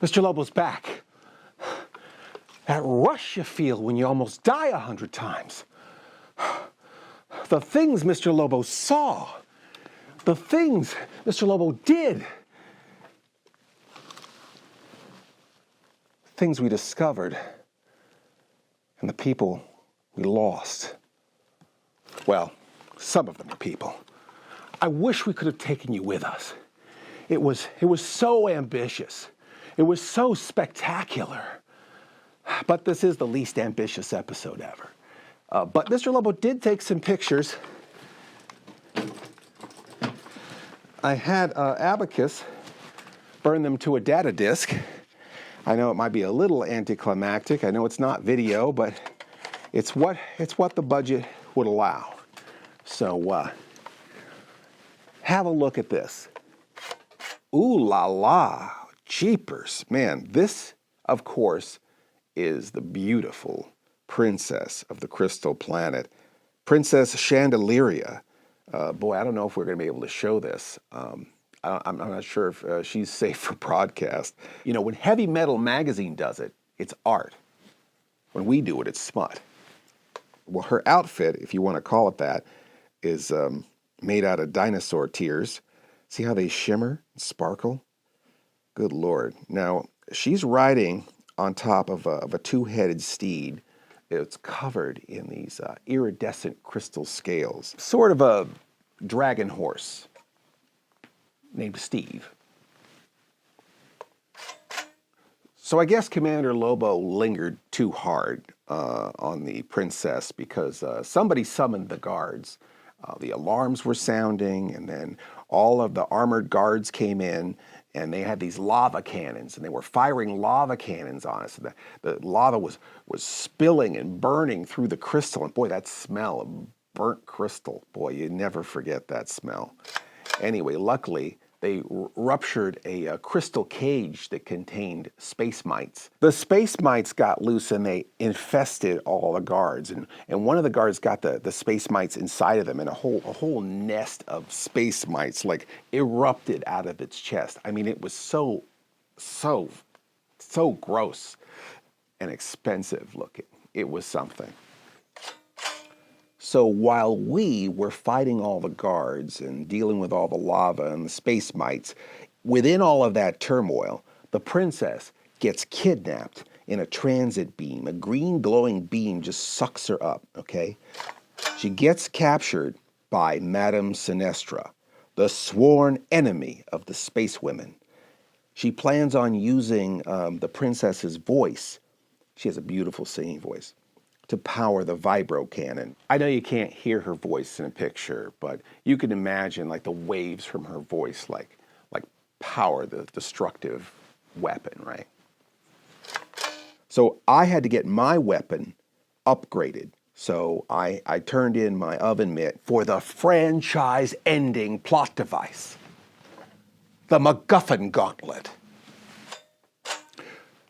Mr. Lobo's back. That rush you feel when you almost die 100 times. The things Mr. Lobo saw. The things Mr. Lobo did. Things we discovered. And the people we lost. Well, some of them are people. I wish we could have taken you with us. It was so ambitious. It was so spectacular. But this is the least ambitious episode ever. But Mr. Lobo did take some pictures. I had Abacus burn them to a data disk. I know it might be a little anticlimactic. I know it's not video, but it's what the budget would allow. So have a look at this. Ooh la la. Jeepers, man, this, of course, is the beautiful princess of the crystal planet, Princess Chandeliera. Boy, I don't know if we're going to be able to show this. I'm not sure if she's safe for broadcast. You know, when Heavy Metal Magazine does it, it's art. When we do it, it's smut. Well, her outfit, if you want to call it that, is made out of dinosaur tears. See how they shimmer and sparkle? Good Lord. Now, she's riding on top of a two-headed steed,
It's covered in these iridescent crystal scales. Sort of a dragon horse named Steve. So I guess Commander Lobo lingered too hard on the princess because somebody summoned the guards. The alarms were sounding, and then all of the armored guards came in, and they had these lava cannons, and they were firing lava cannons on us. The lava was spilling and burning through the crystal, and boy, that smell of burnt crystal, boy, you never forget that smell. Anyway, luckily, they ruptured a crystal cage that contained space mites. The space mites got loose and they infested all the guards. And one of the guards got the space mites inside of them, and a whole nest of space mites like erupted out of its chest. I mean, it was so gross and expensive looking. It was something. So while we were fighting all the guards and dealing with all the lava and the space mites, within all of that turmoil, the princess gets kidnapped in a transit beam. A green glowing beam just sucks her up, okay? She gets captured by Madame Sinestra, the sworn enemy of the space women. She plans on using the princess's voice. She has a beautiful singing voice, to power the vibro cannon. I know you can't hear her voice in a picture, but you can imagine like the waves from her voice like power the destructive weapon, right? So I had to get my weapon upgraded. So I turned in my oven mitt for the franchise-ending plot device, the MacGuffin Gauntlet.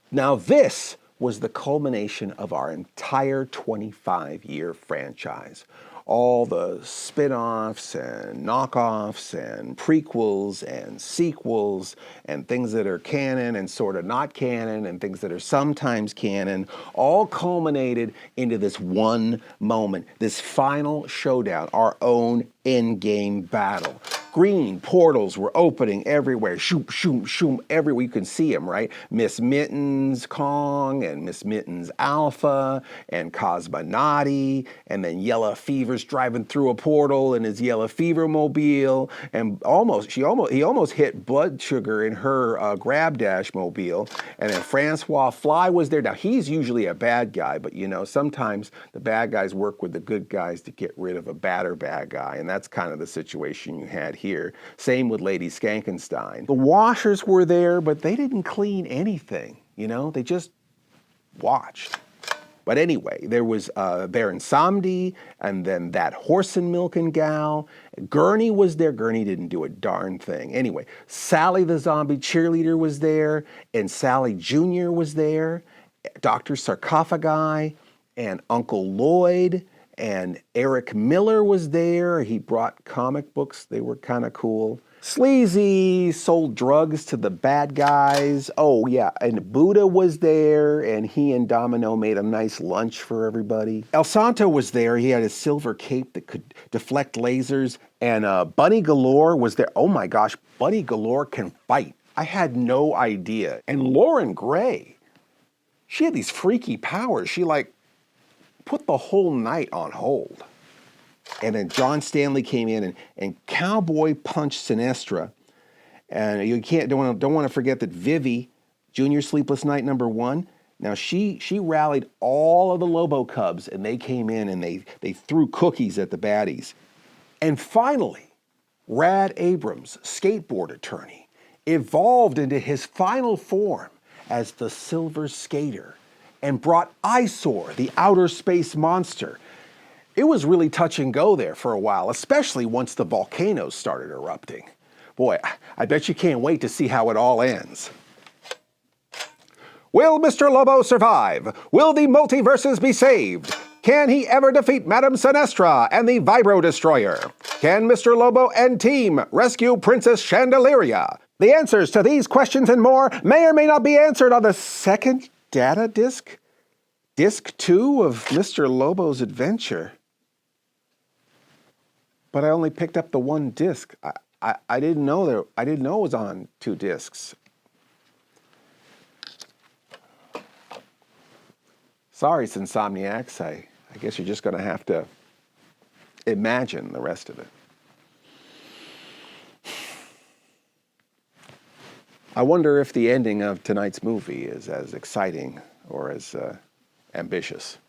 Now this was the culmination of our entire 25-year franchise. All the spin-offs and knockoffs and prequels and sequels and things that are canon and sort of not canon and things that are sometimes canon, all culminated into this one moment, this final showdown, our own endgame battle. Green portals were opening everywhere, shoom, shoom, shoom, everywhere. You can see them, right? Miss Mittens Kong and Miss Mittens Alpha and Cosmonauti, and then Yellow Fever's driving through a portal in his Yellow Fever mobile, and he almost hit Blood Sugar in her Grab Dash mobile, and then Francois Fly was there. Now he's usually a bad guy, but you know sometimes the bad guys work with the good guys to get rid of a badder bad guy, and that's kind of the situation you had here. Same with Lady Skankenstein. The washers were there, but they didn't clean anything, you know? They just watched. But anyway, there was Baron Samedi, and then that horse and milking gal. Gurney was there. Gurney didn't do a darn thing. Anyway, Sally the zombie cheerleader was there, and Sally Jr. was there, Dr. Sarcophagi, and Uncle Lloyd, and Eric Miller was there. He brought comic books. They were kind of cool. Sleazy sold drugs to the bad guys. Oh, yeah, and Buddha was there, and he and Domino made a nice lunch for everybody. El Santo was there. He had a silver cape that could deflect lasers, and Bunny Galore was there. Oh, my gosh, Bunny Galore can fight. I had no idea. And Lauren Gray, she had these freaky powers. She, put the whole night on hold. And then John Stanley came in and Cowboy punched Sinestra. And you don't want to forget that Vivi, Junior Sleepless Night #1, now she rallied all of the Lobo Cubs, and they came in and they threw cookies at the baddies. And finally, Rad Abrams, skateboard attorney, evolved into his final form as the Silver Skater and brought Eyesore, the outer space monster. It was really touch and go there for a while, especially once the volcanoes started erupting. Boy, I bet you can't wait to see how it all ends. Will Mr. Lobo survive? Will the multiverses be saved? Can he ever defeat Madame Sinestra and the Vibro Destroyer? Can Mr. Lobo and team rescue Princess Chandeliera? The answers to these questions and more may or may not be answered on the second data disc? Disc 2 of Mr. Lobo's adventure. But I only picked up the one disc. I didn't know it was on 2 discs.
Sorry, insomniacs. I guess you're just going to have to imagine the rest of it. I wonder if the ending of tonight's movie is as exciting or as ambitious.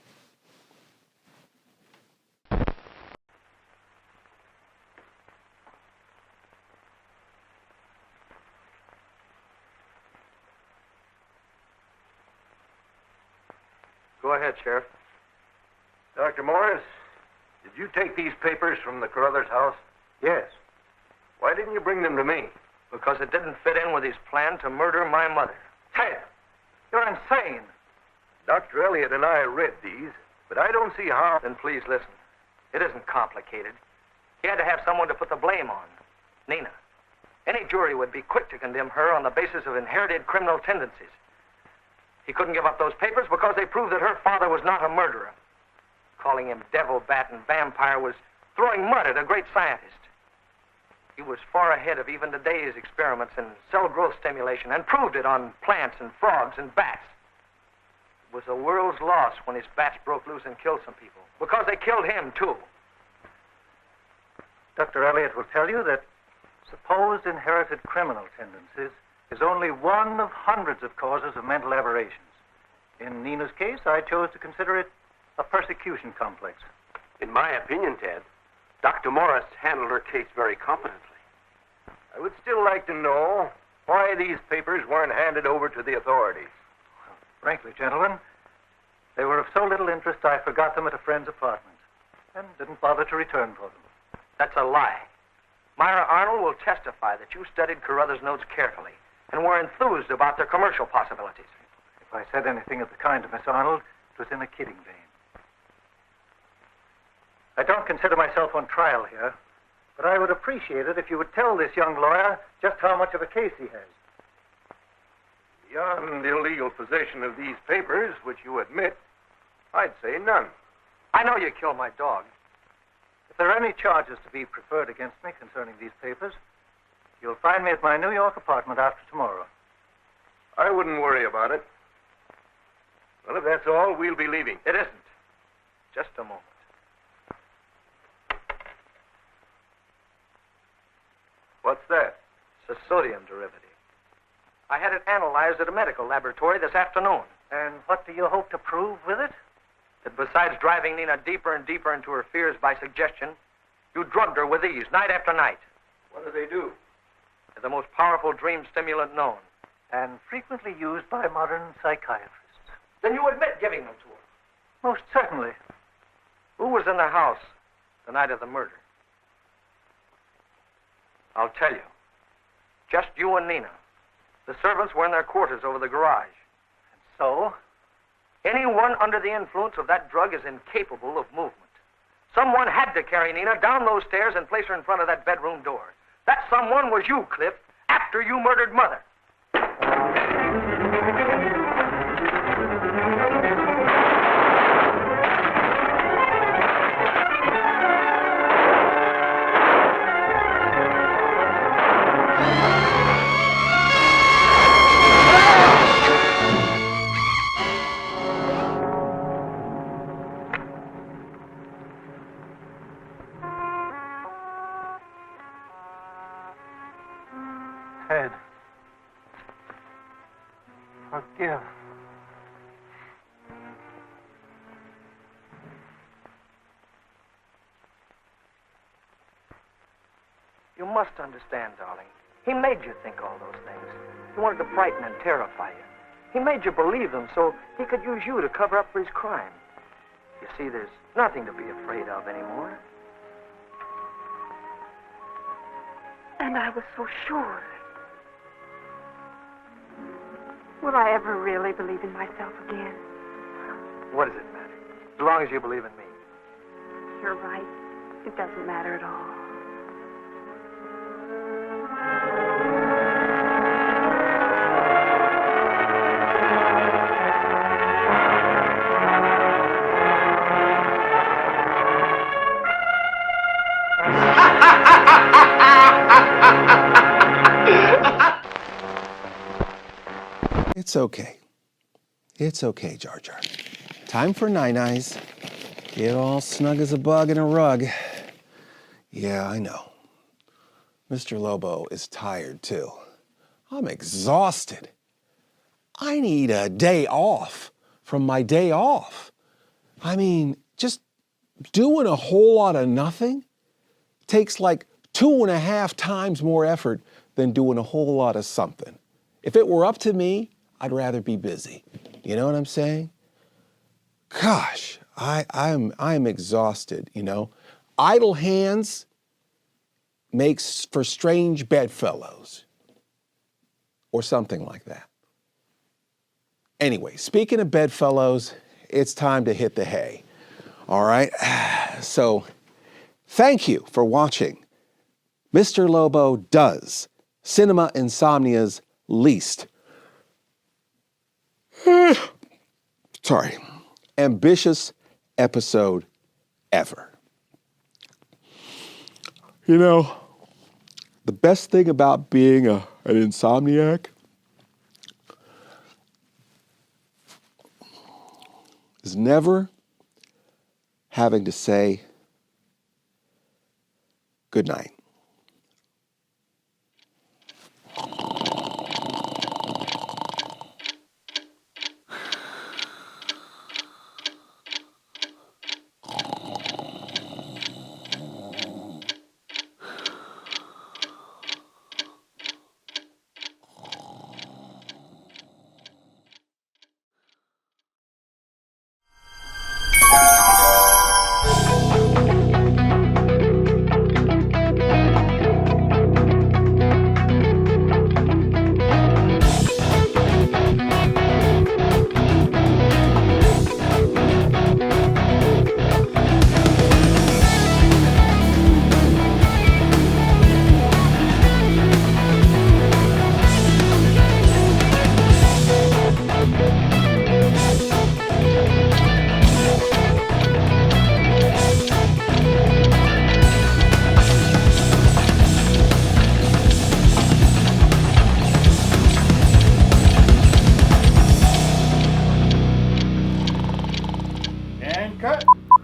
Go ahead, Sheriff. Dr. Morris, did you take these papers from the Carruthers house?
Yes.
Why didn't you bring them to me?
Because it didn't fit in with his plan to murder my mother. Ted, you're insane.
Dr. Elliott and I read these, but I don't see how...
Then please listen. It isn't complicated. He had to have someone to put the blame on. Nina. Any jury would be quick to condemn her on the basis of inherited criminal tendencies. He couldn't give up those papers because they proved that her father was not a murderer. Calling him devil, bat, and vampire was throwing mud at a great scientist. He was far ahead of even today's experiments in cell growth stimulation and proved it on plants and frogs and bats. It was a world's loss when his bats broke loose and killed some people, because they killed him, too.
Dr. Elliott will tell you that supposed inherited criminal tendencies is only one of hundreds of causes of mental aberrations. In Nina's case, I chose to consider it a persecution complex.
In my opinion, Ted, Dr. Morris handled her case very competently. I would still like to know why these papers weren't handed over to the authorities.
Frankly, gentlemen, they were of so little interest I forgot them at a friend's apartment and didn't bother to return for them.
That's a lie. Myra Arnold will testify that you studied Carruthers' notes carefully and were enthused about their commercial possibilities.
If I said anything of the kind to Miss Arnold, it was in a kidding vein. I don't consider myself on trial here, but I would appreciate it if you would tell this young lawyer just how much of a case he has.
Beyond illegal possession of these papers, which you admit, I'd say none.
I know you killed my dog.
If there are any charges to be preferred against me concerning these papers, you'll find me at my New York apartment after tomorrow.
I wouldn't worry about it. Well, if that's all, we'll be leaving.
It isn't. Just a moment.
What's that?
It's a sodium derivative. I had it analyzed at a medical laboratory this afternoon.
And what do you hope to prove with it?
That besides driving Nina deeper and deeper into her fears by suggestion, you drugged her with these night after night.
What do they do?
They're the most powerful dream stimulant known.
And frequently used by modern psychiatrists.
Then you admit giving them to her?
Most certainly.
Who was in the house the night of the murder? I'll tell you. Just you and Nina. The servants were in their quarters over the garage.
And so?
Anyone under the influence of that drug is incapable of movement. Someone had to carry Nina down those stairs and place her in front of that bedroom door. That someone was you, Cliff, after you murdered Mother.
Ted. Forgive.
You must understand, darling. He made you think all those things. He wanted to frighten and terrify you. He made you believe them so he could use you to cover up for his crime. You see, there's nothing to be afraid of anymore.
And I was so sure.
Will I ever really believe in myself again?
What does it matter? As long as you believe in me.
You're right. It doesn't matter at all.
It's okay. It's okay, Jar Jar. time for night-nights. Get all snug as a bug in a rug. Yeah, I know. Mr. Lobo is tired too. I'm exhausted. I need a day off from my day off. I mean, just doing a whole lot of nothing takes like 2.5 times more effort than doing a whole lot of something. If it were up to me, I'd rather be busy. You know what I'm saying? Gosh, I'm exhausted, you know. Idle hands makes for strange bedfellows or something like that. Anyway, speaking of bedfellows, it's time to hit the hay. All right? So, thank you for watching Mr. Lobo Does Cinema Insomnia's least ambitious episode ever. You know, the best thing about being an insomniac is never having to say good night.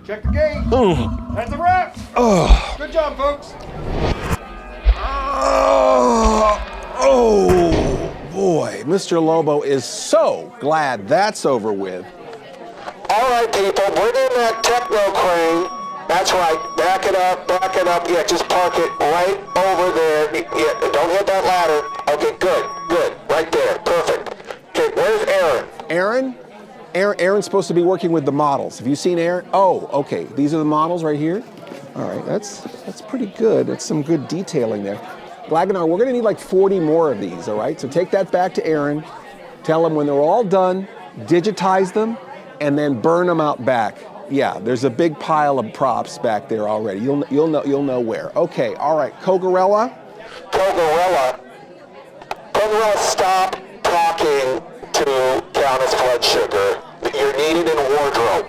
Check the gate. That's a wrap. Good job, folks.
Oh, boy. Mr. Lobo is so glad that's over with.
All right, people, bring in that techno crane. That's right. Back it up, back it up. Yeah, just park it right over there. Yeah, don't hit that ladder. Okay, good. Right there. Perfect. Okay, where's Aaron?
Aaron? Aaron's supposed to be working with the models. Have you seen Aaron? Oh, okay. These are the models right here? All right, that's pretty good. That's some good detailing there. Glaganar, we're gonna need like 40 more of these, all right? So take that back to Aaron. Tell him when they're all done, digitize them, and then burn them out back. Yeah, there's a big pile of props back there already. You'll know where. Okay, all right, Kogarella, stop talking to Countess Blood Sugar. You're needed in a wardrobe.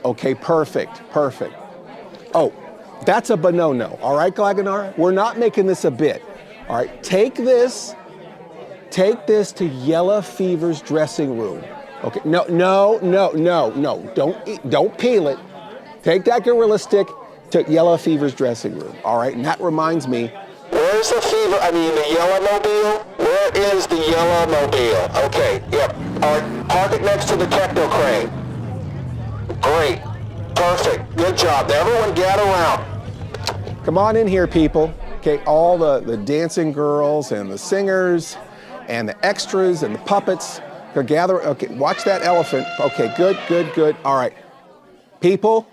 Okay, perfect. Oh, that's a no-no. All right, Glaganar? We're not making this a bit. All right, take this to Yellow Fever's dressing room. Okay, no. Don't peel it. Take that gorilla stick to Yellow Fever's dressing room. All right, and that reminds me. Where's the Yellow Mobile? Where is the Yellow Mobile? Okay, yep. All right, park it next to the techno crane. Great. Perfect. Good job. Everyone gather around. Come on in here, people. Okay, all the dancing girls and the singers and the extras and the puppets. Go gather. Okay, watch that elephant. Okay, good. All right. People,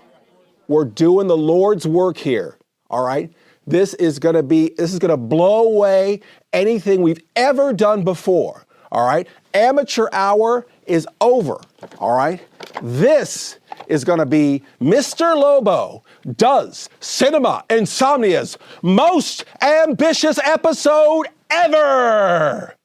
we're doing the Lord's work here. All right? This is gonna blow away anything we've ever done before. All right? Amateur hour is over. All right? This is gonna be Mr. Lobo Does Cinema Insomnia's most ambitious episode ever.